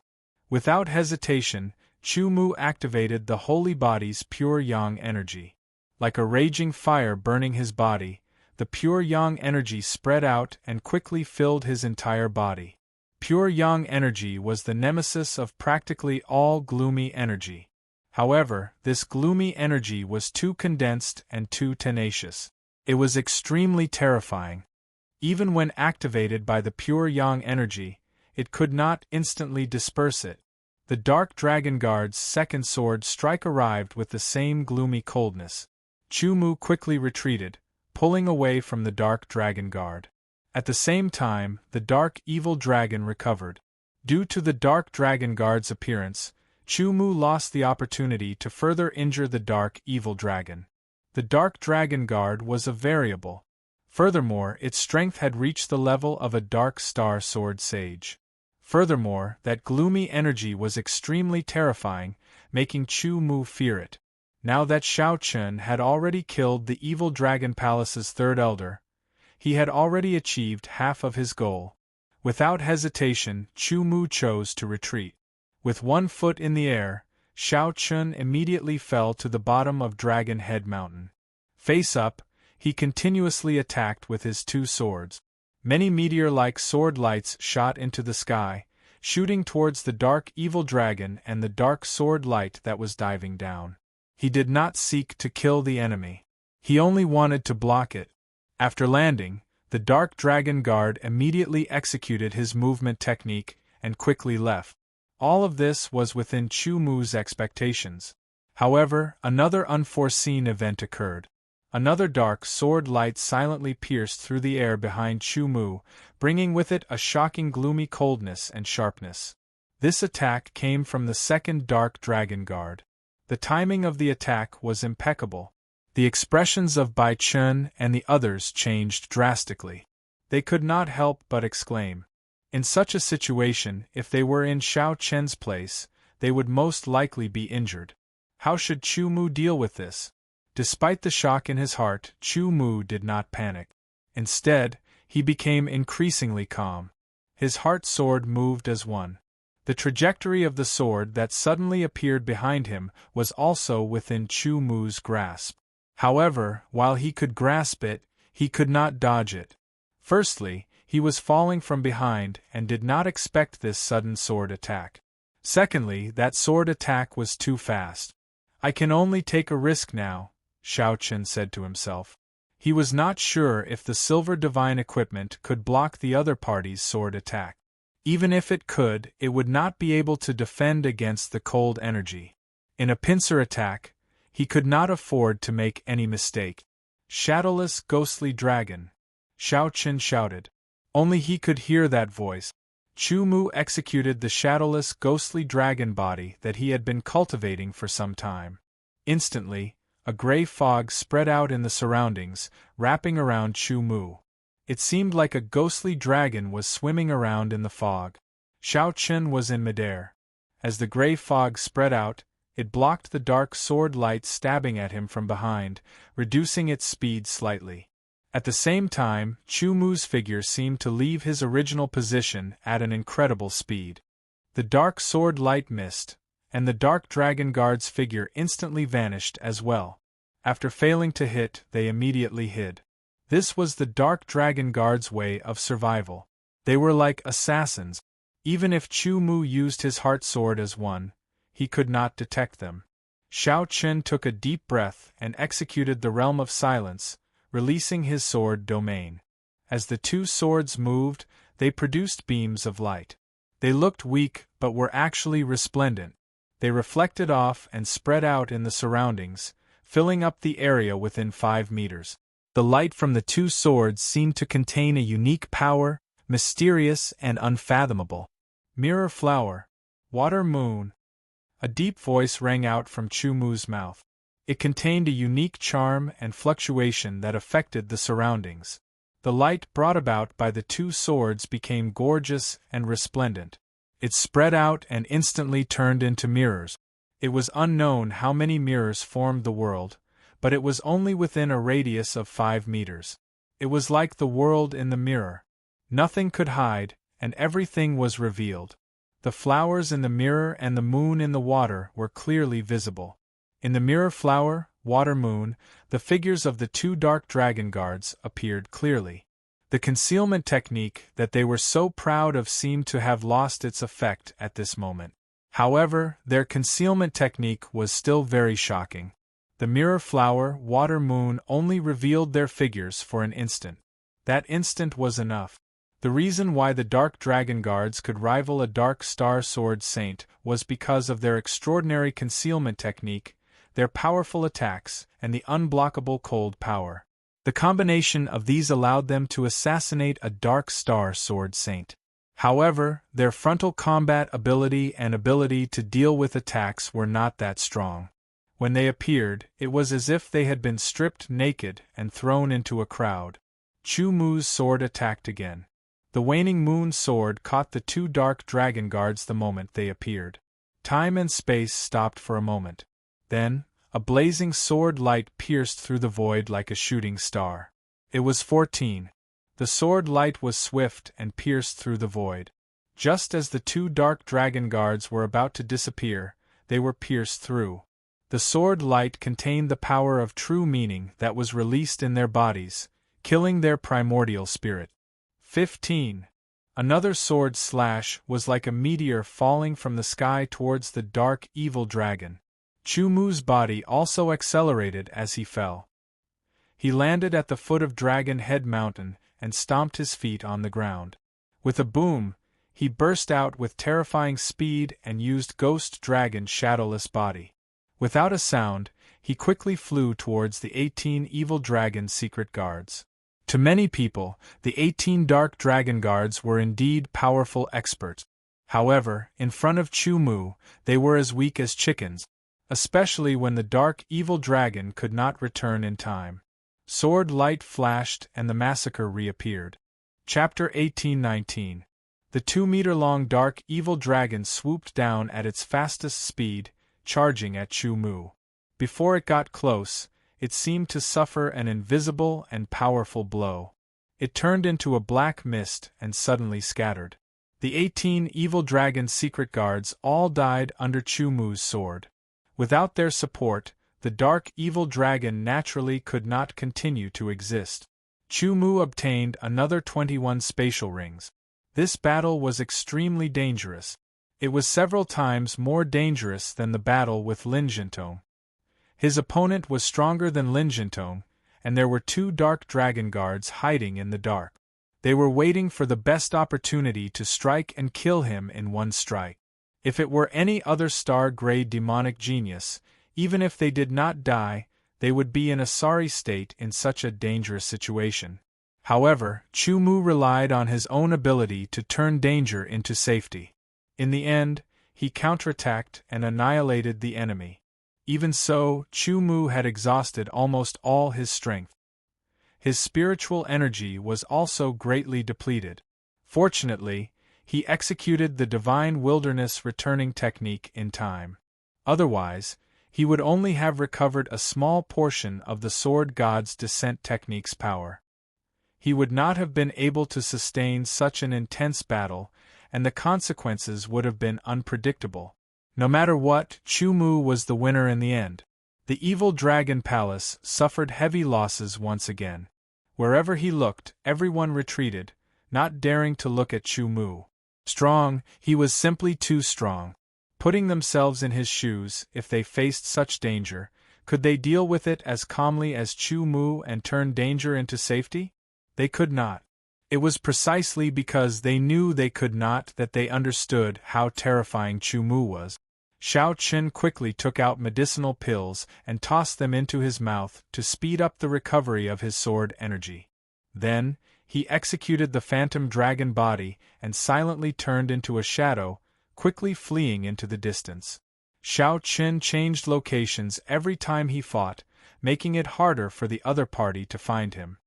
Without hesitation, Chu Mu activated the holy body's pure Yang energy. Like a raging fire burning his body, the pure Yang energy spread out and quickly filled his entire body. Pure Yang energy was the nemesis of practically all gloomy energy. However, this gloomy energy was too condensed and too tenacious. It was extremely terrifying. Even when activated by the pure Yang energy, it could not instantly disperse it. The Dark Dragon Guard's second sword strike arrived with the same gloomy coldness. Chu Mu quickly retreated, pulling away from the Dark Dragon Guard. At the same time, the Dark Evil Dragon recovered. Due to the Dark Dragon Guard's appearance, Chu Mu lost the opportunity to further injure the Dark Evil Dragon. The Dark Dragon Guard was a variable. Furthermore, its strength had reached the level of a Dark Star Sword Sage. Furthermore, that gloomy energy was extremely terrifying, making Chu Mu fear it. Now that Xiao Chun had already killed the Evil Dragon Palace's third elder, he had already achieved half of his goal. Without hesitation, Chu Mu chose to retreat. With one foot in the air, Xiao Chun immediately fell to the bottom of Dragon Head Mountain. Face up, he continuously attacked with his two swords. Many meteor-like sword lights shot into the sky, shooting towards the dark evil dragon and the dark sword light that was diving down. He did not seek to kill the enemy. He only wanted to block it. After landing, the Dark Dragon Guard immediately executed his movement technique and quickly left. All of this was within Chu Mu's expectations. However, another unforeseen event occurred. Another dark sword light silently pierced through the air behind Chu Mu, bringing with it a shocking gloomy coldness and sharpness. This attack came from the second Dark Dragon Guard. The timing of the attack was impeccable. The expressions of Bai Chun and the others changed drastically. they could not help but exclaim. In such a situation, if they were in Xiao Chen's place, they would most likely be injured. How should Chu Mu deal with this? Despite the shock in his heart, Chu Mu did not panic. Instead, he became increasingly calm. His heart sword moved as one. The trajectory of the sword that suddenly appeared behind him was also within Chu Mu's grasp. However, while he could grasp it, he could not dodge it. Firstly, he was falling from behind and did not expect this sudden sword attack. Secondly, that sword attack was too fast. I can only take a risk now, Xiao Chen said to himself. He was not sure if the silver divine equipment could block the other party's sword attack. Even if it could, it would not be able to defend against the cold energy. In a pincer attack, he could not afford to make any mistake. Shadowless ghostly dragon, Xiao Chen shouted. Only he could hear that voice. Chu Mu executed the shadowless ghostly dragon body that he had been cultivating for some time. Instantly, a gray fog spread out in the surroundings, wrapping around Chu Mu. It seemed like a ghostly dragon was swimming around in the fog. Xiao Chen was in midair. As the gray fog spread out, it blocked the dark sword light stabbing at him from behind, reducing its speed slightly. At the same time, Chu Mu's figure seemed to leave his original position at an incredible speed. The dark sword light missed, and the dark dragon guard's figure instantly vanished as well. After failing to hit, they immediately hid. This was the dark dragon guard's way of survival. They were like assassins. Even if Chu Mu used his heart sword as one, he could not detect them. Xiao Chen took a deep breath and executed the realm of silence, releasing his sword domain. As the two swords moved, they produced beams of light. They looked weak but were actually resplendent. They reflected off and spread out in the surroundings, filling up the area within 5 meters. The light from the two swords seemed to contain a unique power, mysterious and unfathomable. Mirror flower, water moon. A deep voice rang out from Chu Mu's mouth. It contained a unique charm and fluctuation that affected the surroundings. The light brought about by the two swords became gorgeous and resplendent. It spread out and instantly turned into mirrors. It was unknown how many mirrors formed the world, but it was only within a radius of 5 meters. It was like the world in the mirror. Nothing could hide, and everything was revealed. The flowers in the mirror and the moon in the water were clearly visible. In the mirror flower, water moon, the figures of the two dark dragon guards appeared clearly. The concealment technique that they were so proud of seemed to have lost its effect at this moment. However, their concealment technique was still very shocking. The mirror flower, water moon only revealed their figures for an instant. That instant was enough. The reason why the dark dragon guards could rival a dark star sword saint was because of their extraordinary concealment technique, their powerful attacks, and the unblockable cold power. The combination of these allowed them to assassinate a dark star sword saint. However, their frontal combat ability and ability to deal with attacks were not that strong. When they appeared, it was as if they had been stripped naked and thrown into a crowd. Chu Mu's sword attacked again. The waning moon sword caught the two dark dragon guards the moment they appeared. Time and space stopped for a moment. Then, a blazing sword light pierced through the void like a shooting star. It was 14. The sword light was swift and pierced through the void. Just as the two dark dragon guards were about to disappear, they were pierced through. The sword light contained the power of true meaning that was released in their bodies, killing their primordial spirit. 15. Another sword slash was like a meteor falling from the sky towards the dark, evil dragon. Chu Mu's body also accelerated as he fell. He landed at the foot of Dragon Head Mountain and stomped his feet on the ground. With a boom, he burst out with terrifying speed and used Ghost Dragon's shadowless body. Without a sound, he quickly flew towards the 18 evil dragon secret guards. To many people, the 18 dark dragon guards were indeed powerful experts. However, in front of Chu Mu, they were as weak as chickens, especially when the dark evil dragon could not return in time. Sword light flashed and the massacre reappeared. Chapter 1819. The 2-meter-long dark evil dragon swooped down at its fastest speed, charging at Chu Mu. Before it got close, it seemed to suffer an invisible and powerful blow. It turned into a black mist and suddenly scattered. The 18 evil dragon's secret guards all died under Chu Mu's sword. Without their support, the dark evil dragon naturally could not continue to exist. Chu Mu obtained another 21 spatial rings. This battle was extremely dangerous. It was several times more dangerous than the battle with Lin Jintong. His opponent was stronger than Lin Jintong, and there were 2 dark dragon guards hiding in the dark. They were waiting for the best opportunity to strike and kill him in one strike. If it were any other star-grade demonic genius, even if they did not die, they would be in a sorry state in such a dangerous situation. However, Chu Mu relied on his own ability to turn danger into safety. In the end, he counterattacked and annihilated the enemy. Even so, Chu Mu had exhausted almost all his strength. His spiritual energy was also greatly depleted. Fortunately, he executed the divine wilderness returning technique in time. Otherwise, he would only have recovered a small portion of the sword god's descent technique's power. He would not have been able to sustain such an intense battle, and the consequences would have been unpredictable. No matter what, Chu Mu was the winner in the end. The evil dragon palace suffered heavy losses once again. Wherever he looked, everyone retreated, not daring to look at Chu Mu. Strong, he was simply too strong. Putting themselves in his shoes, if they faced such danger, could they deal with it as calmly as Chu Mu and turn danger into safety? They could not. It was precisely because they knew they could not that they understood how terrifying Chu Mu was. Xiao Qin quickly took out medicinal pills and tossed them into his mouth to speed up the recovery of his sword energy. Then, he executed the phantom dragon body and silently turned into a shadow, quickly fleeing into the distance. Xiao Qin changed locations every time he fought, making it harder for the other party to find him.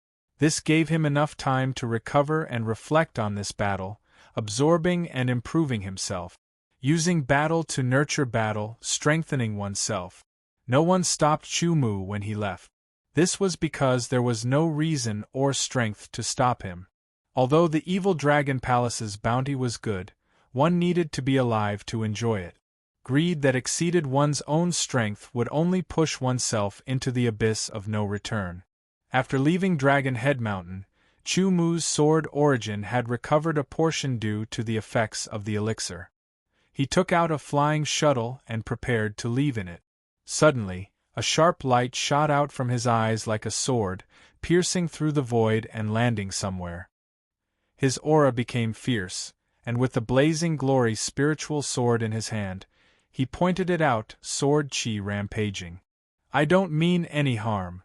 This gave him enough time to recover and reflect on this battle, absorbing and improving himself. Using battle to nurture battle, strengthening oneself. No one stopped Chu Mu when he left. This was because there was no reason or strength to stop him. Although the evil dragon palace's bounty was good, one needed to be alive to enjoy it. Greed that exceeded one's own strength would only push oneself into the abyss of no return. After leaving Dragon Head Mountain, Chu Mu's sword origin had recovered a portion due to the effects of the elixir. He took out a flying shuttle and prepared to leave in it. Suddenly, a sharp light shot out from his eyes like a sword, piercing through the void and landing somewhere. His aura became fierce, and with the blazing glory spiritual sword in his hand, he pointed it out, sword chi rampaging. "I don't mean any harm."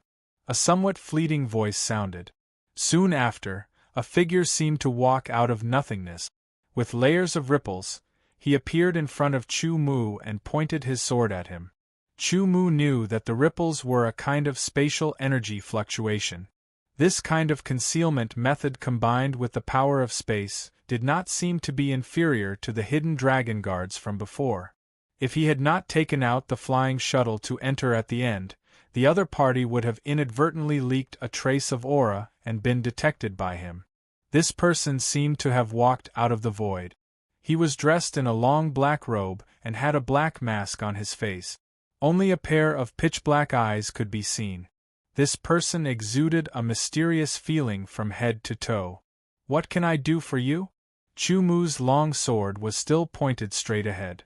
A somewhat fleeting voice sounded. Soon after, a figure seemed to walk out of nothingness. With layers of ripples, he appeared in front of Chu Mu and pointed his sword at him. Chu Mu knew that the ripples were a kind of spatial energy fluctuation. This kind of concealment method combined with the power of space did not seem to be inferior to the hidden dragon guards from before. If he had not taken out the flying shuttle to enter at the end, the other party would have inadvertently leaked a trace of aura and been detected by him. This person seemed to have walked out of the void. He was dressed in a long black robe and had a black mask on his face. Only a pair of pitch-black eyes could be seen. This person exuded a mysterious feeling from head to toe. "What can I do for you?" Chu Mu's long sword was still pointed straight ahead.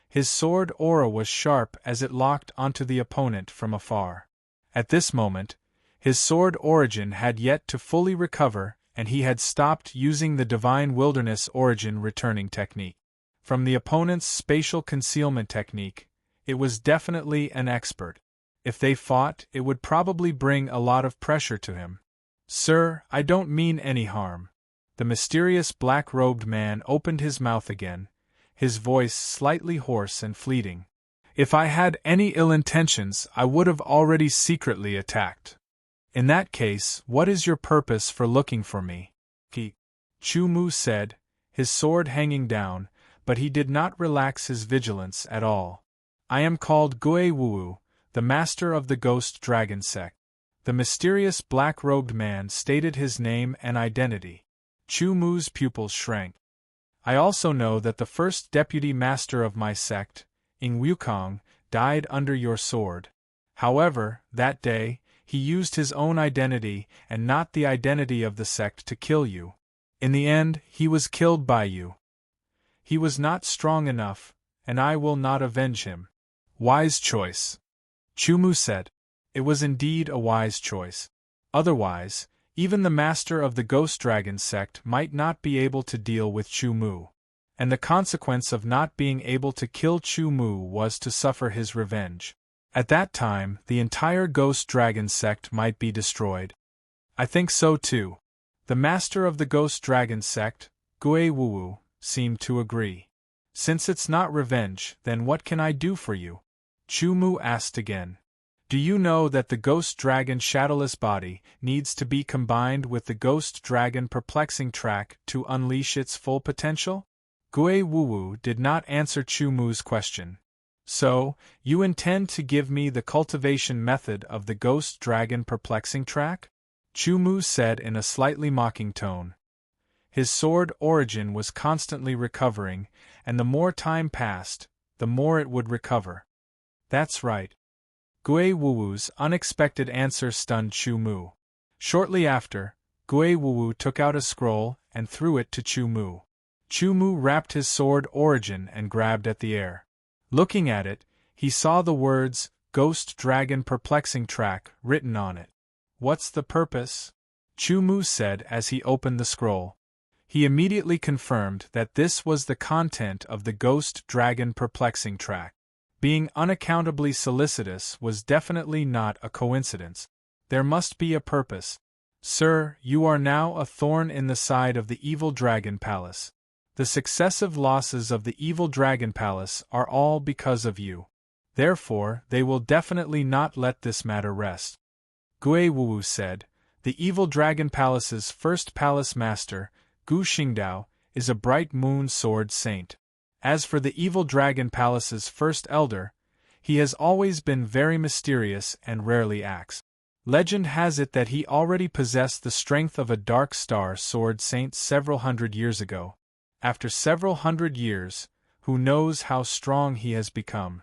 His sword aura was sharp as it locked onto the opponent from afar. At this moment, his sword origin had yet to fully recover, and he had stopped using the divine wilderness origin returning technique. From the opponent's spatial concealment technique, it was definitely an expert. If they fought, it would probably bring a lot of pressure to him. "Sir, I don't mean any harm." The mysterious black-robed man opened his mouth again, his voice slightly hoarse and fleeting. "If I had any ill intentions, I would have already secretly attacked. In that case, what is your purpose for looking for me?" Chu Mu said, his sword hanging down, but he did not relax his vigilance at all. I am called Gui Wu, the master of the Ghost Dragon sect. The mysterious black-robed man stated his name and identity. Chu Mu's pupils shrank. I also know that the first deputy master of my sect, Ing Wukong, died under your sword. However, that day, he used his own identity and not the identity of the sect to kill you. In the end, he was killed by you. He was not strong enough, and I will not avenge him. Wise choice, Chu Mu said. It was indeed a wise choice. Otherwise, even the master of the Ghost Dragon sect might not be able to deal with Chu Mu. And the consequence of not being able to kill Chu Mu was to suffer his revenge. At that time, the entire Ghost Dragon sect might be destroyed. I think so too. The master of the Ghost Dragon sect, Gui Wu, seemed to agree. Since it's not revenge, then what can I do for you? Chu Mu asked again. Do you know that the Ghost Dragon shadowless body needs to be combined with the Ghost Dragon perplexing track to unleash its full potential? Gui Wu did not answer Chu Mu's question. So, you intend to give me the cultivation method of the Ghost Dragon perplexing track? Chu Mu said in a slightly mocking tone. His sword origin was constantly recovering, and the more time passed, the more it would recover. That's right. Gui Wu's unexpected answer stunned Chu Mu. Shortly after, Gui Wu took out a scroll and threw it to Chu Mu. Chu Mu wrapped his sword origin and grabbed at the air. Looking at it, he saw the words, Ghost Dragon Perplexing Track, written on it. What's the purpose? Chu Mu said as he opened the scroll. He immediately confirmed that this was the content of the Ghost Dragon Perplexing Track. Being unaccountably solicitous was definitely not a coincidence. There must be a purpose. Sir, you are now a thorn in the side of the Evil Dragon Palace. The successive losses of the Evil Dragon Palace are all because of you. Therefore, they will definitely not let this matter rest. Gui Wu said, the Evil Dragon Palace's first palace master, Gu Xingdao, is a bright moon sword saint. As for the Evil Dragon Palace's first elder, he has always been very mysterious and rarely acts. Legend has it that he already possessed the strength of a Dark Star sword saint several hundred years ago. After several hundred years, who knows how strong he has become.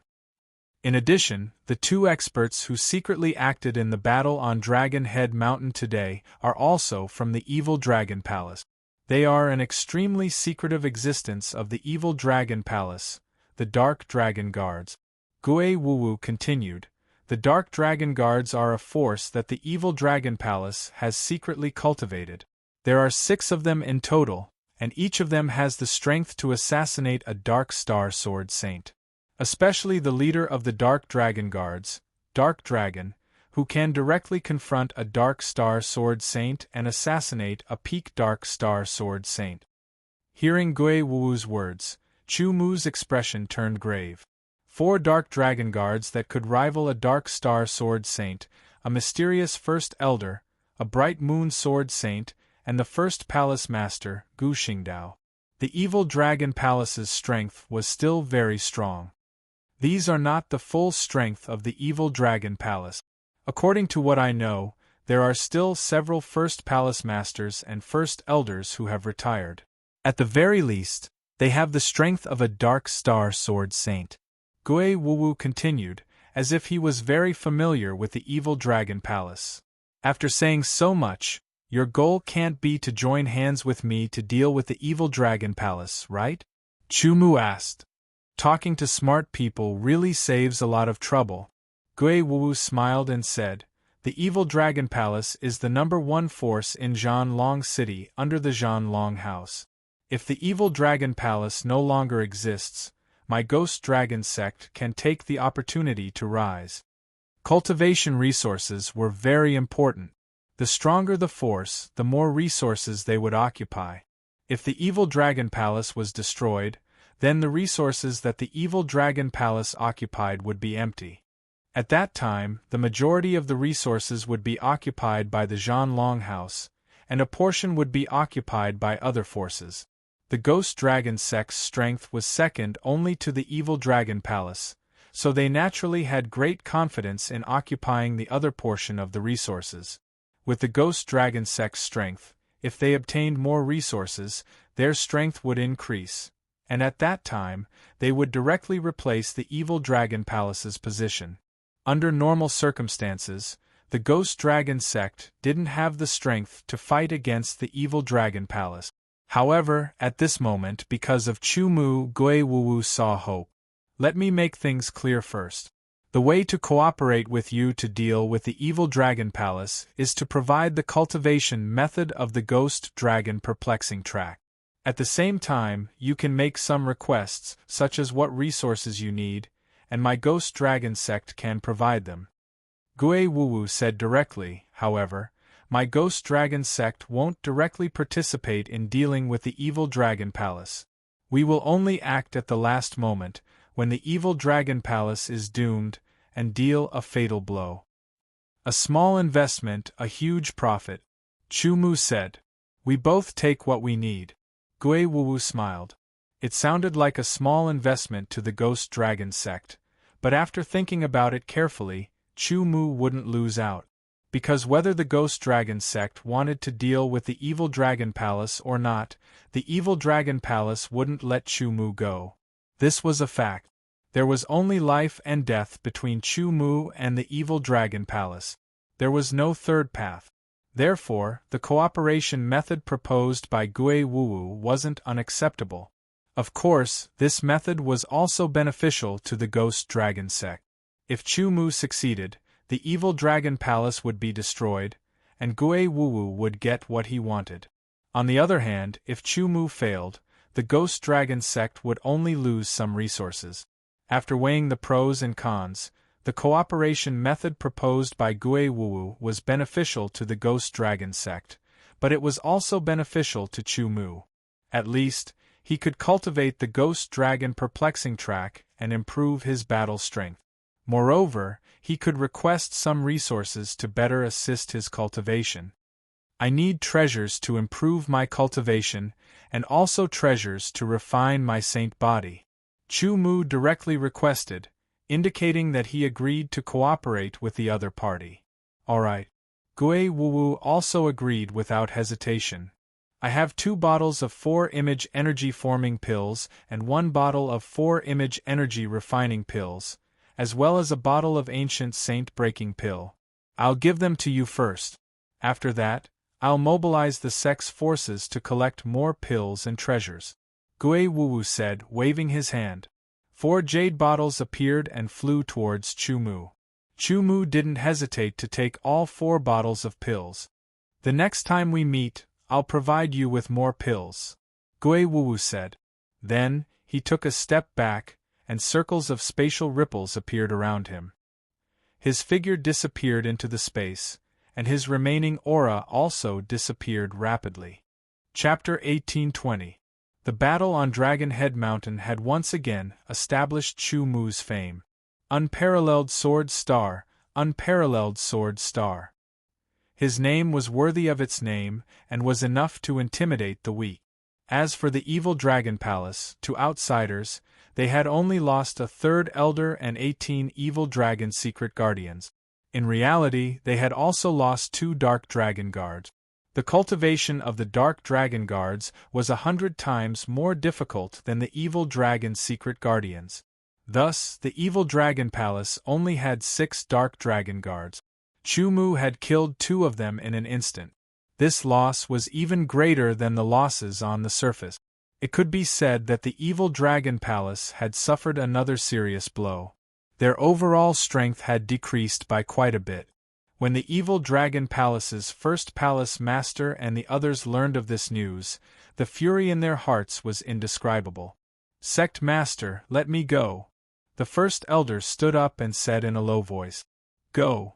In addition, the two experts who secretly acted in the battle on Dragon Head Mountain today are also from the Evil Dragon Palace. They are an extremely secretive existence of the Evil Dragon Palace, the Dark Dragon Guards. Gui Wu continued, the Dark Dragon Guards are a force that the Evil Dragon Palace has secretly cultivated. There are 6 of them in total, and each of them has the strength to assassinate a Dark Star Sword Saint. Especially the leader of the Dark Dragon Guards, Dark Dragon, who can directly confront a Dark Star Sword Saint and assassinate a Peak Dark Star Sword Saint. Hearing Gui Wu's words, Chu Mu's expression turned grave. 4 Dark Dragon Guards that could rival a Dark Star Sword Saint, a mysterious First Elder, a Bright Moon Sword Saint, and the first palace master, Gu Xingdao. The Evil Dragon Palace's strength was still very strong. These are not the full strength of the Evil Dragon Palace. According to what I know, there are still several first palace masters and first elders who have retired. At the very least, they have the strength of a Dark Star Sword Saint. Gui Wu continued, as if he was very familiar with the Evil Dragon Palace. After saying so much, your goal can't be to join hands with me to deal with the Evil Dragon Palace, right? Chu Mu asked. Talking to smart people really saves a lot of trouble. Gui Wu smiled and said, the Evil Dragon Palace is the #1 force in Zhanlong City under the Zhanlong House. If the Evil Dragon Palace no longer exists, my Ghost Dragon sect can take the opportunity to rise. Cultivation resources were very important. The stronger the force, the more resources they would occupy. If the Evil Dragon Palace was destroyed, then the resources that the Evil Dragon Palace occupied would be empty. At that time, the majority of the resources would be occupied by the Zhanlong House, and a portion would be occupied by other forces. The Ghost Dragon sect's strength was second only to the Evil Dragon Palace, so they naturally had great confidence in occupying the other portion of the resources. With the Ghost Dragon sect's strength, if they obtained more resources, their strength would increase, and at that time, they would directly replace the Evil Dragon Palace's position. Under normal circumstances, the Ghost Dragon sect didn't have the strength to fight against the Evil Dragon Palace. However, at this moment, because of Chu Mu, Gui Wuwu saw hope. Let me make things clear first. The way to cooperate with you to deal with the Evil Dragon Palace is to provide the cultivation method of the Ghost Dragon Perplexing Track. At the same time, you can make some requests, such as what resources you need, and my Ghost Dragon sect can provide them. Gui Wuwu said directly, however, my Ghost Dragon sect won't directly participate in dealing with the Evil Dragon Palace. We will only act at the last moment, when the Evil Dragon Palace is doomed, and deal a fatal blow. A small investment, a huge profit, Chu Mu said. We both take what we need. Gui Wuwu smiled. It sounded like a small investment to the Ghost Dragon sect, but after thinking about it carefully, Chu Mu wouldn't lose out. Because whether the Ghost Dragon sect wanted to deal with the Evil Dragon Palace or not, the Evil Dragon Palace wouldn't let Chu Mu go. This was a fact. There was only life and death between Chu Mu and the Evil Dragon Palace. There was no third path. Therefore, the cooperation method proposed by Gui Wuwu wasn't unacceptable. Of course, this method was also beneficial to the Ghost Dragon sect. If Chu Mu succeeded, the Evil Dragon Palace would be destroyed, and Gui Wuwu would get what he wanted. On the other hand, if Chu Mu failed, the Ghost Dragon sect would only lose some resources. After weighing the pros and cons, the cooperation method proposed by Gui Wuwu was beneficial to the Ghost Dragon sect, but it was also beneficial to Chu Mu. At least, he could cultivate the Ghost Dragon Perplexing Track and improve his battle strength. Moreover, he could request some resources to better assist his cultivation. I need treasures to improve my cultivation, and also treasures to refine my saint body. Chu Mu directly requested, indicating that he agreed to cooperate with the other party. Alright. Gui Wuwu also agreed without hesitation. I have 2 bottles of 4-image energy-forming pills and 1 bottle of 4-image energy refining pills, as well as a bottle of ancient saint-breaking pill. I'll give them to you first. After that, I'll mobilize the sect's forces to collect more pills and treasures. Gui Wuwu said, waving his hand. 4 jade bottles appeared and flew towards Chu Mu. Chu Mu didn't hesitate to take all 4 bottles of pills. The next time we meet, I'll provide you with more pills, Gui Wuwu said. Then, he took a step back, and circles of spatial ripples appeared around him. His figure disappeared into the space, and his remaining aura also disappeared rapidly. Chapter 1820. The battle on Dragon Head Mountain had once again established Chu Mu's fame. Unparalleled Sword Star, unparalleled Sword Star. His name was worthy of its name, and was enough to intimidate the weak. As for the Evil Dragon Palace, to outsiders, they had only lost a 3rd Elder and 18 Evil Dragon Secret Guardians. In reality, they had also lost 2 Dark Dragon Guards. The cultivation of the Dark Dragon Guards was 100 times more difficult than the Evil Dragon Secret Guardians. Thus, the Evil Dragon Palace only had 6 Dark Dragon Guards. Chu Mu had killed 2 of them in an instant. This loss was even greater than the losses on the surface. It could be said that the Evil Dragon Palace had suffered another serious blow. Their overall strength had decreased by quite a bit. When the Evil Dragon Palace's first palace master and the others learned of this news, the fury in their hearts was indescribable. Sect Master, let me go. The first elder stood up and said in a low voice. Go.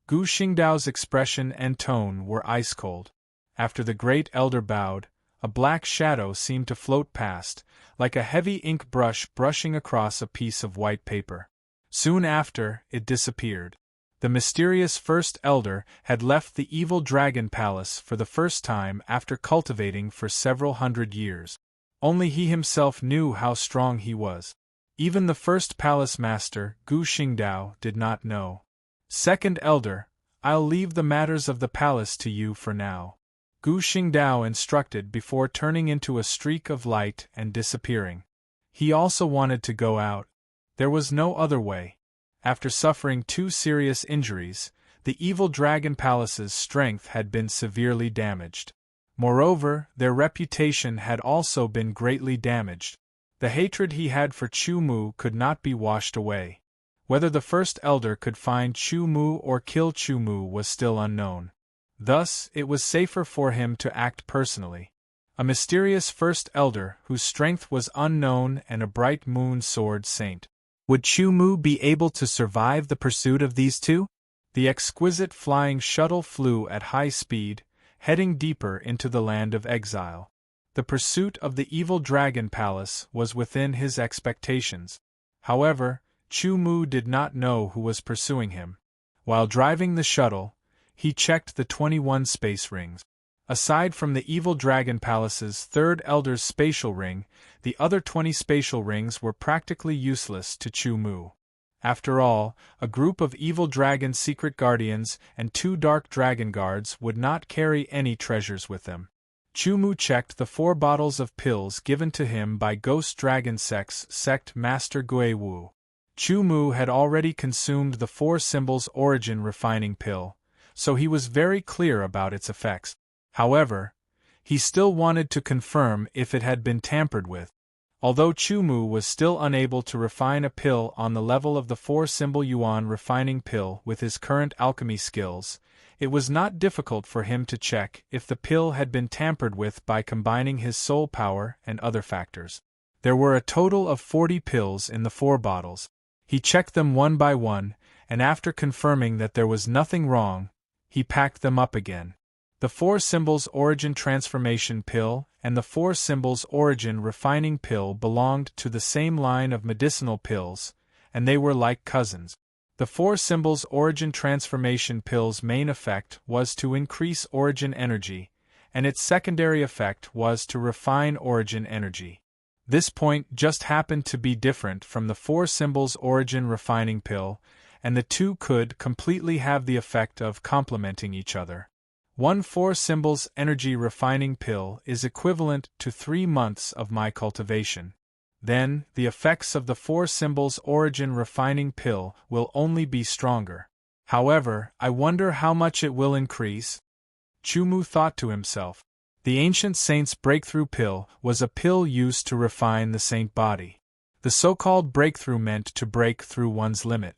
Gu Xingdao's expression and tone were ice-cold. After the great elder bowed, a black shadow seemed to float past, like a heavy ink brush brushing across a piece of white paper. Soon after, it disappeared. The mysterious first elder had left the evil dragon palace for the first time after cultivating for several hundred years. Only he himself knew how strong he was. Even the first palace master, Gu Xingdao, did not know. Second elder, I'll leave the matters of the palace to you for now, Gu Xingdao instructed before turning into a streak of light and disappearing. He also wanted to go out. There was no other way. After suffering 2 serious injuries, the evil dragon palace's strength had been severely damaged. Moreover, their reputation had also been greatly damaged. The hatred he had for Chu Mu could not be washed away. Whether the first elder could find Chu Mu or kill Chu Mu was still unknown. Thus, it was safer for him to act personally. A mysterious first elder whose strength was unknown and a bright moon sword saint. Would Chu Mu be able to survive the pursuit of these two? The exquisite flying shuttle flew at high speed, heading deeper into the land of exile. The pursuit of the evil dragon palace was within his expectations. However, Chu Mu did not know who was pursuing him. While driving the shuttle, he checked the 21 space rings. Aside from the evil dragon palace's third elder's spatial ring, the other 20 spatial rings were practically useless to Chu Mu. After all, a group of evil dragon secret guardians and 2 dark dragon guards would not carry any treasures with them. Chu Mu checked the 4 bottles of pills given to him by Ghost Dragon Sect Master Gui Wu. Chu Mu had already consumed the 4 symbols origin refining pill, so he was very clear about its effects. However, he still wanted to confirm if it had been tampered with. Although Chu Mu was still unable to refine a pill on the level of the 4-symbol yuan refining pill with his current alchemy skills, it was not difficult for him to check if the pill had been tampered with by combining his soul power and other factors. There were a total of 40 pills in the 4 bottles. He checked them one by one, and after confirming that there was nothing wrong, he packed them up again. The 4 symbols origin transformation pill and the 4 symbols origin refining pill belonged to the same line of medicinal pills, and they were like cousins. The 4 symbols origin transformation pill's main effect was to increase origin energy, and its secondary effect was to refine origin energy. This point just happened to be different from the 4 symbols origin refining pill, and the two could completely have the effect of complementing each other. 1 4 symbols energy refining pill is equivalent to 3 months of my cultivation. Then, the effects of the 4 symbols origin refining pill will only be stronger. However, I wonder how much it will increase? Chu Mu thought to himself. The ancient saint's breakthrough pill was a pill used to refine the saint body. The so-called breakthrough meant to break through one's limit.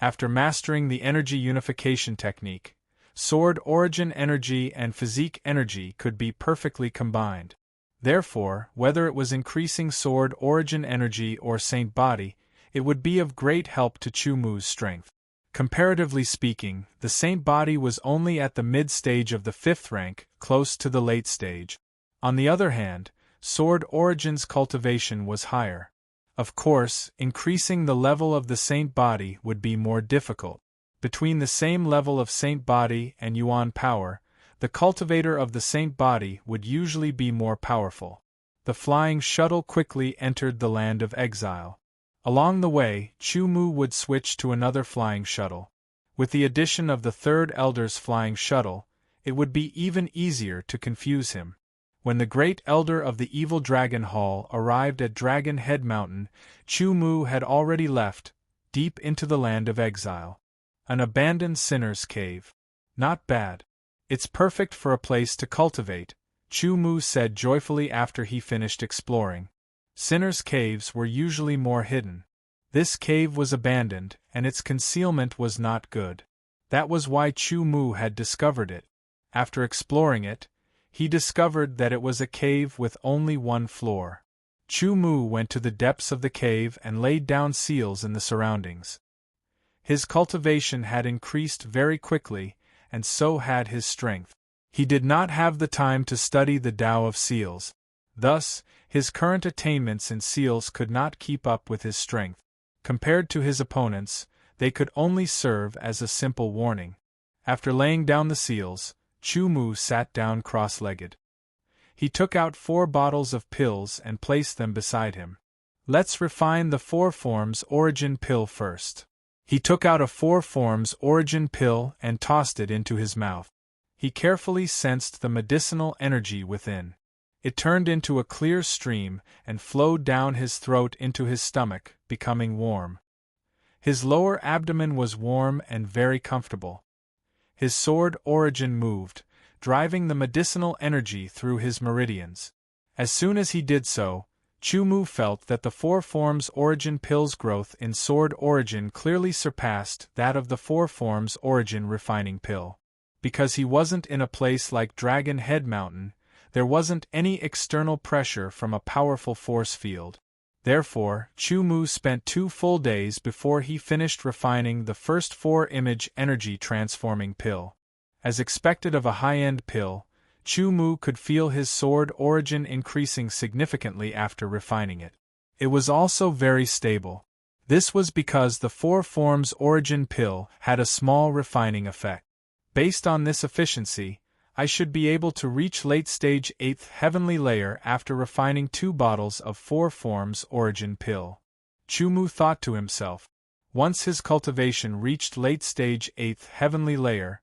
After mastering the energy unification technique, sword origin energy and physique energy could be perfectly combined. Therefore, whether it was increasing sword origin energy or saint body, it would be of great help to Chu Mu's strength. Comparatively speaking, the saint body was only at the mid-stage of the 5th rank, close to the late stage. On the other hand, sword origin's cultivation was higher. Of course, increasing the level of the saint body would be more difficult. Between the same level of saint body and yuan power, the cultivator of the saint body would usually be more powerful. The flying shuttle quickly entered the land of exile. Along the way, Chu Mu would switch to another flying shuttle. With the addition of the 3rd elder's flying shuttle, it would be even easier to confuse him. When the great elder of the evil dragon hall arrived at Dragon Head Mountain, Chu Mu had already left, deep into the land of exile. An abandoned sinner's cave. Not bad. It's perfect for a place to cultivate, Chu Mu said joyfully after he finished exploring. Sinners' caves were usually more hidden. This cave was abandoned, and its concealment was not good. That was why Chu Mu had discovered it. After exploring it, he discovered that it was a cave with only 1 floor. Chu Mu went to the depths of the cave and laid down seals in the surroundings. His cultivation had increased very quickly, and so had his strength. He did not have the time to study the Tao of seals. Thus, his current attainments in seals could not keep up with his strength. Compared to his opponents, they could only serve as a simple warning. After laying down the seals, Chu Mu sat down cross-legged. He took out 4 bottles of pills and placed them beside him. Let's refine the 4 forms origin pill first. He took out a 4 forms origin pill and tossed it into his mouth. He carefully sensed the medicinal energy within. It turned into a clear stream and flowed down his throat into his stomach, becoming warm. His lower abdomen was warm and very comfortable. His sword origin moved, driving the medicinal energy through his meridians. As soon as he did so, Chu Mu felt that the 4 forms origin pill's growth in sword origin clearly surpassed that of the 4 forms origin refining pill. Because he wasn't in a place like Dragon Head Mountain, there wasn't any external pressure from a powerful force field. Therefore, Chu Mu spent 2 full days before he finished refining the first 4 image energy transforming pill. As expected of a high-end pill, Chu Mu could feel his sword origin increasing significantly after refining it. It was also very stable. This was because the 4 forms origin pill had a small refining effect. Based on this efficiency, I should be able to reach late-stage 8th heavenly layer after refining 2 bottles of 4 forms origin pill. Chu Mu thought to himself. Once his cultivation reached late-stage 8th heavenly layer,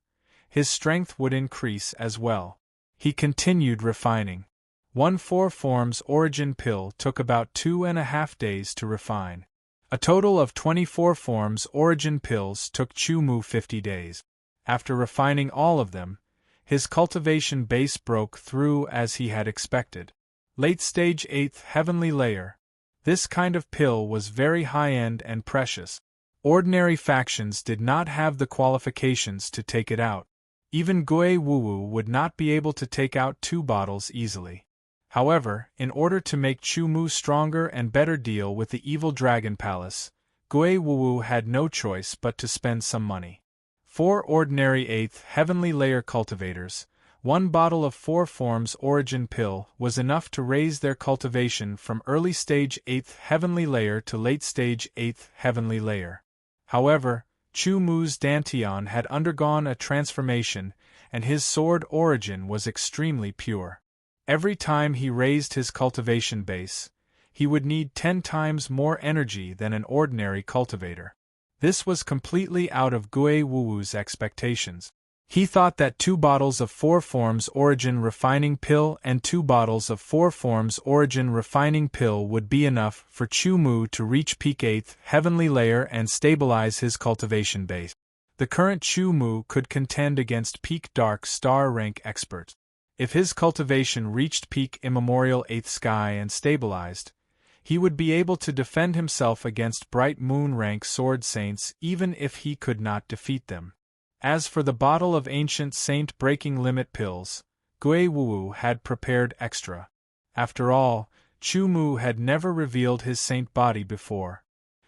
his strength would increase as well. He continued refining. 1 4 forms origin pill took about 2.5 days to refine. A total of 24 forms origin pills took Chu Mu 50 days. After refining all of them, his cultivation base broke through as he had expected. Late stage 8th heavenly layer. This kind of pill was very high-end and precious. Ordinary factions did not have the qualifications to take it out. Even Gui Wuwu would not be able to take out 2 bottles easily. However, in order to make Chu Mu stronger and better deal with the evil Dragon Palace, Gui Wuwu had no choice but to spend some money. 4 ordinary 8th heavenly layer cultivators, 1 bottle of 4 forms origin pill was enough to raise their cultivation from early stage 8th heavenly layer to late stage 8th heavenly layer. However, Chu Mu's Dantian had undergone a transformation, and his sword origin was extremely pure. Every time he raised his cultivation base, he would need 10 times more energy than an ordinary cultivator. This was completely out of Gui Wuwu's expectations. He thought that 2 bottles of 4 forms origin refining pill and 2 bottles of 4 forms origin refining pill would be enough for Chu Mu to reach peak 8th heavenly layer and stabilize his cultivation base. The current Chu Mu could contend against peak dark star rank experts. If his cultivation reached peak immemorial 8th sky and stabilized, he would be able to defend himself against bright moon rank sword saints even if he could not defeat them. As for the bottle of ancient saint breaking limit pills, Gui Wuwu had prepared extra. After all, Chu Mu had never revealed his saint body before.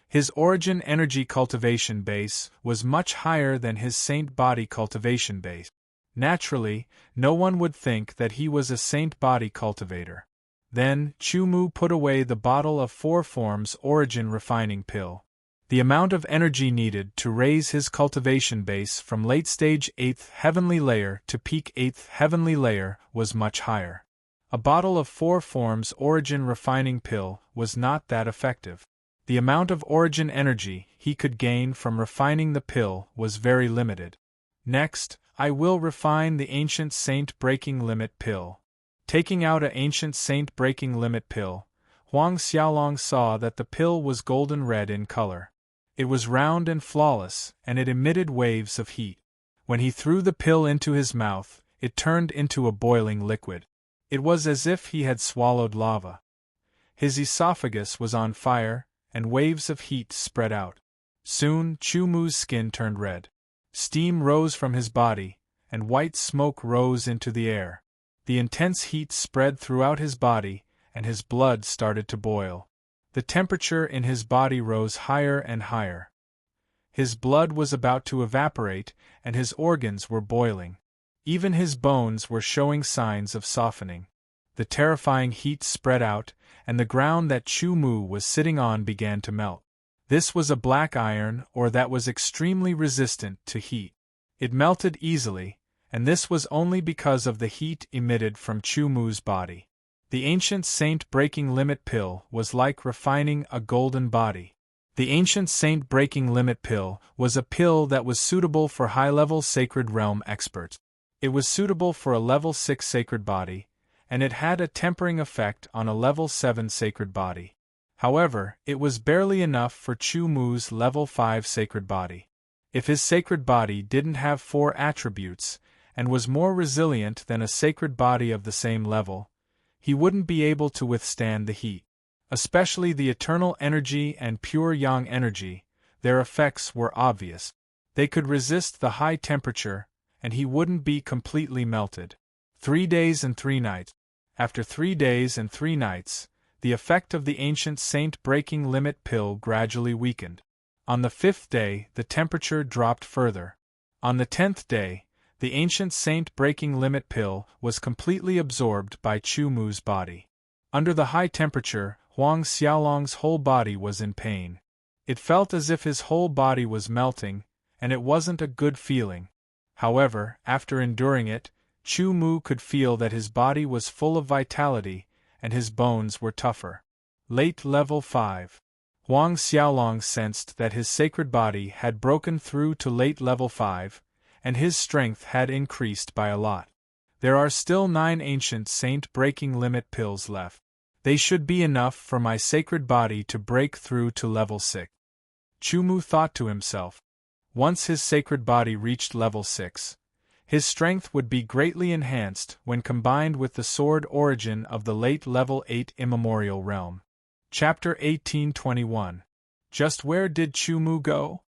His origin energy cultivation base was much higher than his saint body cultivation base. Naturally, no one would think that he was a saint body cultivator. Then, Chu Mu put away the bottle of 4 forms origin refining pill. The amount of energy needed to raise his cultivation base from late stage 8th heavenly layer to peak 8th heavenly layer was much higher. A bottle of 4 forms origin refining pill was not that effective. The amount of origin energy he could gain from refining the pill was very limited. Next, I will refine the ancient saint breaking limit pill. Taking out an ancient saint breaking limit pill, Huang Xiaolong saw that the pill was golden red in color. It was round and flawless, and it emitted waves of heat. When he threw the pill into his mouth, it turned into a boiling liquid. It was as if he had swallowed lava. His esophagus was on fire, and waves of heat spread out. Soon, Chu Mu's skin turned red. Steam rose from his body, and white smoke rose into the air. The intense heat spread throughout his body, and his blood started to boil. The temperature in his body rose higher and higher. His blood was about to evaporate, and his organs were boiling. Even his bones were showing signs of softening. The terrifying heat spread out, and the ground that Chu Mu was sitting on began to melt. This was a black iron or that was extremely resistant to heat. It melted easily, and this was only because of the heat emitted from Chu Mu's body. The ancient saint breaking limit pill was like refining a golden body. The ancient saint breaking limit pill was a pill that was suitable for high-level sacred realm experts. It was suitable for a level 6 sacred body, and it had a tempering effect on a level 7 sacred body. However, it was barely enough for Chu Mu's level 5 sacred body. If his sacred body didn't have 4 attributes, and was more resilient than a sacred body of the same level, he wouldn't be able to withstand the heat. Especially the eternal energy and pure yang energy, their effects were obvious. They could resist the high temperature, and he wouldn't be completely melted. 3 days and 3 nights. After 3 days and 3 nights, the effect of the ancient saint breaking limit pill gradually weakened. On the 5th day, the temperature dropped further. On the 10th day, the ancient saint breaking limit pill was completely absorbed by Chu Mu's body. Under the high temperature, Huang Xiaolong's whole body was in pain. It felt as if his whole body was melting, and it wasn't a good feeling. However, after enduring it, Chu Mu could feel that his body was full of vitality, and his bones were tougher. Late level 5. Huang Xiaolong sensed that his sacred body had broken through to late level 5, and his strength had increased by a lot. There are still 9 ancient saint breaking limit pills left. They should be enough for my sacred body to break through to level 6. Chu Mu thought to himself. Once his sacred body reached level 6, his strength would be greatly enhanced when combined with the sword origin of the late level 8 immemorial realm. Chapter 1821. Just where did Chu Mu go?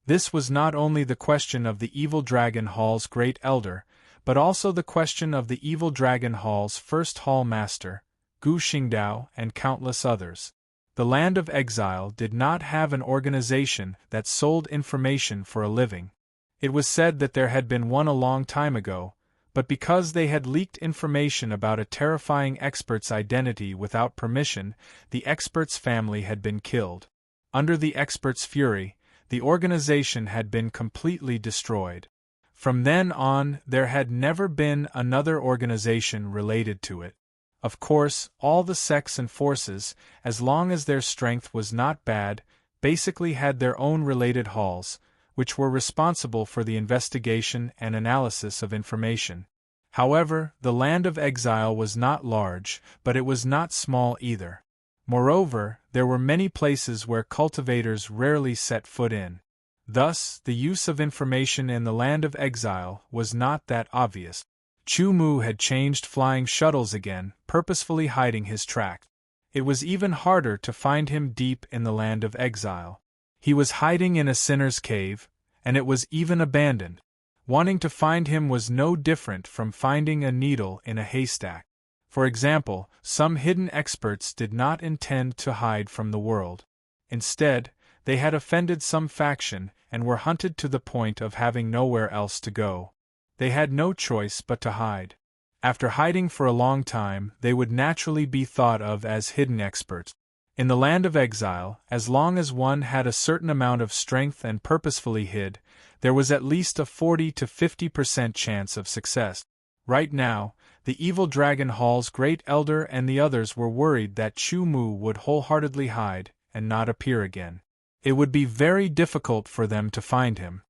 This was not only the question of the Evil Dragon Hall's great elder, but also the question of the Evil Dragon Hall's first hall master, Gu Xingdao, and countless others. The Land of Exile did not have an organization that sold information for a living. It was said that there had been one a long time ago, but because they had leaked information about a terrifying expert's identity without permission, the expert's family had been killed. Under the expert's fury, the organization had been completely destroyed. From then on, there had never been another organization related to it. Of course, all the sects and forces, as long as their strength was not bad, basically had their own related halls, which were responsible for the investigation and analysis of information. However, the Land of Exile was not large, but it was not small either. Moreover, there were many places where cultivators rarely set foot in. Thus, the use of information in the Land of Exile was not that obvious. Chu Mu had changed flying shuttles again, purposefully hiding his track. It was even harder to find him deep in the Land of Exile. He was hiding in a sinner's cave, and it was even abandoned. Wanting to find him was no different from finding a needle in a haystack. For example, some hidden experts did not intend to hide from the world. Instead, they had offended some faction and were hunted to the point of having nowhere else to go. They had no choice but to hide. After hiding for a long time, they would naturally be thought of as hidden experts. In the Land of Exile, as long as one had a certain amount of strength and purposefully hid, there was at least a 40 to 50% chance of success. Right now, the Evil Dragon Hall's great elder and the others were worried that Chu Mu would wholeheartedly hide and not appear again. It would be very difficult for them to find him.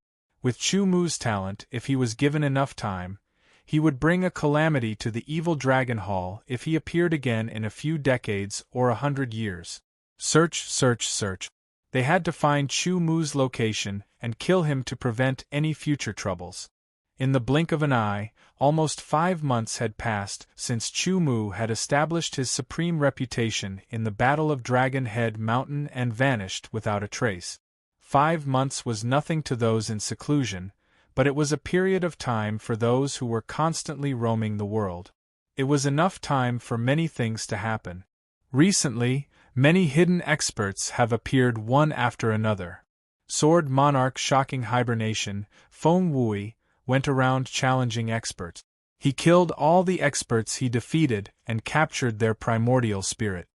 With Chu Mu's talent, if he was given enough time, he would bring a calamity to the Evil Dragon Hall if he appeared again in a few decades or 100 years. Search, search, search. They had to find Chu Mu's location and kill him to prevent any future troubles. In the blink of an eye, almost 5 months had passed since Chu Mu had established his supreme reputation in the Battle of Dragon Head Mountain and vanished without a trace. 5 months was nothing to those in seclusion, but it was a period of time for those who were constantly roaming the world. It was enough time for many things to happen. Recently, many hidden experts have appeared one after another. Sword Monarch Shocking Hibernation, Feng Wui, went around challenging experts. He killed all the experts he defeated and captured their primordial spirit.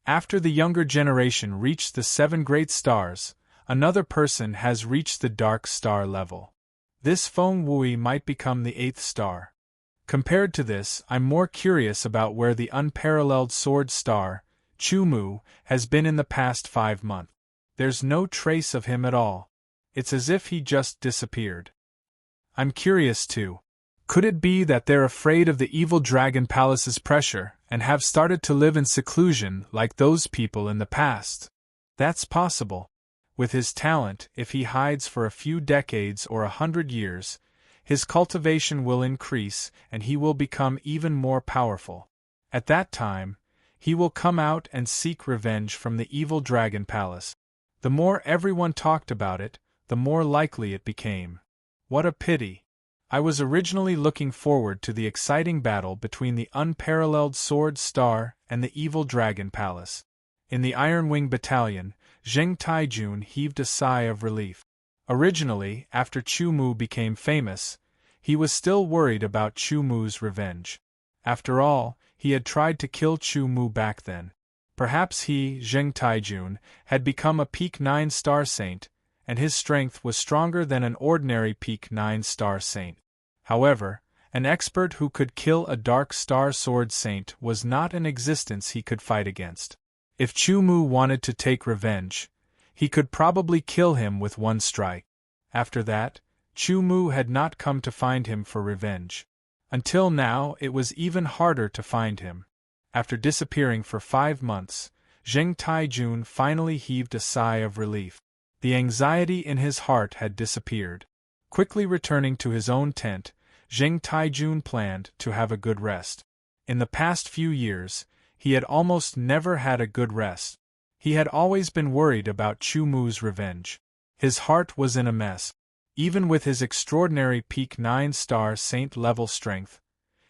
After the younger generation reached the 7 great stars, Another person has reached the dark star level. This Feng Wui might become the 8th star. Compared to this, I'm more curious about where the unparalleled sword star, Chu Mu, has been in the past 5 months. There's no trace of him at all. It's as if he just disappeared. I'm curious too. Could it be that they're afraid of the evil dragon palace's pressure and have started to live in seclusion like those people in the past? That's possible. With his talent, if he hides for a few decades or 100 years, his cultivation will increase and he will become even more powerful. At that time, he will come out and seek revenge from the evil dragon palace. The more everyone talked about it, the more likely it became. What a pity. I was originally looking forward to the exciting battle between the unparalleled sword star and the evil dragon palace. In the Iron Wing Battalion, Zheng Taijun heaved a sigh of relief. Originally, after Chu Mu became famous, he was still worried about Chu Mu's revenge. After all, he had tried to kill Chu Mu back then. Perhaps he, Zheng Taijun, had become a peak 9-star saint, and his strength was stronger than an ordinary peak 9-star saint. However, an expert who could kill a dark star sword saint was not an existence he could fight against. If Chu Mu wanted to take revenge, he could probably kill him with one strike. After that, Chu Mu had not come to find him for revenge. Until now, it was even harder to find him. After disappearing for 5 months, Zheng Taijun finally heaved a sigh of relief. The anxiety in his heart had disappeared. Quickly returning to his own tent, Zheng Taijun planned to have a good rest. In the past few years, he had almost never had a good rest. He had always been worried about Chu Mu's revenge. His heart was in a mess. Even with his extraordinary peak 9-star saint level strength,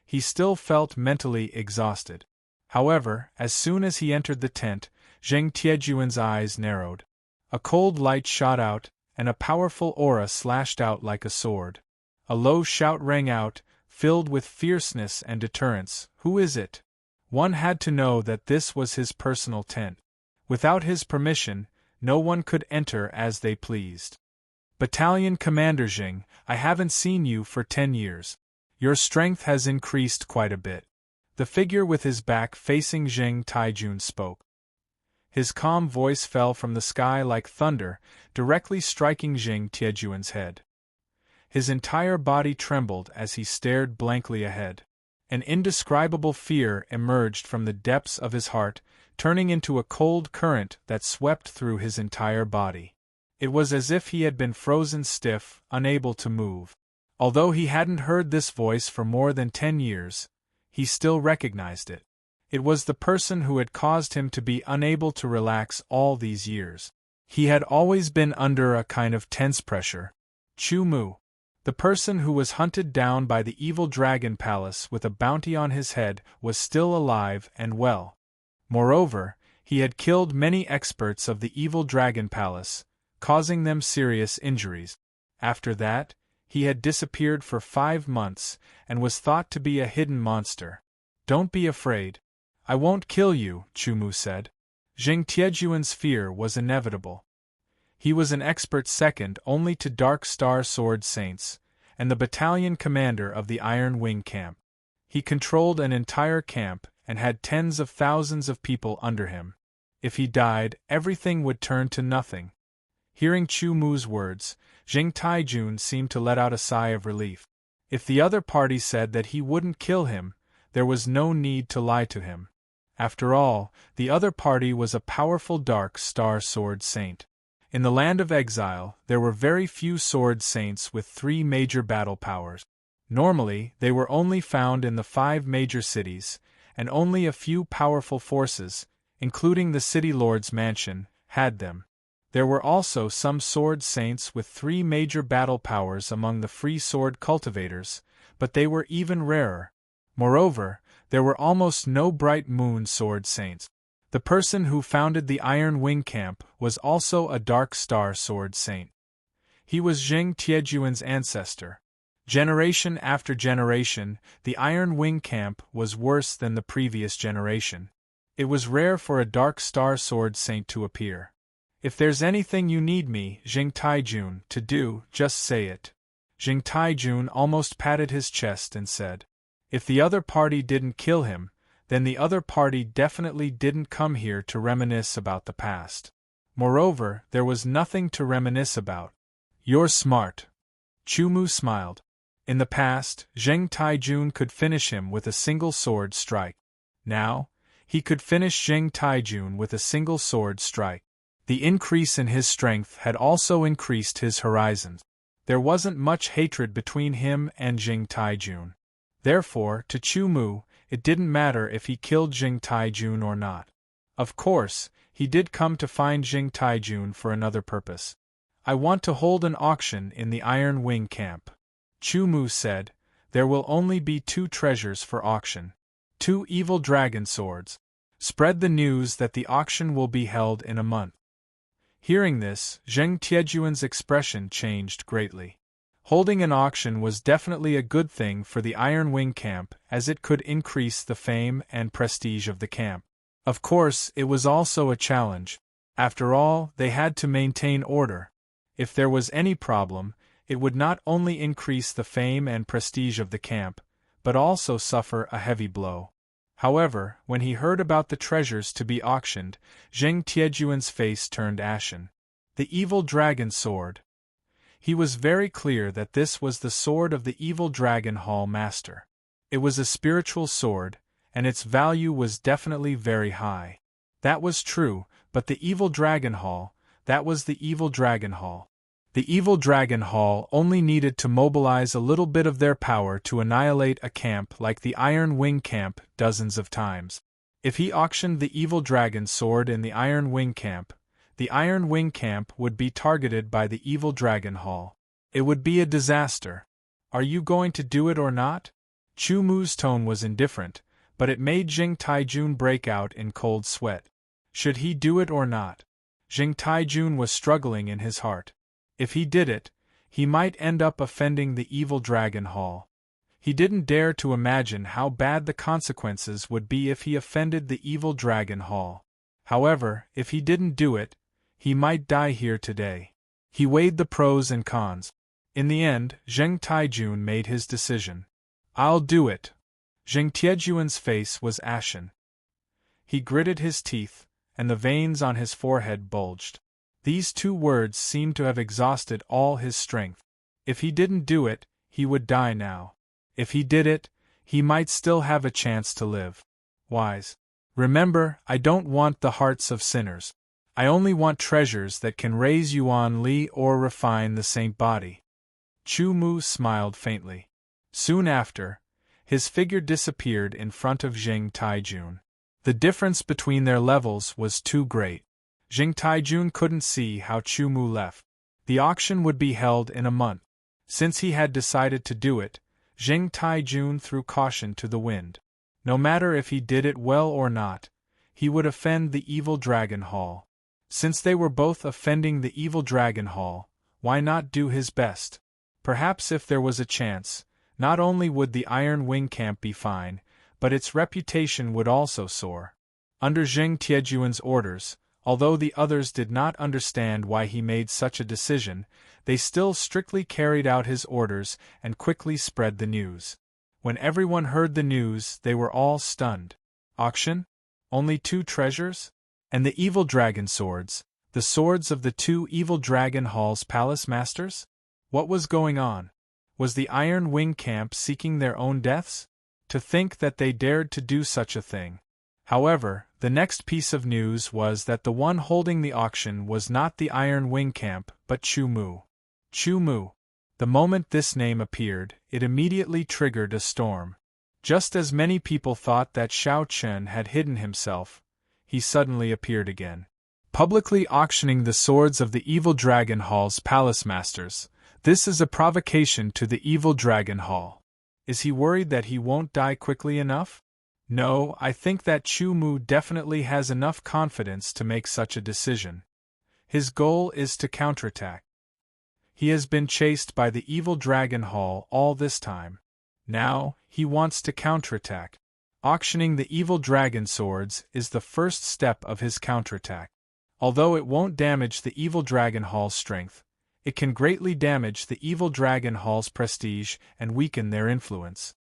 he still felt mentally exhausted. However, as soon as he entered the tent, Zheng Tiejuan's eyes narrowed. A cold light shot out, and a powerful aura slashed out like a sword. A low shout rang out, filled with fierceness and deterrence. "Who is it?" One had to know that this was his personal tent. Without his permission, no one could enter as they pleased. "Battalion Commander Zheng, I haven't seen you for 10 years. Your strength has increased quite a bit." The figure with his back facing Zheng Taijun spoke. His calm voice fell from the sky like thunder, directly striking Zheng Tiejuan's head. His entire body trembled as he stared blankly ahead. An indescribable fear emerged from the depths of his heart, turning into a cold current that swept through his entire body. It was as if he had been frozen stiff, unable to move. Although he hadn't heard this voice for more than 10 years, he still recognized it. It was the person who had caused him to be unable to relax all these years. He had always been under a kind of tense pressure. Chu Mu. The person who was hunted down by the evil dragon palace with a bounty on his head was still alive and well. Moreover, he had killed many experts of the evil dragon palace, causing them serious injuries. After that, he had disappeared for 5 months and was thought to be a hidden monster. "Don't be afraid. I won't kill you," Chu Mu said. Zheng Tiejuan's fear was inevitable. He was an expert second only to Dark Star Sword Saints, and the battalion commander of the Iron Wing camp. He controlled an entire camp and had tens of thousands of people under him. If he died, everything would turn to nothing. Hearing Chu Mu's words, Zheng Taijun seemed to let out a sigh of relief. If the other party said that he wouldn't kill him, there was no need to lie to him. After all, the other party was a powerful Dark Star Sword Saint. In the land of exile, there were very few sword saints with 3 major battle powers. Normally, they were only found in the 5 major cities, and only a few powerful forces, including the city lord's mansion, had them. There were also some sword saints with 3 major battle powers among the free sword cultivators, but they were even rarer. Moreover, there were almost no bright moon sword saints. The person who founded the Iron Wing camp was also a Dark Star Sword Saint. He was Zheng Tiejuan's ancestor. Generation after generation, the Iron Wing camp was worse than the previous generation. It was rare for a Dark Star Sword Saint to appear. If there's anything you need me, Jing Taijun, to do, just say it. Jing Taijun almost patted his chest and said. If the other party didn't kill him, then the other party definitely didn't come here to reminisce about the past. Moreover, there was nothing to reminisce about. You're smart. Chu Mu smiled. In the past, Zheng Taijun could finish him with a single sword strike. Now, he could finish Zheng Taijun with a single sword strike. The increase in his strength had also increased his horizons. There wasn't much hatred between him and Zheng Taijun. Therefore, to Chu Mu, it didn't matter if he killed Zheng Taijun or not. Of course, he did come to find Zheng Taijun for another purpose. I want to hold an auction in the Iron Wing camp. Chu Mu said, there will only be 2 treasures for auction. 2 evil dragon swords. Spread the news that the auction will be held in a month. Hearing this, Zheng Tiejuan's expression changed greatly. Holding an auction was definitely a good thing for the Iron Wing camp, as it could increase the fame and prestige of the camp. Of course, it was also a challenge. After all, they had to maintain order. If there was any problem, it would not only increase the fame and prestige of the camp, but also suffer a heavy blow. However, when he heard about the treasures to be auctioned, Zheng Tiejuan's face turned ashen. The evil dragon sword. He was very clear that this was the sword of the evil dragon hall master. It was a spiritual sword, and its value was definitely very high. That was true, but the evil dragon hall, that was the evil dragon hall. The evil dragon hall only needed to mobilize a little bit of their power to annihilate a camp like the Iron Wing camp dozens of times. If he auctioned the evil dragon sword in the Iron Wing camp, the Iron Wing camp would be targeted by the evil dragon hall. It would be a disaster. Are you going to do it or not? Chu Mu's tone was indifferent, but it made Zheng Taijun break out in cold sweat. Should he do it or not? Zheng Taijun was struggling in his heart. If he did it, he might end up offending the evil dragon hall. He didn't dare to imagine how bad the consequences would be if he offended the evil dragon hall. However, if he didn't do it, he might die here today. He weighed the pros and cons. In the end, Zheng Taijun made his decision. I'll do it. Zheng Tiejuan's face was ashen. He gritted his teeth, and the veins on his forehead bulged. These 2 words seemed to have exhausted all his strength. If he didn't do it, he would die now. If he did it, he might still have a chance to live. Wise. Remember, I don't want the hearts of sinners. I only want treasures that can raise Yuan Li or refine the saint body. Chu Mu smiled faintly. Soon after, his figure disappeared in front of Zheng Taijun. The difference between their levels was too great. Zheng Taijun couldn't see how Chu Mu left. The auction would be held in a month. Since he had decided to do it, Zheng Taijun threw caution to the wind. No matter if he did it well or not, he would offend the evil dragon hall. Since they were both offending the evil dragon hall, why not do his best? Perhaps if there was a chance, not only would the Iron Wing camp be fine, but its reputation would also soar. Under Zheng Tiejuan's orders, although the others did not understand why he made such a decision, they still strictly carried out his orders and quickly spread the news. When everyone heard the news, they were all stunned. Auction? Only 2 treasures? And the evil dragon swords, the swords of the 2 evil dragon hall's palace masters? What was going on? Was the Iron Wing camp seeking their own deaths? To think that they dared to do such a thing. However, the next piece of news was that the one holding the auction was not the Iron Wing camp, but Chu Mu. Chu Mu. The moment this name appeared, it immediately triggered a storm. Just as many people thought that Xiao Chen had hidden himself, he suddenly appeared again. Publicly auctioning the swords of the Evil Dragon Hall's palace masters, this is a provocation to the Evil Dragon Hall. Is he worried that he won't die quickly enough? No, I think that Chu Mu definitely has enough confidence to make such a decision. His goal is to counterattack. He has been chased by the Evil Dragon Hall all this time. Now, he wants to counterattack. Auctioning the Evil Dragon Swords is the first step of his counterattack. Although it won't damage the evil dragon hall's strength, it can greatly damage the evil dragon hall's prestige and weaken their influence.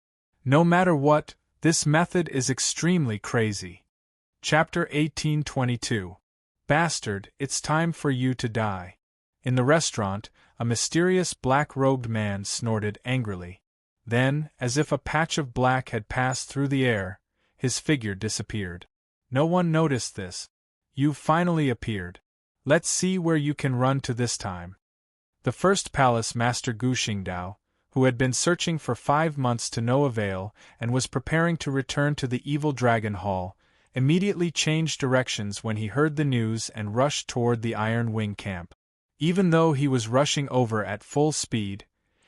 No matter what, this method is extremely crazy. Chapter 1822. Bastard, it's time for you to die. In the restaurant, a mysterious black-robed man snorted angrily. Then, as if a patch of black had passed through the air, his figure disappeared. No one noticed this. You've finally appeared. Let's see where you can run to this time. The first palace master Gu Xingdao, who had been searching for 5 months to no avail and was preparing to return to the evil dragon hall, immediately changed directions when he heard the news and rushed toward the Iron Wing camp. Even though he was rushing over at full speed,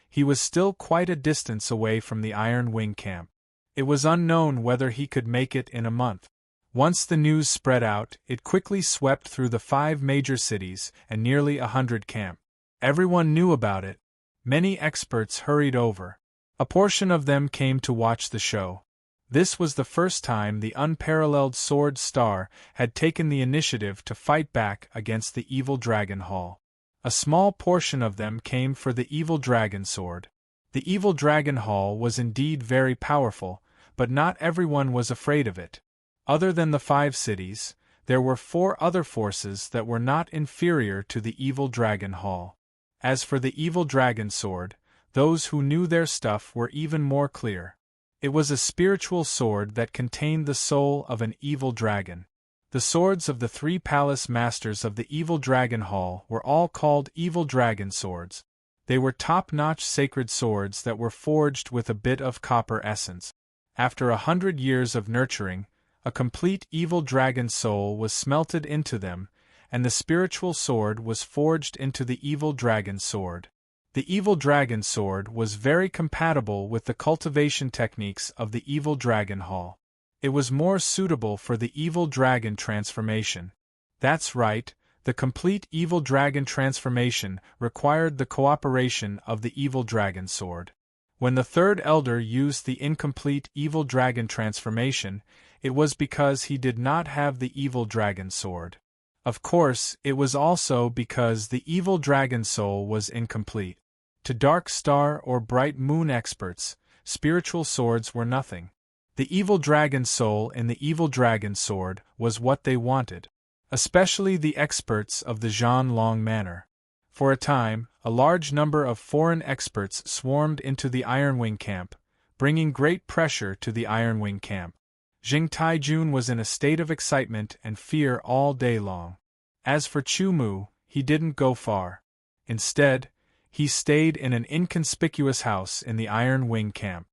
he was still quite a distance away from the Iron Wing camp. It was unknown whether he could make it in a month. Once the news spread out, it quickly swept through the 5 major cities and nearly 100 camps. Everyone knew about it. Many experts hurried over. A portion of them came to watch the show. This was the first time the unparalleled Sword Star had taken the initiative to fight back against the evil Dragon Hall. A small portion of them came for the evil Dragon Sword. The evil Dragon Hall was indeed very powerful, but not everyone was afraid of it. Other than the 5 cities, there were 4 other forces that were not inferior to the evil Dragon Hall. As for the evil dragon sword, those who knew their stuff were even more clear. It was a spiritual sword that contained the soul of an evil dragon. The swords of the 3 palace masters of the evil dragon hall were all called evil dragon swords. They were top-notch sacred swords that were forged with a bit of copper essence. After 100 years of nurturing, a complete evil dragon soul was smelted into them, and the spiritual sword was forged into the evil dragon sword. The evil dragon sword was very compatible with the cultivation techniques of the evil dragon hall. It was more suitable for the evil dragon transformation. That's right, the complete evil dragon transformation required the cooperation of the evil dragon sword. When the 3rd elder used the incomplete evil dragon transformation, it was because he did not have the evil dragon sword. Of course, it was also because the evil dragon soul was incomplete. To Dark Star or Bright Moon experts, spiritual swords were nothing. The evil dragon soul in the evil dragon sword was what they wanted, especially the experts of the Zhanlong Manor. For a time, a large number of foreign experts swarmed into the Ironwing camp, bringing great pressure to the Ironwing camp. Jing Taijun was in a state of excitement and fear all day long. As for Chu Mu, he didn't go far. Instead, he stayed in an inconspicuous house in the Iron Wing camp.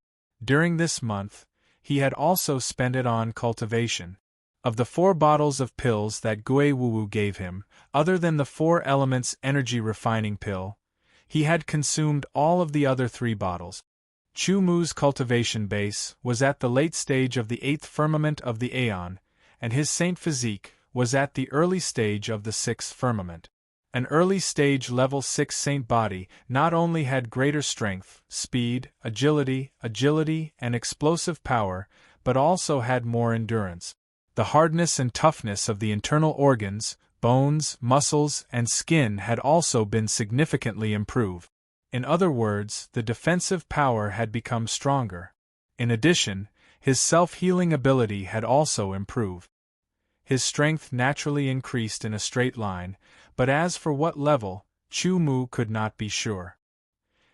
During this month, he had also spent it on cultivation. Of the 4 bottles of pills that Gui Wuwu gave him, other than the 4 elements energy refining pill, he had consumed all of the other 3 bottles. Chu Mu's cultivation base was at the late stage of the 8th firmament of the Aeon, and his saint physique was at the early stage of the 6th firmament. An early stage level 6 saint body not only had greater strength, speed, agility, and explosive power, but also had more endurance. The hardness and toughness of the internal organs, bones, muscles, and skin had also been significantly improved. In other words, the defensive power had become stronger. In addition, his self-healing ability had also improved. His strength naturally increased in a straight line, but as for what level, Chu Mu could not be sure.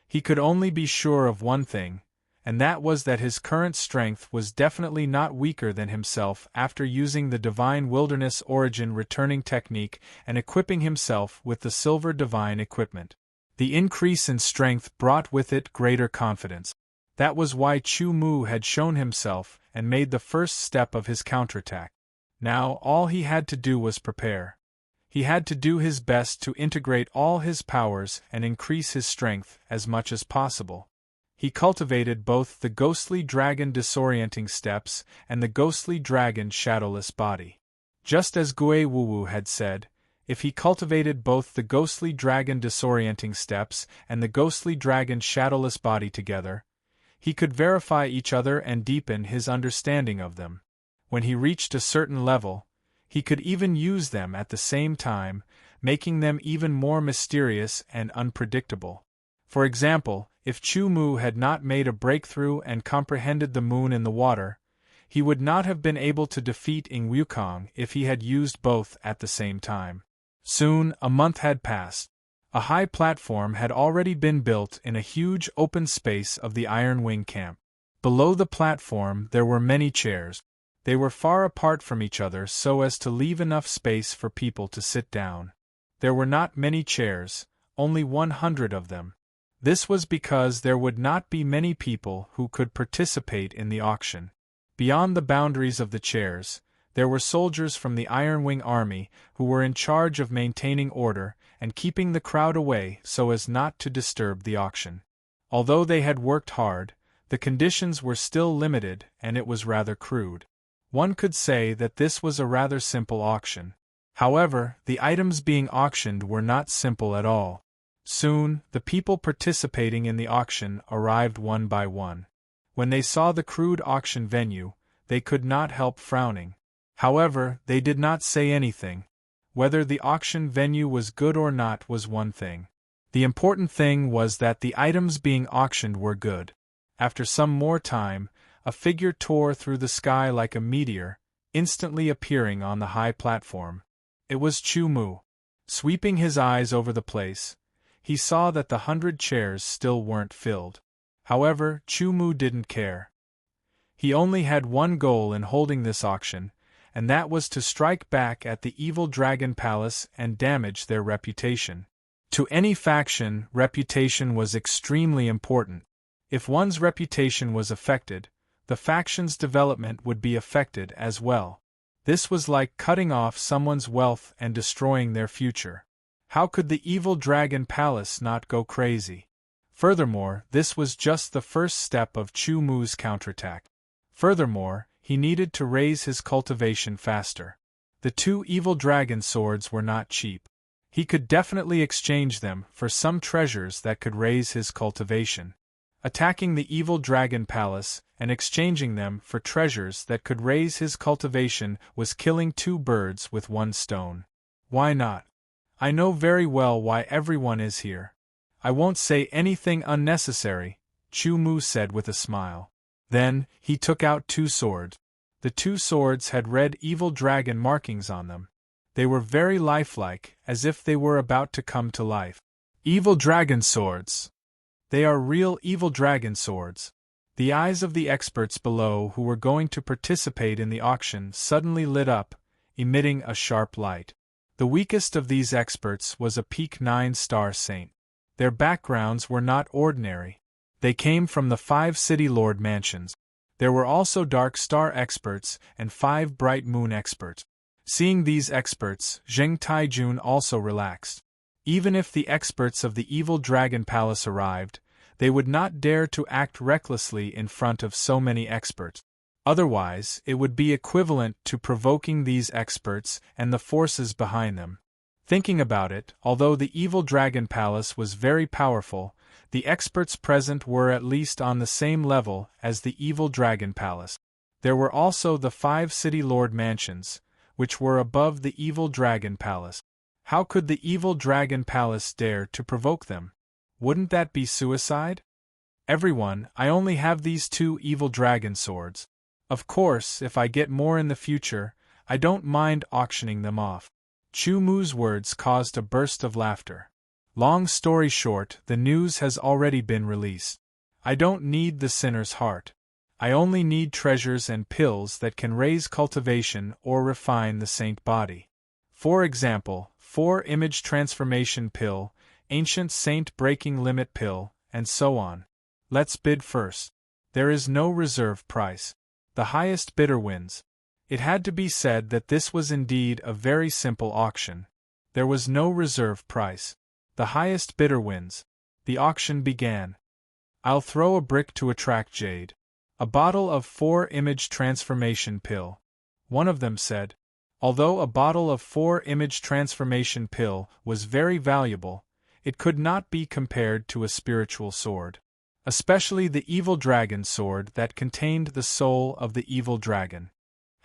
He could only be sure of one thing, and that was that his current strength was definitely not weaker than himself after using the Divine Wilderness Origin returning technique and equipping himself with the Silver Divine equipment. The increase in strength brought with it greater confidence. That was why Chu Mu had shown himself and made the first step of his counterattack. Now all he had to do was prepare. He had to do his best to integrate all his powers and increase his strength as much as possible. He cultivated both the ghostly dragon disorienting steps and the ghostly dragon shadowless body. Just as Gui Wuwu had said, if he cultivated both the ghostly dragon disorienting steps and the ghostly dragon shadowless body together, he could verify each other and deepen his understanding of them. When he reached a certain level, He could even use them at the same time, making them even more mysterious and unpredictable. For example, if Chu Mu had not made a breakthrough and comprehended the moon in the water, he would not have been able to defeat Ing Wukong if he had used both at the same time. Soon, a month had passed. A high platform had already been built in a huge open space of the Iron Wing camp. Below the platform there were many chairs. They were far apart from each other so as to leave enough space for people to sit down. There were not many chairs, only 100 of them. This was because there would not be many people who could participate in the auction. Beyond the boundaries of the chairs, there were soldiers from the Iron Wing army who were in charge of maintaining order and keeping the crowd away so as not to disturb the auction. Although they had worked hard, the conditions were still limited and it was rather crude. One could say that this was a rather simple auction. However, the items being auctioned were not simple at all. Soon, the people participating in the auction arrived one by one. When they saw the crude auction venue, they could not help frowning. However, they did not say anything. Whether the auction venue was good or not was one thing. The important thing was that the items being auctioned were good. After some more time, a figure tore through the sky like a meteor, instantly appearing on the high platform. It was Chu Mu. Sweeping his eyes over the place, he saw that the 100 chairs still weren't filled. However, Chu Mu didn't care. He only had one goal in holding this auction, and that was to strike back at the evil Dragon Palace and damage their reputation. To any faction, reputation was extremely important. If one's reputation was affected, the faction's development would be affected as well. This was like cutting off someone's wealth and destroying their future. How could the evil Dragon Palace not go crazy? Furthermore, this was just the first step of Chu Mu's counterattack. Furthermore, he needed to raise his cultivation faster. The 2 evil dragon swords were not cheap. He could definitely exchange them for some treasures that could raise his cultivation. Attacking the evil Dragon Palace and exchanging them for treasures that could raise his cultivation was killing 2 birds with 1 stone. Why not? I know very well why everyone is here. I won't say anything unnecessary, Chu Mu said with a smile. Then, he took out 2 swords. The 2 swords had red evil dragon markings on them. They were very lifelike, as if they were about to come to life. Evil dragon swords! They are real evil dragon swords. The eyes of the experts below who were going to participate in the auction suddenly lit up, emitting a sharp light. The weakest of these experts was a peak 9-star saint. Their backgrounds were not ordinary. They came from the 5 city lord mansions. There were also dark star experts and 5 bright moon experts. Seeing these experts, Zheng Taijun also relaxed. Even if the experts of the evil Dragon Palace arrived, they would not dare to act recklessly in front of so many experts. Otherwise, it would be equivalent to provoking these experts and the forces behind them. Thinking about it, although the evil Dragon Palace was very powerful, the experts present were at least on the same level as the evil Dragon Palace. There were also the 5 city lord mansions, which were above the evil Dragon Palace. How could the evil Dragon Palace dare to provoke them? Wouldn't that be suicide? Everyone, I only have these 2 evil dragon swords. Of course, if I get more in the future, I don't mind auctioning them off. Chu Mu's words caused a burst of laughter. Long story short, the news has already been released. I don't need the sinner's heart. I only need treasures and pills that can raise cultivation or refine the saint body. For example, 4 image transformation pill, ancient saint breaking limit pill, and so on. Let's bid first. There is no reserve price. The highest bidder wins. It had to be said that this was indeed a very simple auction. There was no reserve price. The highest bidder wins. The auction began. I'll throw a brick to attract jade. A bottle of 4 image transformation pill. One of them said. Although a bottle of 4 image transformation pill was very valuable, it could not be compared to a spiritual sword. Especially the evil dragon sword that contained the soul of the evil dragon.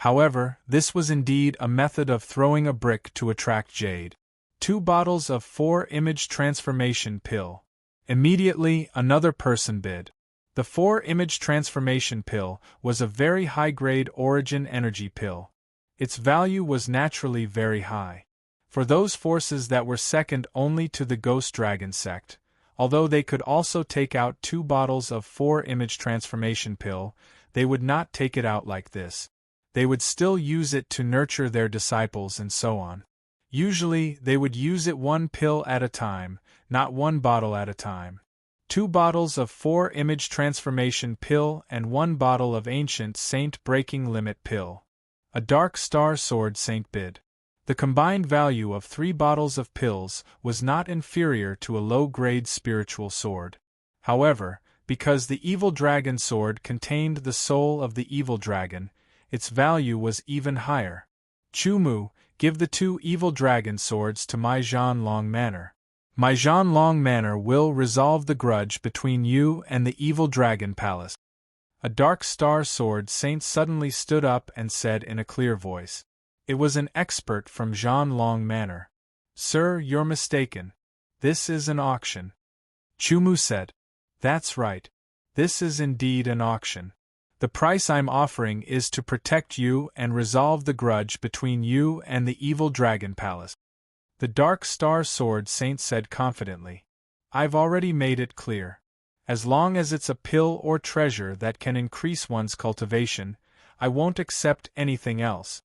However, this was indeed a method of throwing a brick to attract jade. 2 bottles of 4-image transformation pill. Immediately, another person bid. The 4-image transformation pill was a very high-grade origin energy pill. Its value was naturally very high. For those forces that were second only to the Ghost Dragon sect, although they could also take out 2 bottles of 4-image transformation pill, they would not take it out like this. They would still use it to nurture their disciples and so on. Usually, they would use it 1 pill at a time, not 1 bottle at a time. 2 bottles of 4-image transformation pill and 1 bottle of ancient saint breaking limit pill. A dark star sword saint bid. The combined value of 3 bottles of pills was not inferior to a low-grade spiritual sword. However, because the evil dragon sword contained the soul of the evil dragon, its value was even higher. Chumu, give the 2 evil dragon swords to my Zhan Long Manor. My Zhan Long Manor will resolve the grudge between you and the evil dragon palace. A dark star sword saint suddenly stood up and said in a clear voice. It was an expert from Zhan Long Manor. Sir, you're mistaken. This is an auction. Chumu said. That's right. This is indeed an auction. The price I'm offering is to protect you and resolve the grudge between you and the evil dragon palace. The dark star sword saint said confidently. I've already made it clear. As long as it's a pill or treasure that can increase one's cultivation, I won't accept anything else.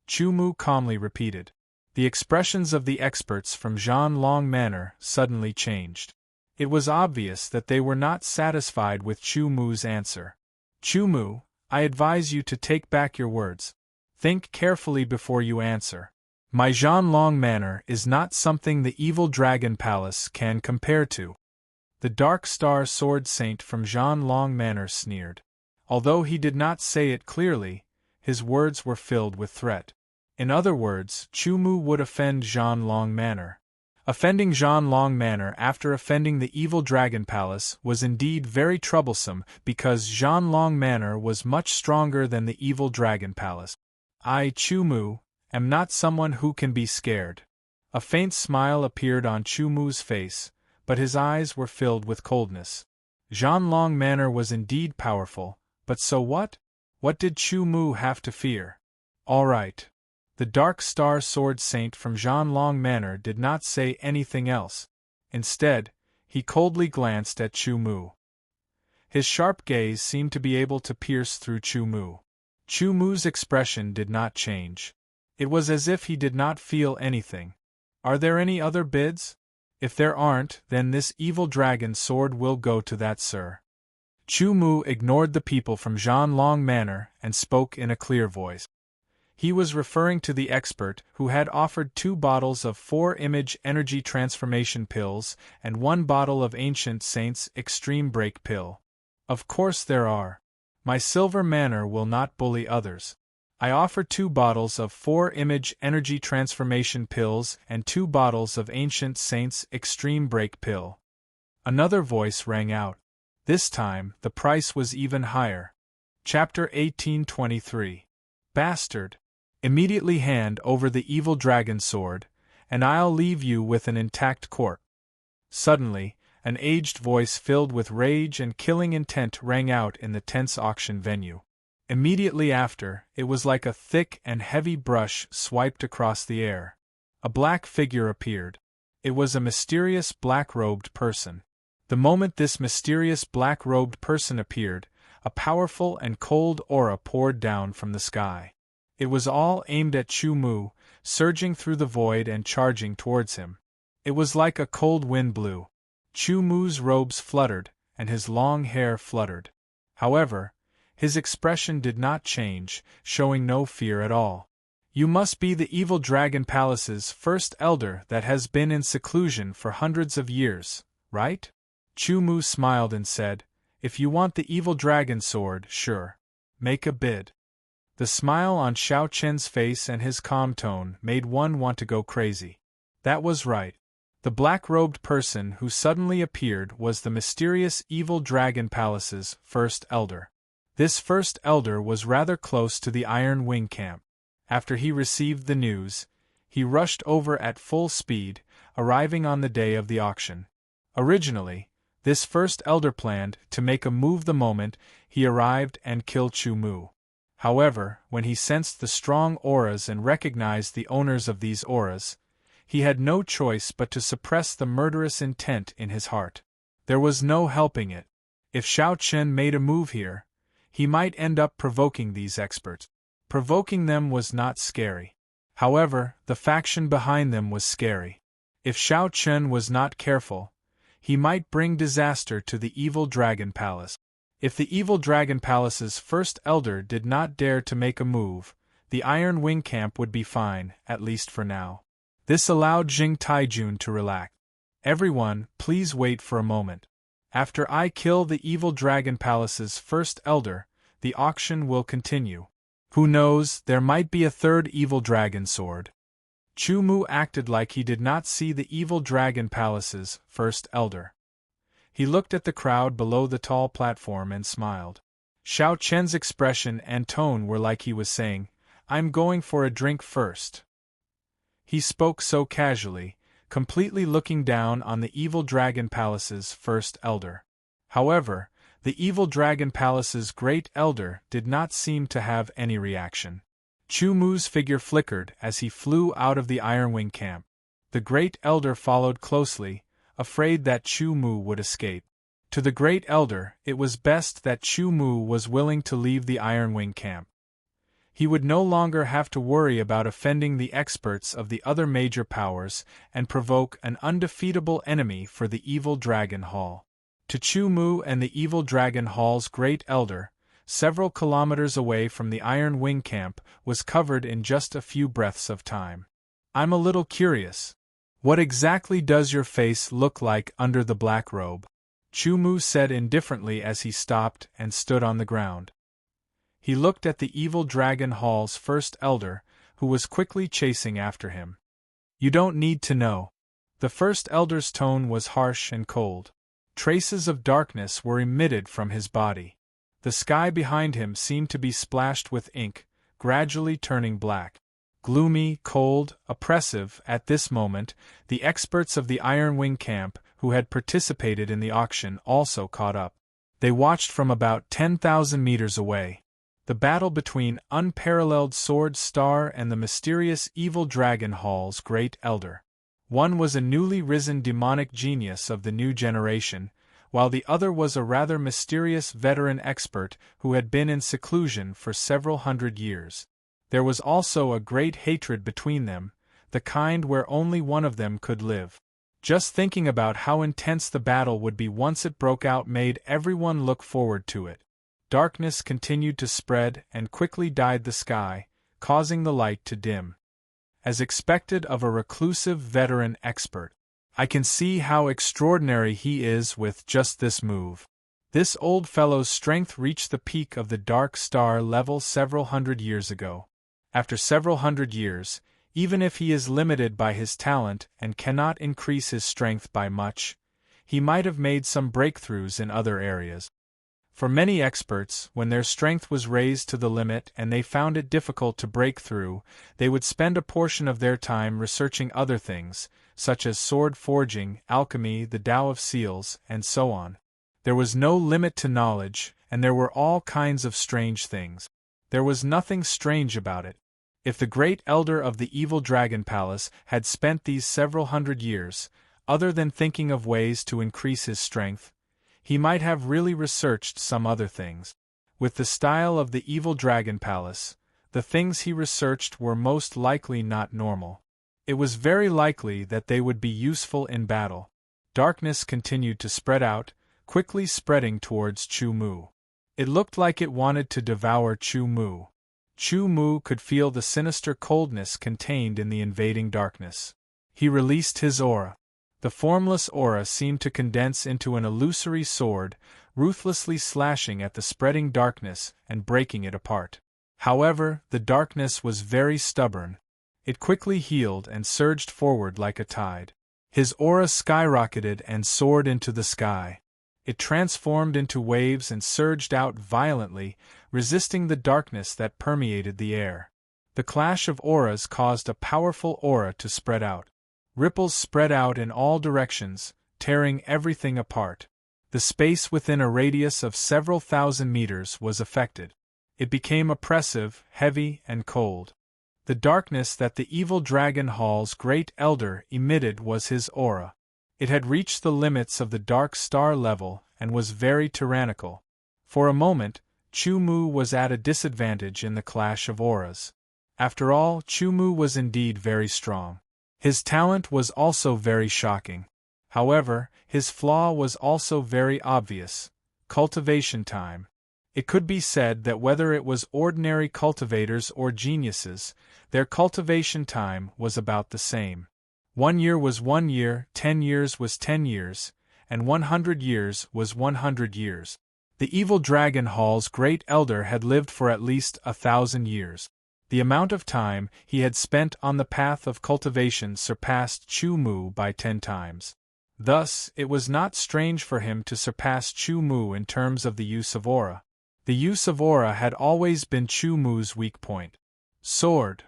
Chumu calmly repeated. The expressions of the experts from Zhan Long Manor suddenly changed. It was obvious that they were not satisfied with Chumu's answer. Chumu, I advise you to take back your words. Think carefully before you answer. My Zhan Long Manor is not something the evil dragon palace can compare to. The dark star sword saint from Zhan Long Manor sneered. Although he did not say it clearly, his words were filled with threat. In other words, Chumu would offend Zhan Long Manor. Offending Zhan Long Manor after offending the evil dragon palace was indeed very troublesome because Zhan Long Manor was much stronger than the evil dragon palace. I, Chumu, am not someone who can be scared. A faint smile appeared on Chumu's face, but his eyes were filled with coldness. Zhan Long Manor was indeed powerful, but so what? What did Chumu have to fear? All right. The dark star sword saint from Zhan Long Manor did not say anything else. Instead, he coldly glanced at Chumu. His sharp gaze seemed to be able to pierce through Chumu. Chumu's expression did not change. It was as if he did not feel anything. Are there any other bids? If there aren't, then this evil dragon sword will go to that sir. Chumu ignored the people from Zhan Long Manor and spoke in a clear voice. He was referring to the expert who had offered 2 bottles of 4-image energy transformation pills and 1 bottle of Ancient Saints Extreme Break pill. Of course there are. My Silver Manor will not bully others. I offer 2 bottles of 4-image energy transformation pills and 2 bottles of Ancient Saints Extreme Break pill. Another voice rang out. This time, the price was even higher. Chapter 1823. Bastard! Immediately hand over the evil dragon sword, and I'll leave you with an intact corpse. Suddenly, an aged voice filled with rage and killing intent rang out in the tense auction venue. Immediately after, it was like a thick and heavy brush swiped across the air. A black figure appeared. It was a mysterious black-robed person. The moment this mysterious black-robed person appeared, a powerful and cold aura poured down from the sky. It was all aimed at Chumu, surging through the void and charging towards him. It was like a cold wind blew. Chumu's robes fluttered, and his long hair fluttered. However, his expression did not change, showing no fear at all. You must be the evil dragon palace's first elder that has been in seclusion for hundreds of years, right? Chumu smiled and said, If you want the evil dragon sword, sure. Make a bid. The smile on Xiao Chen's face and his calm tone made one want to go crazy. That was right. The black-robed person who suddenly appeared was the mysterious evil dragon palace's first elder. This first elder was rather close to the Iron Wing camp. After he received the news, he rushed over at full speed, arriving on the day of the auction. Originally, this first elder planned to make a move the moment he arrived and kill Chu Mu. However, when he sensed the strong auras and recognized the owners of these auras, he had no choice but to suppress the murderous intent in his heart. There was no helping it. If Xiao Chen made a move here, he might end up provoking these experts. Provoking them was not scary. However, the faction behind them was scary. If Xiao Chen was not careful, he might bring disaster to the Evil Dragon Palace. If the Evil Dragon Palace's first elder did not dare to make a move, the Iron Wing camp would be fine, at least for now. This allowed Jing Taijun to relax. Everyone, please wait for a moment. After I kill the Evil Dragon Palace's first elder, the auction will continue. Who knows, there might be a third Evil Dragon sword. Chu Mu acted like he did not see the Evil Dragon Palace's first elder. He looked at the crowd below the tall platform and smiled. Xiao Chen's expression and tone were like he was saying, "I'm going for a drink first." He spoke so casually, completely looking down on the Evil Dragon Palace's first elder. However, the Evil Dragon Palace's great elder did not seem to have any reaction. Chu Mu's figure flickered as he flew out of the Iron Wing camp. The great elder followed closely, afraid that Chu Mu would escape. To the great elder, it was best that Chu Mu was willing to leave the Iron Wing camp. He would no longer have to worry about offending the experts of the other major powers and provoke an undefeatable enemy for the Evil Dragon Hall. To Chu Mu and the Evil Dragon Hall's great elder, several kilometers away from the Iron Wing camp, was covered in just a few breaths of time. "I'm a little curious. What exactly does your face look like under the black robe?" Chu Mu said indifferently as he stopped and stood on the ground. He looked at the Evil Dragon Hall's first elder, who was quickly chasing after him. "You don't need to know." The first elder's tone was harsh and cold. Traces of darkness were emitted from his body. The sky behind him seemed to be splashed with ink, gradually turning black. Gloomy, cold, oppressive. At this moment, the experts of the Iron Wing camp, who had participated in the auction, also caught up. They watched from about 10,000 meters away. The battle between unparalleled Sword Star and the mysterious Evil Dragon Hall's great elder. One was a newly risen demonic genius of the new generation, while the other was a rather mysterious veteran expert who had been in seclusion for several hundred years. There was also a great hatred between them, the kind where only one of them could live. Just thinking about how intense the battle would be once it broke out made everyone look forward to it. Darkness continued to spread and quickly dyed the sky, causing the light to dim. As expected of a reclusive veteran expert, I can see how extraordinary he is with just this move. This old fellow's strength reached the peak of the Dark Star level several hundred years ago. After several hundred years, even if he is limited by his talent and cannot increase his strength by much, he might have made some breakthroughs in other areas. For many experts, when their strength was raised to the limit and they found it difficult to break through, they would spend a portion of their time researching other things, such as sword forging, alchemy, the Tao of Seals, and so on. There was no limit to knowledge, and there were all kinds of strange things. There was nothing strange about it. If the great elder of the Evil Dragon Palace had spent these several hundred years, other than thinking of ways to increase his strength, he might have really researched some other things. With the style of the Evil Dragon Palace, the things he researched were most likely not normal. It was very likely that they would be useful in battle. Darkness continued to spread out, quickly spreading towards Chu Mu. It looked like it wanted to devour Chu Mu. Chu Mu could feel the sinister coldness contained in the invading darkness. He released his aura. The formless aura seemed to condense into an illusory sword, ruthlessly slashing at the spreading darkness and breaking it apart. However, the darkness was very stubborn. It quickly healed and surged forward like a tide. His aura skyrocketed and soared into the sky. It transformed into waves and surged out violently, resisting the darkness that permeated the air. The clash of auras caused a powerful aura to spread out. Ripples spread out in all directions, tearing everything apart. The space within a radius of several thousand meters was affected. It became oppressive, heavy, and cold. The darkness that the evil dragon hall's great elder emitted was his aura. It had reached the limits of the dark star level and was very tyrannical. For a moment, Chu-Mu was at a disadvantage in the clash of auras. After all, Chu-Mu was indeed very strong. His talent was also very shocking. However, his flaw was also very obvious: cultivation time. It could be said that whether it was ordinary cultivators or geniuses, their cultivation time was about the same. 1 year was 1 year, 10 years was 10 years, and 100 years was 100 years. The evil dragon hall's great elder had lived for at least 1,000 years. The amount of time he had spent on the path of cultivation surpassed Chu-Mu by 10 times. Thus, it was not strange for him to surpass Chu-Mu in terms of the use of aura. The use of aura had always been Chu-Mu's weak point. Sword.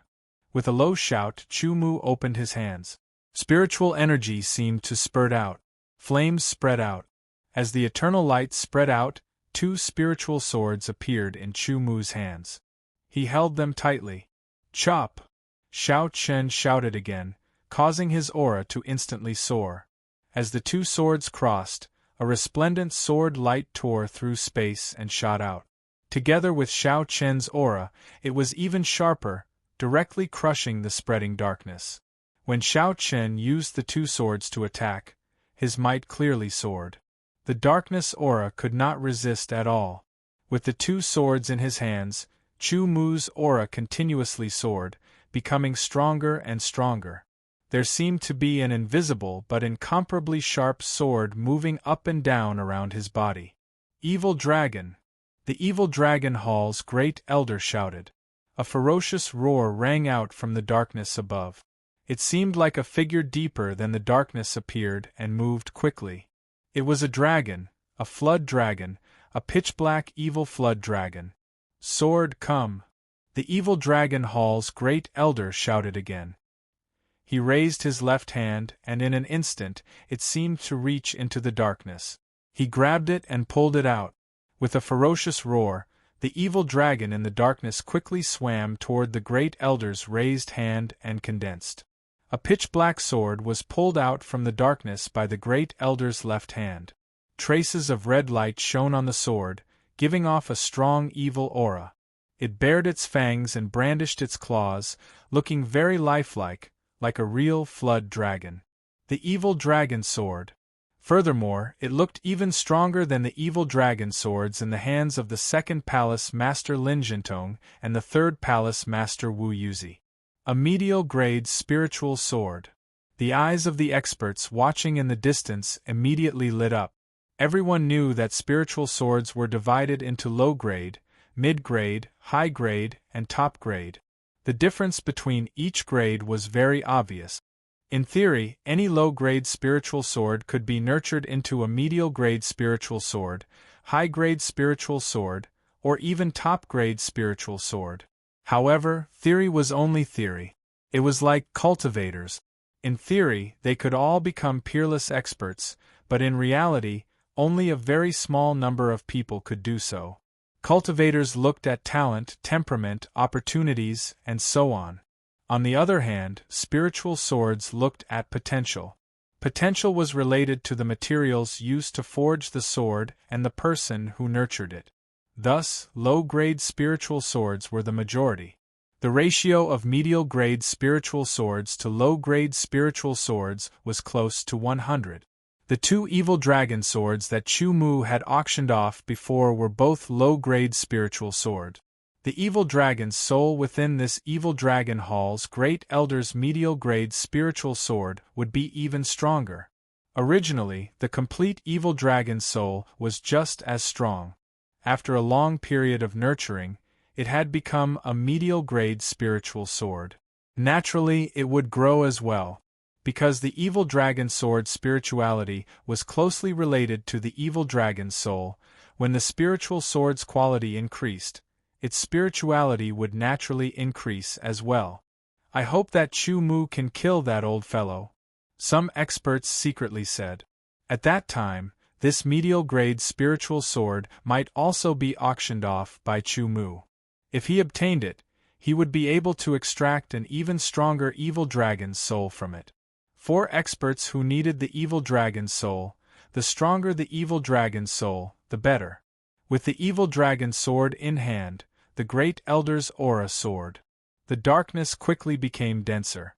With a low shout, Chu-Mu opened his hands. Spiritual energy seemed to spurt out. Flames spread out. As the eternal light spread out, 2 spiritual swords appeared in Chu-Mu's hands. He held them tightly. Chop! Xiao Chen shouted again, causing his aura to instantly soar. As the 2 swords crossed, a resplendent sword light tore through space and shot out. Together with Xiao Chen's aura, it was even sharper, directly crushing the spreading darkness. When Xiao Chen used the 2 swords to attack, his might clearly soared. The darkness aura could not resist at all. With the 2 swords in his hands, Chu-Mu's aura continuously soared, becoming stronger and stronger. There seemed to be an invisible but incomparably sharp sword moving up and down around his body. Evil Dragon! The evil dragon hall's great elder shouted. A ferocious roar rang out from the darkness above. It seemed like a figure deeper than the darkness appeared and moved quickly. It was a dragon, a flood dragon, a pitch-black evil flood dragon. Sword, come! The evil dragon hall's great elder shouted again. He raised his left hand, and in an instant, it seemed to reach into the darkness. He grabbed it and pulled it out. With a ferocious roar, the evil dragon in the darkness quickly swam toward the great elder's raised hand and condensed. A pitch-black sword was pulled out from the darkness by the great elder's left hand. Traces of red light shone on the sword, giving off a strong evil aura. It bared its fangs and brandished its claws, looking very lifelike, like a real flood dragon. The evil dragon sword. Furthermore, it looked even stronger than the evil dragon swords in the hands of the 2nd Palace Master Lin Jintong and the 3rd Palace Master Wu Yuzi. A medial-grade spiritual sword. The eyes of the experts watching in the distance immediately lit up. Everyone knew that spiritual swords were divided into low-grade, mid-grade, high-grade, and top-grade. The difference between each grade was very obvious. In theory, any low-grade spiritual sword could be nurtured into a medial-grade spiritual sword, high-grade spiritual sword, or even top-grade spiritual sword. However, theory was only theory. It was like cultivators. In theory, they could all become peerless experts, but in reality, only a very small number of people could do so. Cultivators looked at talent, temperament, opportunities, and so on. On the other hand, spiritual swords looked at potential. Potential was related to the materials used to forge the sword and the person who nurtured it. Thus, low-grade spiritual swords were the majority. The ratio of medial-grade spiritual swords to low-grade spiritual swords was close to 100. The 2 evil dragon swords that Chu-Mu had auctioned off before were both low-grade spiritual swords. The evil dragon's soul within this evil dragon hall's great elder's medial-grade spiritual sword would be even stronger. Originally, the complete evil dragon's soul was just as strong. After a long period of nurturing, it had become a medial-grade spiritual sword. Naturally, it would grow as well. because the evil dragon sword's spirituality was closely related to the evil dragon's soul. When the spiritual sword's quality increased, its spirituality would naturally increase as well. I hope that Chu Mu can kill that old fellow, some experts secretly said. At that time, this medial-grade spiritual sword might also be auctioned off by Chu Mu. If he obtained it, he would be able to extract an even stronger evil dragon's soul from it. 4 experts who needed the evil dragon's soul. The stronger the evil dragon's soul, the better. With the evil dragon's sword in hand, the great elder's aura soared. The darkness quickly became denser.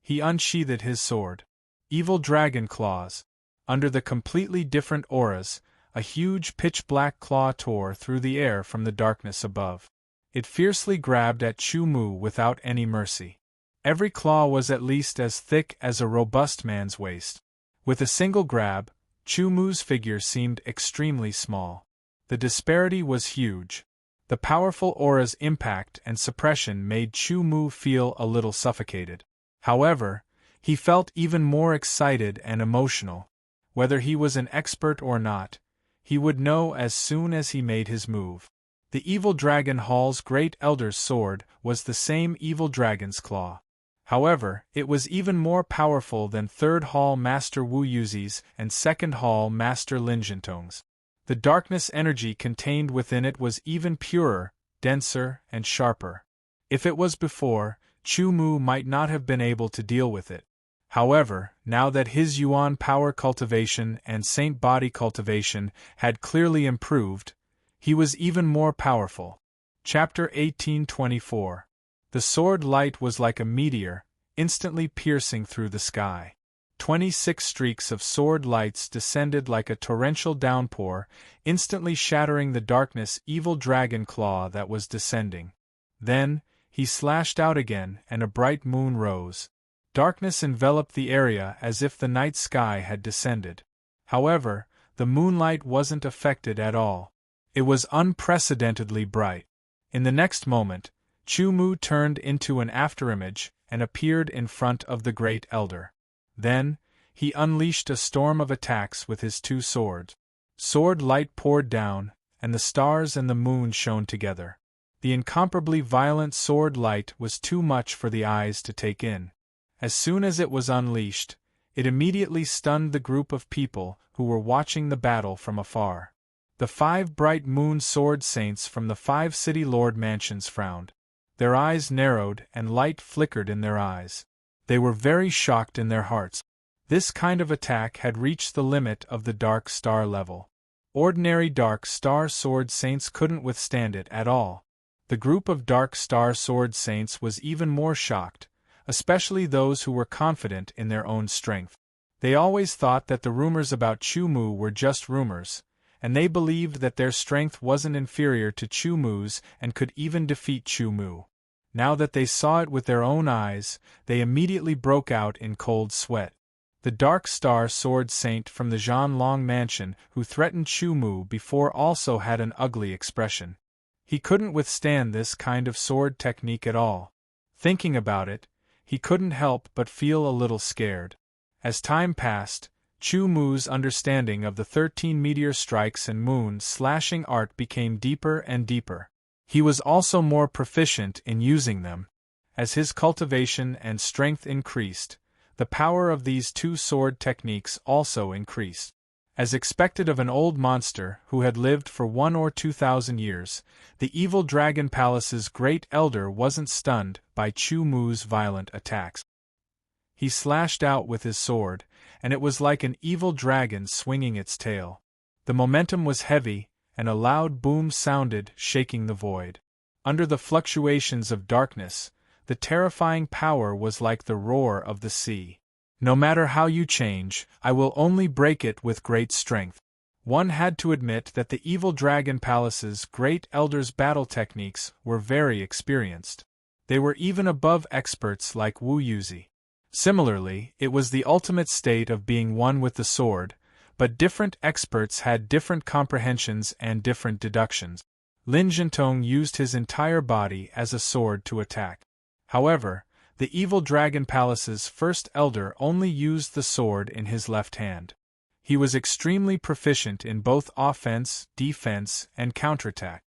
He unsheathed his sword. Evil dragon claws. Under the completely different auras, a huge pitch-black claw tore through the air from the darkness above. It fiercely grabbed at Chu Mu without any mercy. Every claw was at least as thick as a robust man's waist. With a single grab, Chu Mu's figure seemed extremely small. The disparity was huge. The powerful aura's impact and suppression made Chu Mu feel a little suffocated. However, he felt even more excited and emotional. Whether he was an expert or not, he would know as soon as he made his move. The evil dragon hall's great elder's sword was the same evil dragon's claw. However, it was even more powerful than 3rd Hall Master Wu Yuzi's and 2nd Hall Master Lin Jintong's. The darkness energy contained within it was even purer, denser, and sharper. If it was before, Chu Mu might not have been able to deal with it. However, now that his Yuan power cultivation and Saint body cultivation had clearly improved, he was even more powerful. Chapter 1824. The sword light was like a meteor, instantly piercing through the sky. 26 streaks of sword lights descended like a torrential downpour, instantly shattering the darkness evil dragon claw that was descending. Then, he slashed out again and a bright moon rose. Darkness enveloped the area as if the night sky had descended. However, the moonlight wasn't affected at all. It was unprecedentedly bright. In the next moment, Chu Mu turned into an afterimage and appeared in front of the Great Elder. Then, he unleashed a storm of attacks with his 2 swords. Sword light poured down, and the stars and the moon shone together. The incomparably violent sword light was too much for the eyes to take in. As soon as it was unleashed, it immediately stunned the group of people who were watching the battle from afar. The 5 bright moon sword saints from the 5 city lord mansions frowned. Their eyes narrowed and light flickered in their eyes. They were very shocked in their hearts. This kind of attack had reached the limit of the Dark Star level. Ordinary Dark Star sword saints couldn't withstand it at all. The group of Dark Star sword saints was even more shocked, especially those who were confident in their own strength. They always thought that the rumors about Chu Mu were just rumors, and they believed that their strength wasn't inferior to Chu Mu's and could even defeat Chu Mu. Now that they saw it with their own eyes, they immediately broke out in cold sweat. The Dark Star sword saint from the Zhanlong mansion who threatened Chu Mu before also had an ugly expression. He couldn't withstand this kind of sword technique at all. Thinking about it, he couldn't help but feel a little scared. As time passed, Chu Mu's understanding of the 13 meteor strikes and moon slashing art became deeper and deeper. He was also more proficient in using them. As his cultivation and strength increased, the power of these 2 sword techniques also increased. As expected of an old monster who had lived for 1 or 2,000 years, the evil dragon palace's great elder wasn't stunned by Chu Mu's violent attacks. He slashed out with his sword, and it was like an evil dragon swinging its tail. The momentum was heavy, and a loud boom sounded, shaking the void. Under the fluctuations of darkness, the terrifying power was like the roar of the sea. No matter how you change, I will only break it with great strength. One had to admit that the evil dragon palace's great elder's battle techniques were very experienced. They were even above experts like Wu Yuzi. Similarly, it was the ultimate state of being one with the sword, but different experts had different comprehensions and different deductions. Lin Jintong used his entire body as a sword to attack. However, The evil dragon palace's first elder only used the sword in his left hand. He was extremely proficient in both offense, defense, and counterattack.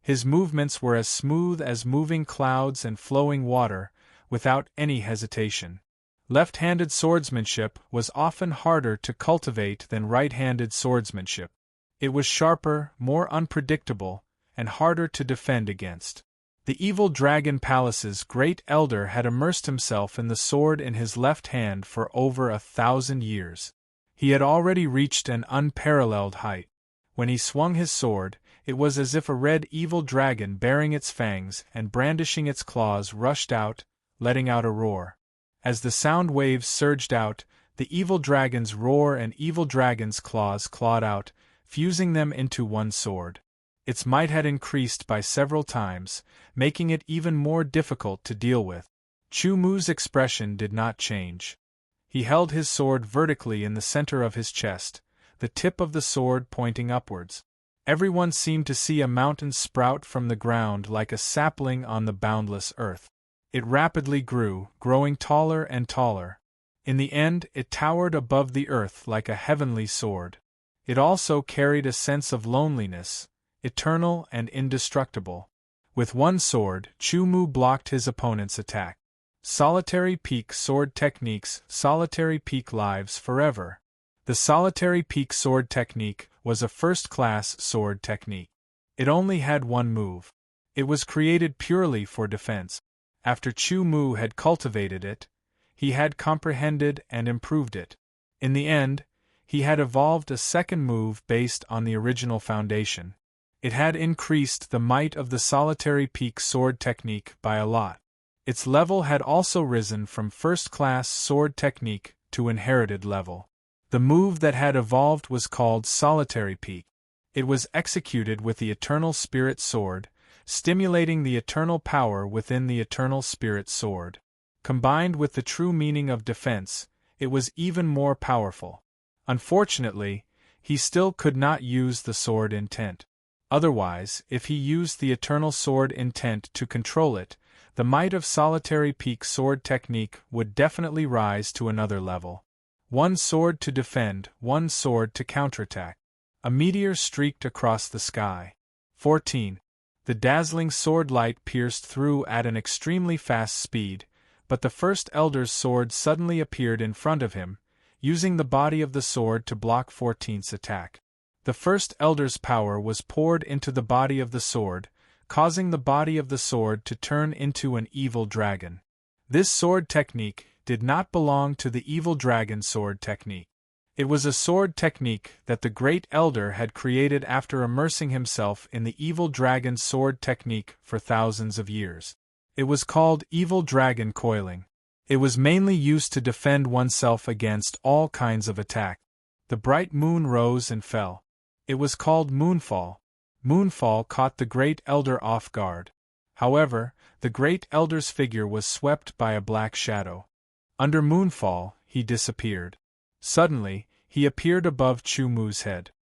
His movements were as smooth as moving clouds and flowing water, without any hesitation. Left-handed swordsmanship was often harder to cultivate than right-handed swordsmanship. It was sharper, more unpredictable, and harder to defend against. The evil dragon palace's great elder had immersed himself in the sword in his left hand for over 1,000 years. He had already reached an unparalleled height. When he swung his sword, it was as if a red evil dragon bearing its fangs and brandishing its claws rushed out, letting out a roar. As the sound waves surged out, the evil dragon's roar and evil dragon's claws clawed out, fusing them into one sword. Its might had increased by several times, making it even more difficult to deal with. Chu Mu's expression did not change. He held his sword vertically in the center of his chest, the tip of the sword pointing upwards. Everyone seemed to see a mountain sprout from the ground like a sapling on the boundless earth. It rapidly grew, growing taller and taller. In the end, it towered above the earth like a heavenly sword. It also carried a sense of loneliness, eternal and indestructible. With one sword, Chu Mu blocked his opponent's attack. Solitary peak sword techniques, solitary peak lives forever. The solitary peak sword technique was a first-class sword technique. It only had one move. It was created purely for defense. After Chu Mu had cultivated it, he had comprehended and improved it. In the end, he had evolved a second move based on the original foundation. It had increased the might of the solitary peak sword technique by a lot. Its level had also risen from first-class sword technique to inherited level. The move that had evolved was called solitary peak. It was executed with the eternal spirit sword, stimulating the eternal power within the eternal spirit sword. Combined with the true meaning of defense, it was even more powerful. Unfortunately, he still could not use the sword intent. Otherwise, if he used the eternal sword intent to control it, the might of solitary peak sword technique would definitely rise to another level. One sword to defend, one sword to counterattack. A meteor streaked across the sky. 14. The dazzling sword light pierced through at an extremely fast speed, but the first elder's sword suddenly appeared in front of him, using the body of the sword to block 14's attack. The first elder's power was poured into the body of the sword, causing the body of the sword to turn into an evil dragon. This sword technique did not belong to the evil dragon sword technique. It was a sword technique that the great elder had created after immersing himself in the evil dragon sword technique for thousands of years. It was called evil dragon coiling. It was mainly used to defend oneself against all kinds of attack. The bright moon rose and fell. It was called moonfall. Moonfall caught the great elder off guard. However, the great elder's figure was swept by a black shadow. Under moonfall, he disappeared. Suddenly, he appeared above Chu Mu's head.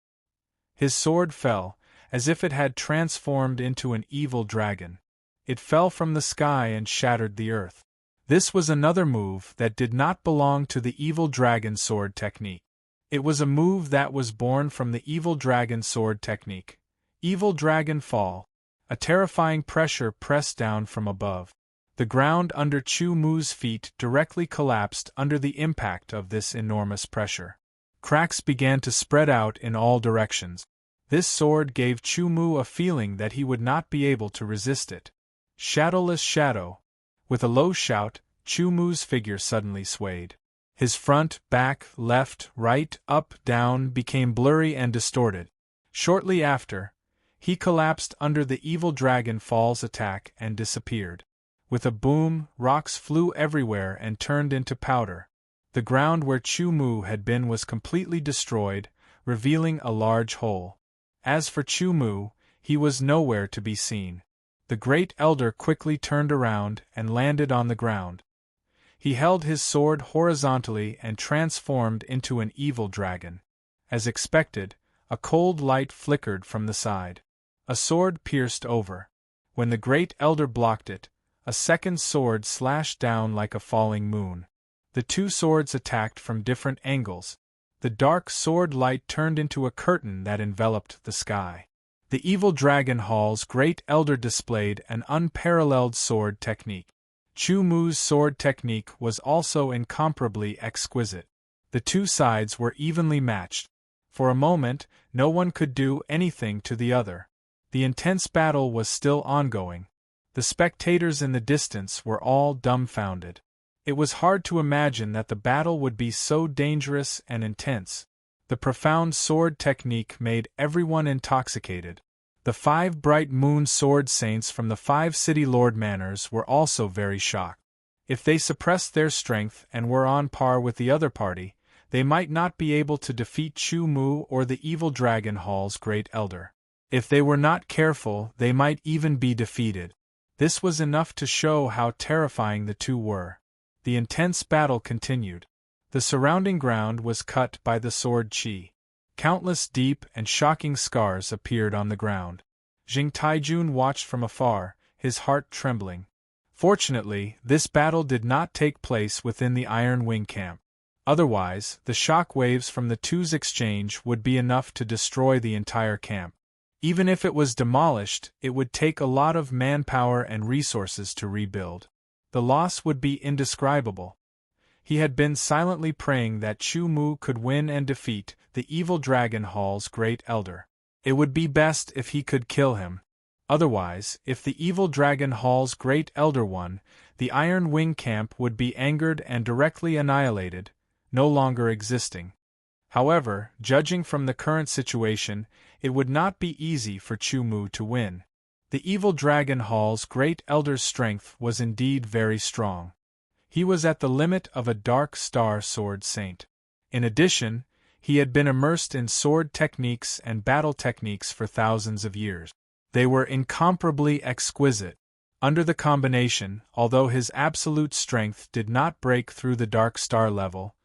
His sword fell, as if it had transformed into an evil dragon. It fell from the sky and shattered the earth. This was another move that did not belong to the evil dragon sword technique. It was a move that was born from the evil dragon sword technique. Evil dragon fall. A terrifying pressure pressed down from above. The ground under Chu Mu's feet directly collapsed under the impact of this enormous pressure. Cracks began to spread out in all directions. This sword gave Chu Mu a feeling that he would not be able to resist it. Shadowless shadow. With a low shout, Chu Mu's figure suddenly swayed. His front, back, left, right, up, down became blurry and distorted. Shortly after, he collapsed under the evil dragon fall's attack and disappeared. With a boom, rocks flew everywhere and turned into powder. The ground where Chu Mu had been was completely destroyed, revealing a large hole. As for Chu Mu, he was nowhere to be seen. The great elder quickly turned around and landed on the ground. He held his sword horizontally and transformed into an evil dragon. As expected, a cold light flickered from the side. A sword pierced over. When the great elder blocked it, A second sword slashed down like a falling moon. The two swords attacked from different angles. The dark sword light turned into a curtain that enveloped the sky. The evil dragon hall's great elder displayed an unparalleled sword technique. Chu Mu's sword technique was also incomparably exquisite. The two sides were evenly matched. For a moment, no one could do anything to the other. The intense battle was still ongoing. The spectators in the distance were all dumbfounded. It was hard to imagine that the battle would be so dangerous and intense. The profound sword technique made everyone intoxicated. The 5 bright moon sword saints from the 5 city lord manors were also very shocked. If they suppressed their strength and were on par with the other party, they might not be able to defeat Chu Mu or the evil dragon hall's great elder. If they were not careful, they might even be defeated. This was enough to show how terrifying the two were. The intense battle continued. The surrounding ground was cut by the sword chi. Countless deep and shocking scars appeared on the ground. Jing Taijun watched from afar, his heart trembling. Fortunately, this battle did not take place within the Iron Wing camp. Otherwise, the shock waves from the two's exchange would be enough to destroy the entire camp. Even if it was demolished, it would take a lot of manpower and resources to rebuild. The loss would be indescribable. He had been silently praying that Chu Mu could win and defeat the evil dragon hall's great elder. It would be best if he could kill him. Otherwise, if the evil dragon hall's great elder won, the Iron Wing camp would be angered and directly annihilated, no longer existing. However, judging from the current situation, it would not be easy for Chu Mu to win. The evil dragon hall's great elder's strength was indeed very strong. He was at the limit of a dark star sword saint. In addition, he had been immersed in sword techniques and battle techniques for thousands of years. They were incomparably exquisite. Under the combination, although his absolute strength did not break through the dark star level,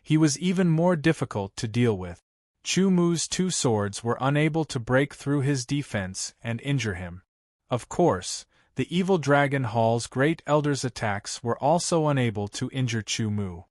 he was even more difficult to deal with. Chu Mu's two swords were unable to break through his defense and injure him. Of course, the evil dragon hall's great elder's attacks were also unable to injure Chu Mu.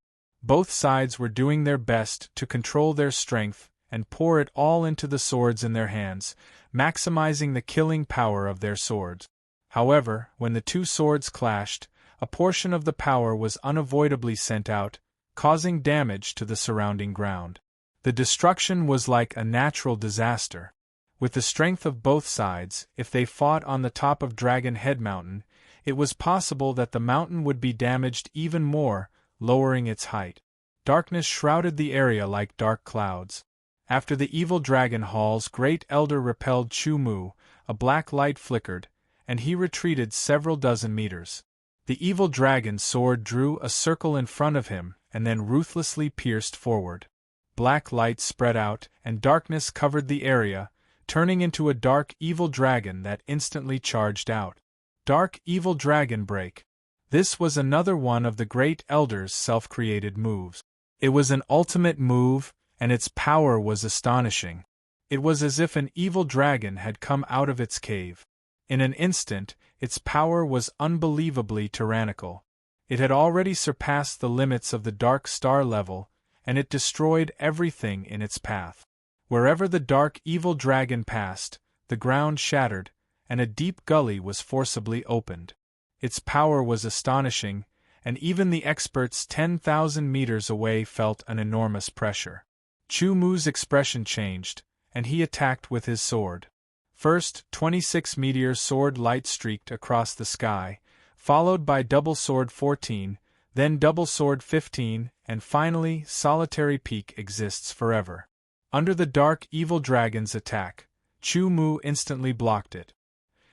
Both sides were doing their best to control their strength and pour it all into the swords in their hands, maximizing the killing power of their swords. However, when the two swords clashed, a portion of the power was unavoidably sent out, causing damage to the surrounding ground. The destruction was like a natural disaster. With the strength of both sides, if they fought on the top of Dragon Head Mountain, it was possible that the mountain would be damaged even more, lowering its height. Darkness shrouded the area like dark clouds. After the evil dragon hall's great elder repelled Chu Mu, a black light flickered, and he retreated several dozen meters. The evil dragon's sword drew a circle in front of him and then ruthlessly pierced forward. Black light spread out, and darkness covered the area, turning into a dark evil dragon that instantly charged out. Dark evil dragon break. This was another one of the great elder's self-created moves. It was an ultimate move, and its power was astonishing. It was as if an evil dragon had come out of its cave. In an instant, its power was unbelievably tyrannical. It had already surpassed the limits of the dark star level, and it destroyed everything in its path. Wherever the dark evil dragon passed, the ground shattered, and a deep gully was forcibly opened. Its power was astonishing, and even the experts 10,000 meters away felt an enormous pressure. Chu Mu's expression changed, and he attacked with his sword. First, 26 meteor sword light streaked across the sky, followed by double sword 14, then double sword 15, and finally solitary peak exists forever. Under the dark evil dragon's attack, Chu Mu instantly blocked it.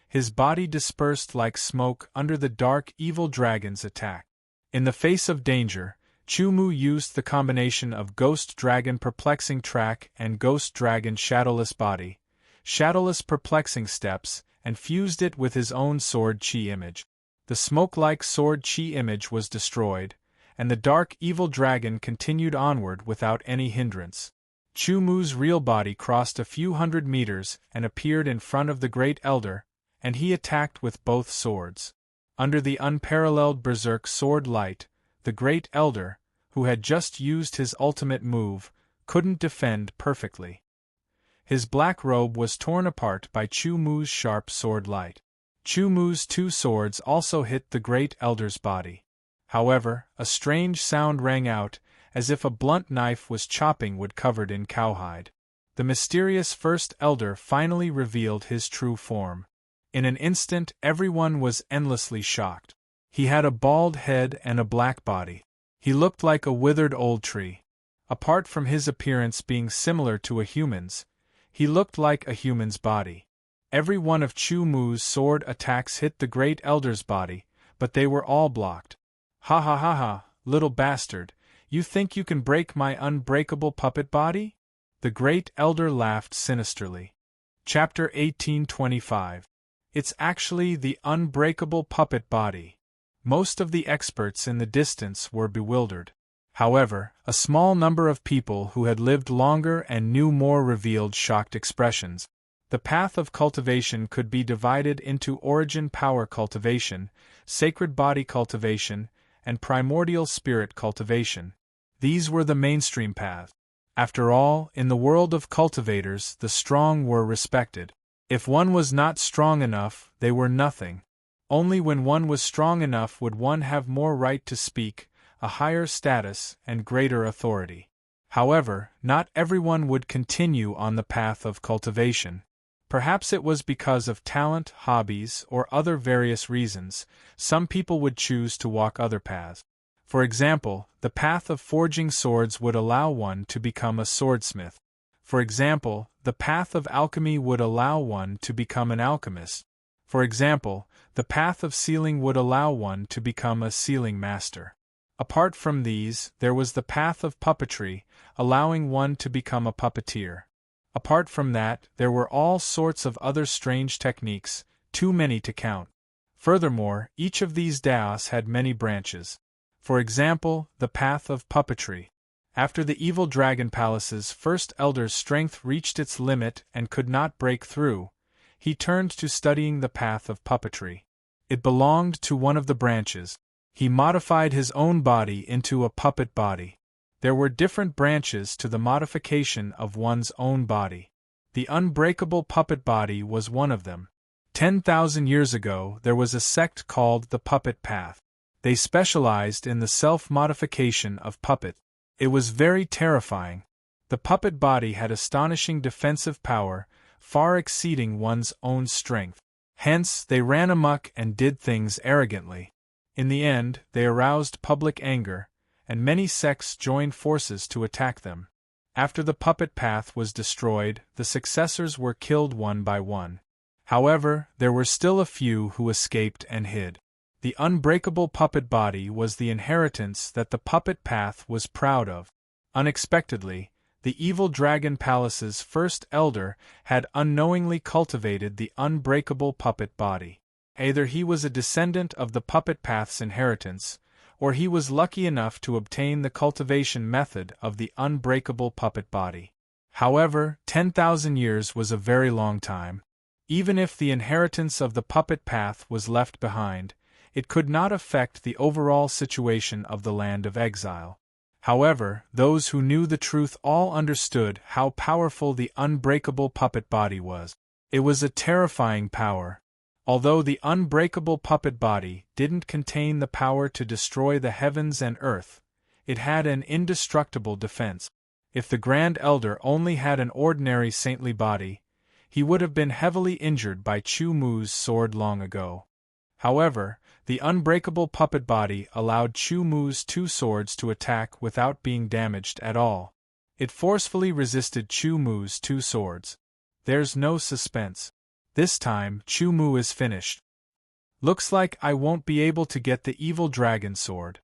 His body dispersed like smoke under the dark evil dragon's attack. In the face of danger, Chu Mu used the combination of Ghost Dragon Perplexing Track and Ghost Dragon Shadowless Body, Shadowless Perplexing Steps, and fused it with his own sword chi image. The smoke-like sword chi image was destroyed, and the dark evil dragon continued onward without any hindrance. Chu Mu's real body crossed a few hundred meters and appeared in front of the Great Elder, and he attacked with both swords. Under the unparalleled berserk sword light, the Great Elder, who had just used his ultimate move, couldn't defend perfectly. His black robe was torn apart by Chu Mu's sharp sword light. Chu Mu's two swords also hit the Great Elder's body. However, a strange sound rang out, as if a blunt knife was chopping wood covered in cowhide. The mysterious First Elder finally revealed his true form. In an instant, everyone was endlessly shocked. He had a bald head and a black body. He looked like a withered old tree. Apart from his appearance being similar to a human's, he looked like a human's body. Every one of Chu Mu's sword attacks hit the Great Elder's body, but they were all blocked. Ha ha ha ha, little bastard, you think you can break my unbreakable puppet body? The Great Elder laughed sinisterly. Chapter 1825. It's actually the unbreakable puppet body. Most of the experts in the distance were bewildered. However, a small number of people who had lived longer and knew more revealed shocked expressions. The path of cultivation could be divided into origin power cultivation, sacred body cultivation, and primordial spirit cultivation. These were the mainstream paths. After all, in the world of cultivators, the strong were respected. If one was not strong enough, they were nothing. Only when one was strong enough would one have more right to speak, a higher status, and greater authority. However, not everyone would continue on the path of cultivation. Perhaps it was because of talent, hobbies, or other various reasons. Some people would choose to walk other paths. For example, the path of forging swords would allow one to become a swordsmith. For example, the path of alchemy would allow one to become an alchemist. For example, the path of sealing would allow one to become a sealing master. Apart from these, there was the path of puppetry, allowing one to become a puppeteer. Apart from that, there were all sorts of other strange techniques, too many to count. Furthermore, each of these daos had many branches. For example, the path of puppetry. After the evil dragon palace's First Elder's strength reached its limit and could not break through, he turned to studying the path of puppetry. It belonged to one of the branches. He modified his own body into a puppet body. There were different branches to the modification of one's own body. The unbreakable puppet body was one of them. 10,000 years ago, there was a sect called the Puppet Path. They specialized in the self-modification of puppets. It was very terrifying. The puppet body had astonishing defensive power, far exceeding one's own strength. Hence, they ran amok and did things arrogantly. In the end, they aroused public anger, and many sects joined forces to attack them. After the puppet path was destroyed, the successors were killed one by one. However, there were still a few who escaped and hid. The unbreakable puppet body was the inheritance that the puppet path was proud of. Unexpectedly, the evil dragon palace's First Elder had unknowingly cultivated the unbreakable puppet body. Either he was a descendant of the puppet path's inheritance, or he was lucky enough to obtain the cultivation method of the unbreakable puppet body. However, 10,000 years was a very long time. Even if the inheritance of the puppet path was left behind, it could not affect the overall situation of the land of exile. However, those who knew the truth all understood how powerful the unbreakable puppet body was. It was a terrifying power. Although the unbreakable puppet body didn't contain the power to destroy the heavens and earth, it had an indestructible defense. If the Grand Elder only had an ordinary saintly body, he would have been heavily injured by Chu Mu's sword long ago. However, the unbreakable puppet body allowed Chu Mu's two swords to attack without being damaged at all. It forcefully resisted Chu Mu's two swords. There's no suspense. This time, Chu Mu is finished. Looks like I won't be able to get the evil dragon sword.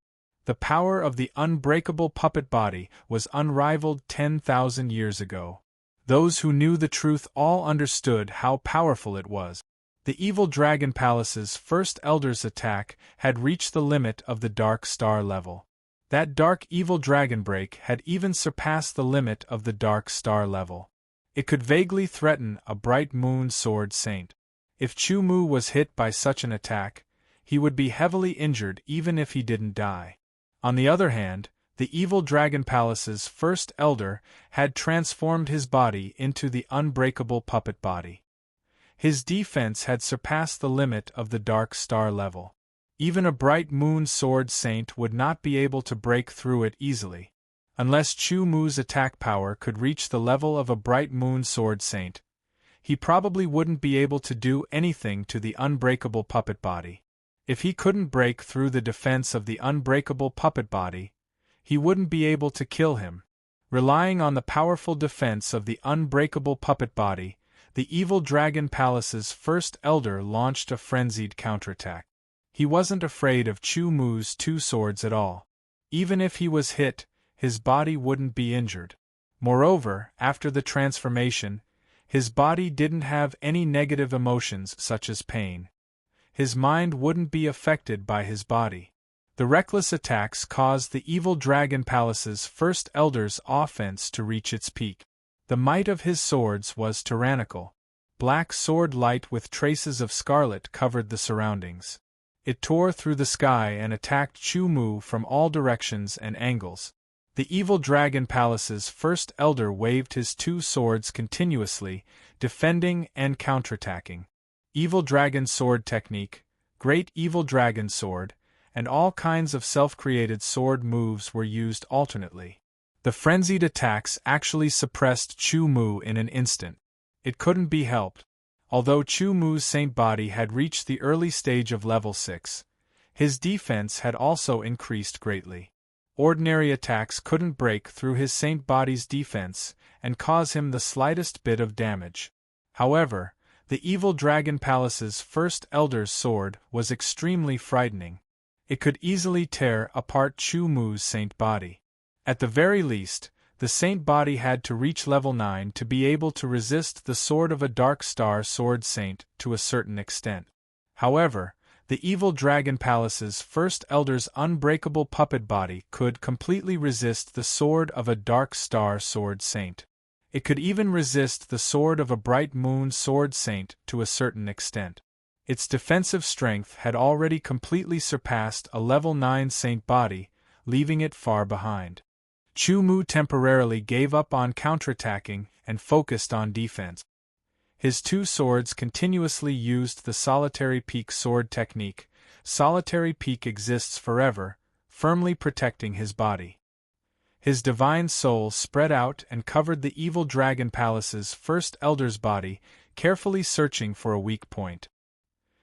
The power of the unbreakable puppet body was unrivaled 10,000 years ago. Those who knew the truth all understood how powerful it was. The evil dragon palace's First Elder's attack had reached the limit of the dark star level. That dark evil dragon break had even surpassed the limit of the dark star level. It could vaguely threaten a bright moon sword saint. If Chu Mu was hit by such an attack, he would be heavily injured even if he didn't die. On the other hand, the evil Dragon Palace's first elder had transformed his body into the unbreakable puppet body. His defense had surpassed the limit of the Dark Star level. Even a Bright Moon Sword Saint would not be able to break through it easily. Unless Chu Mu's attack power could reach the level of a Bright Moon Sword Saint, he probably wouldn't be able to do anything to the unbreakable puppet body. If he couldn't break through the defense of the unbreakable puppet body, he wouldn't be able to kill him. Relying on the powerful defense of the unbreakable puppet body, the evil Dragon Palace's first elder launched a frenzied counterattack. He wasn't afraid of Chu Mu's two swords at all. Even if he was hit, his body wouldn't be injured. Moreover, after the transformation, his body didn't have any negative emotions such as pain. His mind wouldn't be affected by his body. The reckless attacks caused the evil Dragon Palace's first elder's offense to reach its peak. The might of his swords was tyrannical. Black sword light with traces of scarlet covered the surroundings. It tore through the sky and attacked Chu Mu from all directions and angles. The evil Dragon Palace's first elder waved his two swords continuously, defending and counterattacking. Evil Dragon Sword Technique, Great Evil Dragon Sword, and all kinds of self-created sword moves were used alternately. The frenzied attacks actually suppressed Chu Mu in an instant. It couldn't be helped. Although Chu Mu's saint body had reached the early stage of level 6, his defense had also increased greatly. Ordinary attacks couldn't break through his saint body's defense and cause him the slightest bit of damage. However, the evil Dragon Palace's first elder's sword was extremely frightening. It could easily tear apart Chu Mu's saint body. At the very least, the saint body had to reach level 9 to be able to resist the sword of a Dark Star Sword Saint to a certain extent. However, the evil Dragon Palace's first elder's unbreakable puppet body could completely resist the sword of a Dark Star Sword Saint. It could even resist the sword of a Bright Moon Sword Saint to a certain extent. Its defensive strength had already completely surpassed a level 9 saint body, leaving it far behind. Chu Mu temporarily gave up on counterattacking and focused on defense. His two swords continuously used the Solitary Peak sword technique. Solitary Peak exists forever, firmly protecting his body. His divine soul spread out and covered the evil Dragon Palace's first elder's body, carefully searching for a weak point.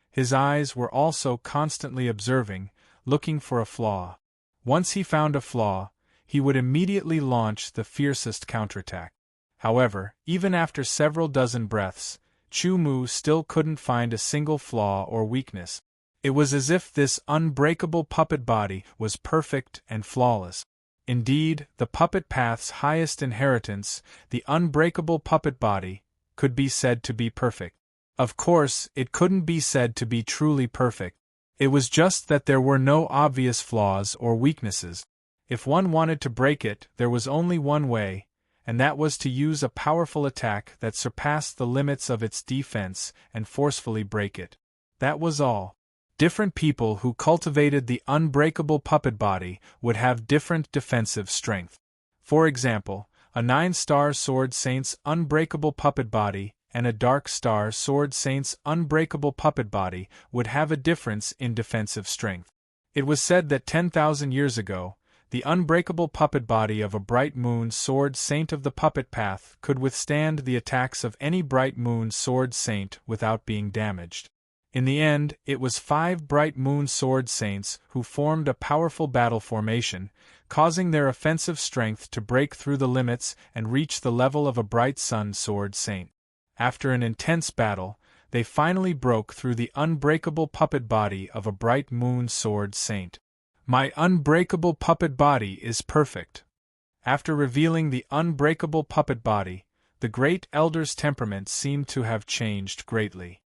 His eyes were also constantly observing, looking for a flaw. Once he found a flaw, he would immediately launch the fiercest counterattack. However, even after several dozen breaths, Chu Mu still couldn't find a single flaw or weakness. It was as if this unbreakable puppet body was perfect and flawless. Indeed, the puppet path's highest inheritance, the unbreakable puppet body, could be said to be perfect. Of course, it couldn't be said to be truly perfect. It was just that there were no obvious flaws or weaknesses. If one wanted to break it, there was only one way, and that was to use a powerful attack that surpassed the limits of its defense and forcefully break it. That was all. Different people who cultivated the unbreakable puppet body would have different defensive strength. For example, a 9-star Sword Saint's unbreakable puppet body and a Dark Star Sword Saint's unbreakable puppet body would have a difference in defensive strength. It was said that 10,000 years ago, the unbreakable puppet body of a Bright Moon Sword Saint of the Puppet Path could withstand the attacks of any Bright Moon Sword Saint without being damaged. In the end, it was 5 Bright Moon Sword Saints who formed a powerful battle formation, causing their offensive strength to break through the limits and reach the level of a Bright Sun Sword Saint. After an intense battle, they finally broke through the unbreakable puppet body of a Bright Moon Sword Saint. My unbreakable puppet body is perfect. After revealing the unbreakable puppet body, the Great Elder's temperament seemed to have changed greatly.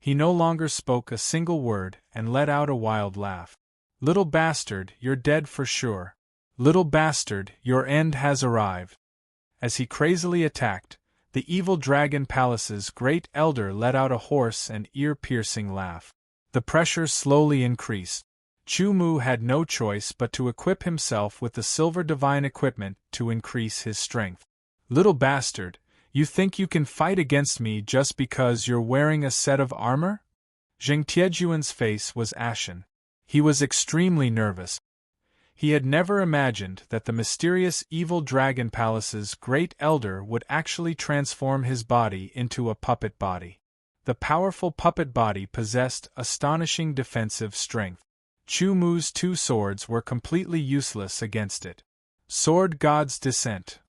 He no longer spoke a single word and let out a wild laugh. Little bastard, you're dead for sure. Little bastard, your end has arrived. As he crazily attacked, the evil Dragon Palace's Great Elder let out a hoarse and ear-piercing laugh. The pressure slowly increased. Chu Mu had no choice but to equip himself with the silver divine equipment to increase his strength. Little bastard, you think you can fight against me just because you're wearing a set of armor? Zheng Tiejuan's face was ashen. He was extremely nervous. He had never imagined that the mysterious evil dragon palace's great elder would actually transform his body into a puppet body. The powerful puppet body possessed astonishing defensive strength. Chu Mu's two swords were completely useless against it. Sword God's Descent.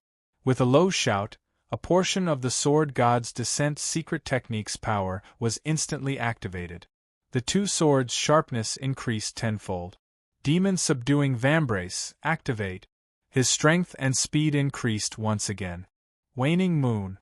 With a low shout, a portion of the Sword God's Descent secret technique's power was instantly activated. The two swords' sharpness increased tenfold. Demon Subduing Vambrace, activate. His strength and speed increased once again. Waning Moon.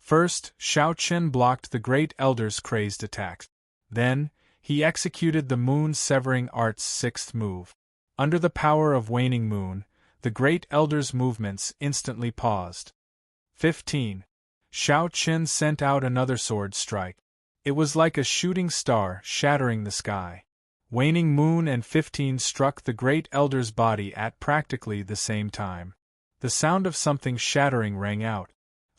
First, Shao Chen blocked the Great Elder's crazed attacks. Then, he executed the Moon-Severing Art's sixth move. Under the power of Waning Moon, the Great Elder's movements instantly paused. 15. Shao Chen sent out another sword strike. It was like a shooting star shattering the sky. Waning Moon and 15 struck the Great Elder's body at practically the same time. The sound of something shattering rang out.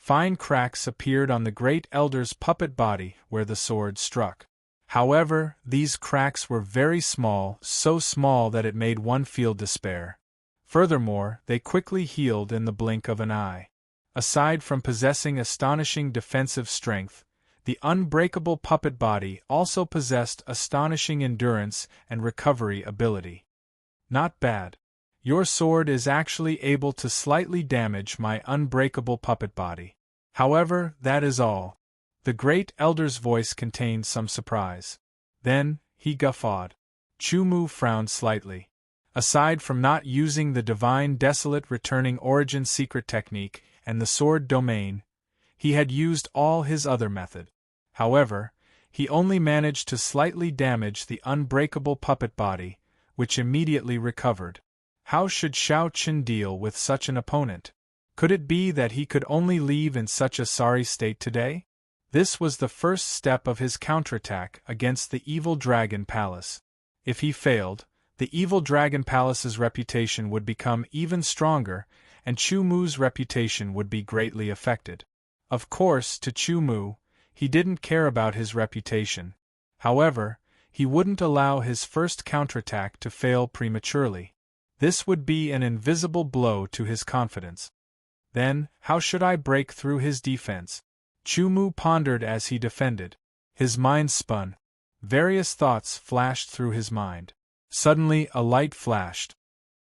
Fine cracks appeared on the Great Elder's puppet body where the sword struck. However, these cracks were very small, so small that it made one feel despair. Furthermore, they quickly healed in the blink of an eye. Aside from possessing astonishing defensive strength, the unbreakable puppet body also possessed astonishing endurance and recovery ability. Not bad. Your sword is actually able to slightly damage my unbreakable puppet body. However, that is all. The Great Elder's voice contained some surprise. Then, he guffawed. Chu Mu frowned slightly. Aside from not using the Divine Desolate Returning Origin secret technique and the Sword Domain, he had used all his other method. However, he only managed to slightly damage the unbreakable puppet body, which immediately recovered. How should Shao Chen deal with such an opponent? Could it be that he could only leave in such a sorry state today? This was the first step of his counterattack against the Evil Dragon Palace. If he failed, the Evil Dragon Palace's reputation would become even stronger, and Chu Mu's reputation would be greatly affected. Of course, to Chu Mu, he didn't care about his reputation. However, he wouldn't allow his first counterattack to fail prematurely. This would be an invisible blow to his confidence. Then, how should I break through his defense? Chu Mu pondered as he defended. His mind spun. Various thoughts flashed through his mind. Suddenly, a light flashed.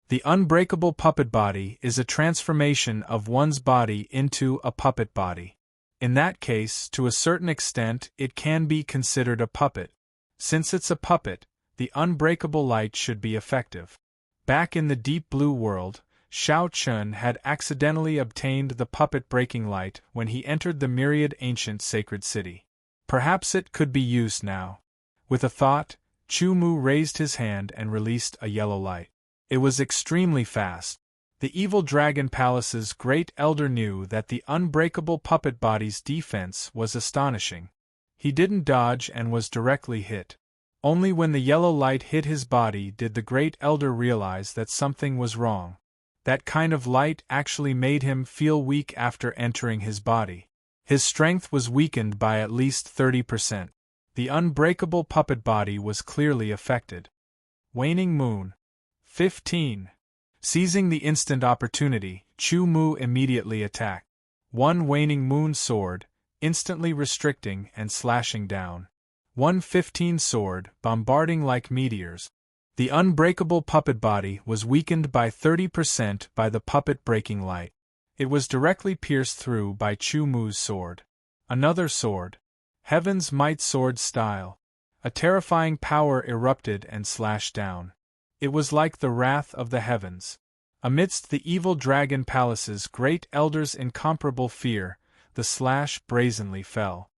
The unbreakable puppet body is a transformation of one's body into a puppet body. In that case, to a certain extent, it can be considered a puppet. Since it's a puppet, the unbreakable light should be effective. Back in the Deep Blue world, Shao Chen had accidentally obtained the puppet-breaking light when he entered the myriad ancient sacred city. Perhaps it could be used now. With a thought, Chu Mu raised his hand and released a yellow light. It was extremely fast. The Evil Dragon Palace's Great Elder knew that the unbreakable puppet body's defense was astonishing. He didn't dodge and was directly hit. Only when the yellow light hit his body did the Great Elder realize that something was wrong. That kind of light actually made him feel weak after entering his body. His strength was weakened by at least 30%. The unbreakable puppet body was clearly affected. Waning Moon. 15. Seizing the instant opportunity, Chu Mu immediately attacked. One Waning Moon sword, instantly restricting and slashing down. 115 sword, bombarding like meteors. The unbreakable puppet body was weakened by 30% by the puppet-breaking light. It was directly pierced through by Chu Mu's sword. Another sword. Heaven's Might Sword Style. A terrifying power erupted and slashed down. It was like the wrath of the heavens. Amidst the Evil Dragon Palace's Great Elder's incomparable fear, the slash brazenly fell.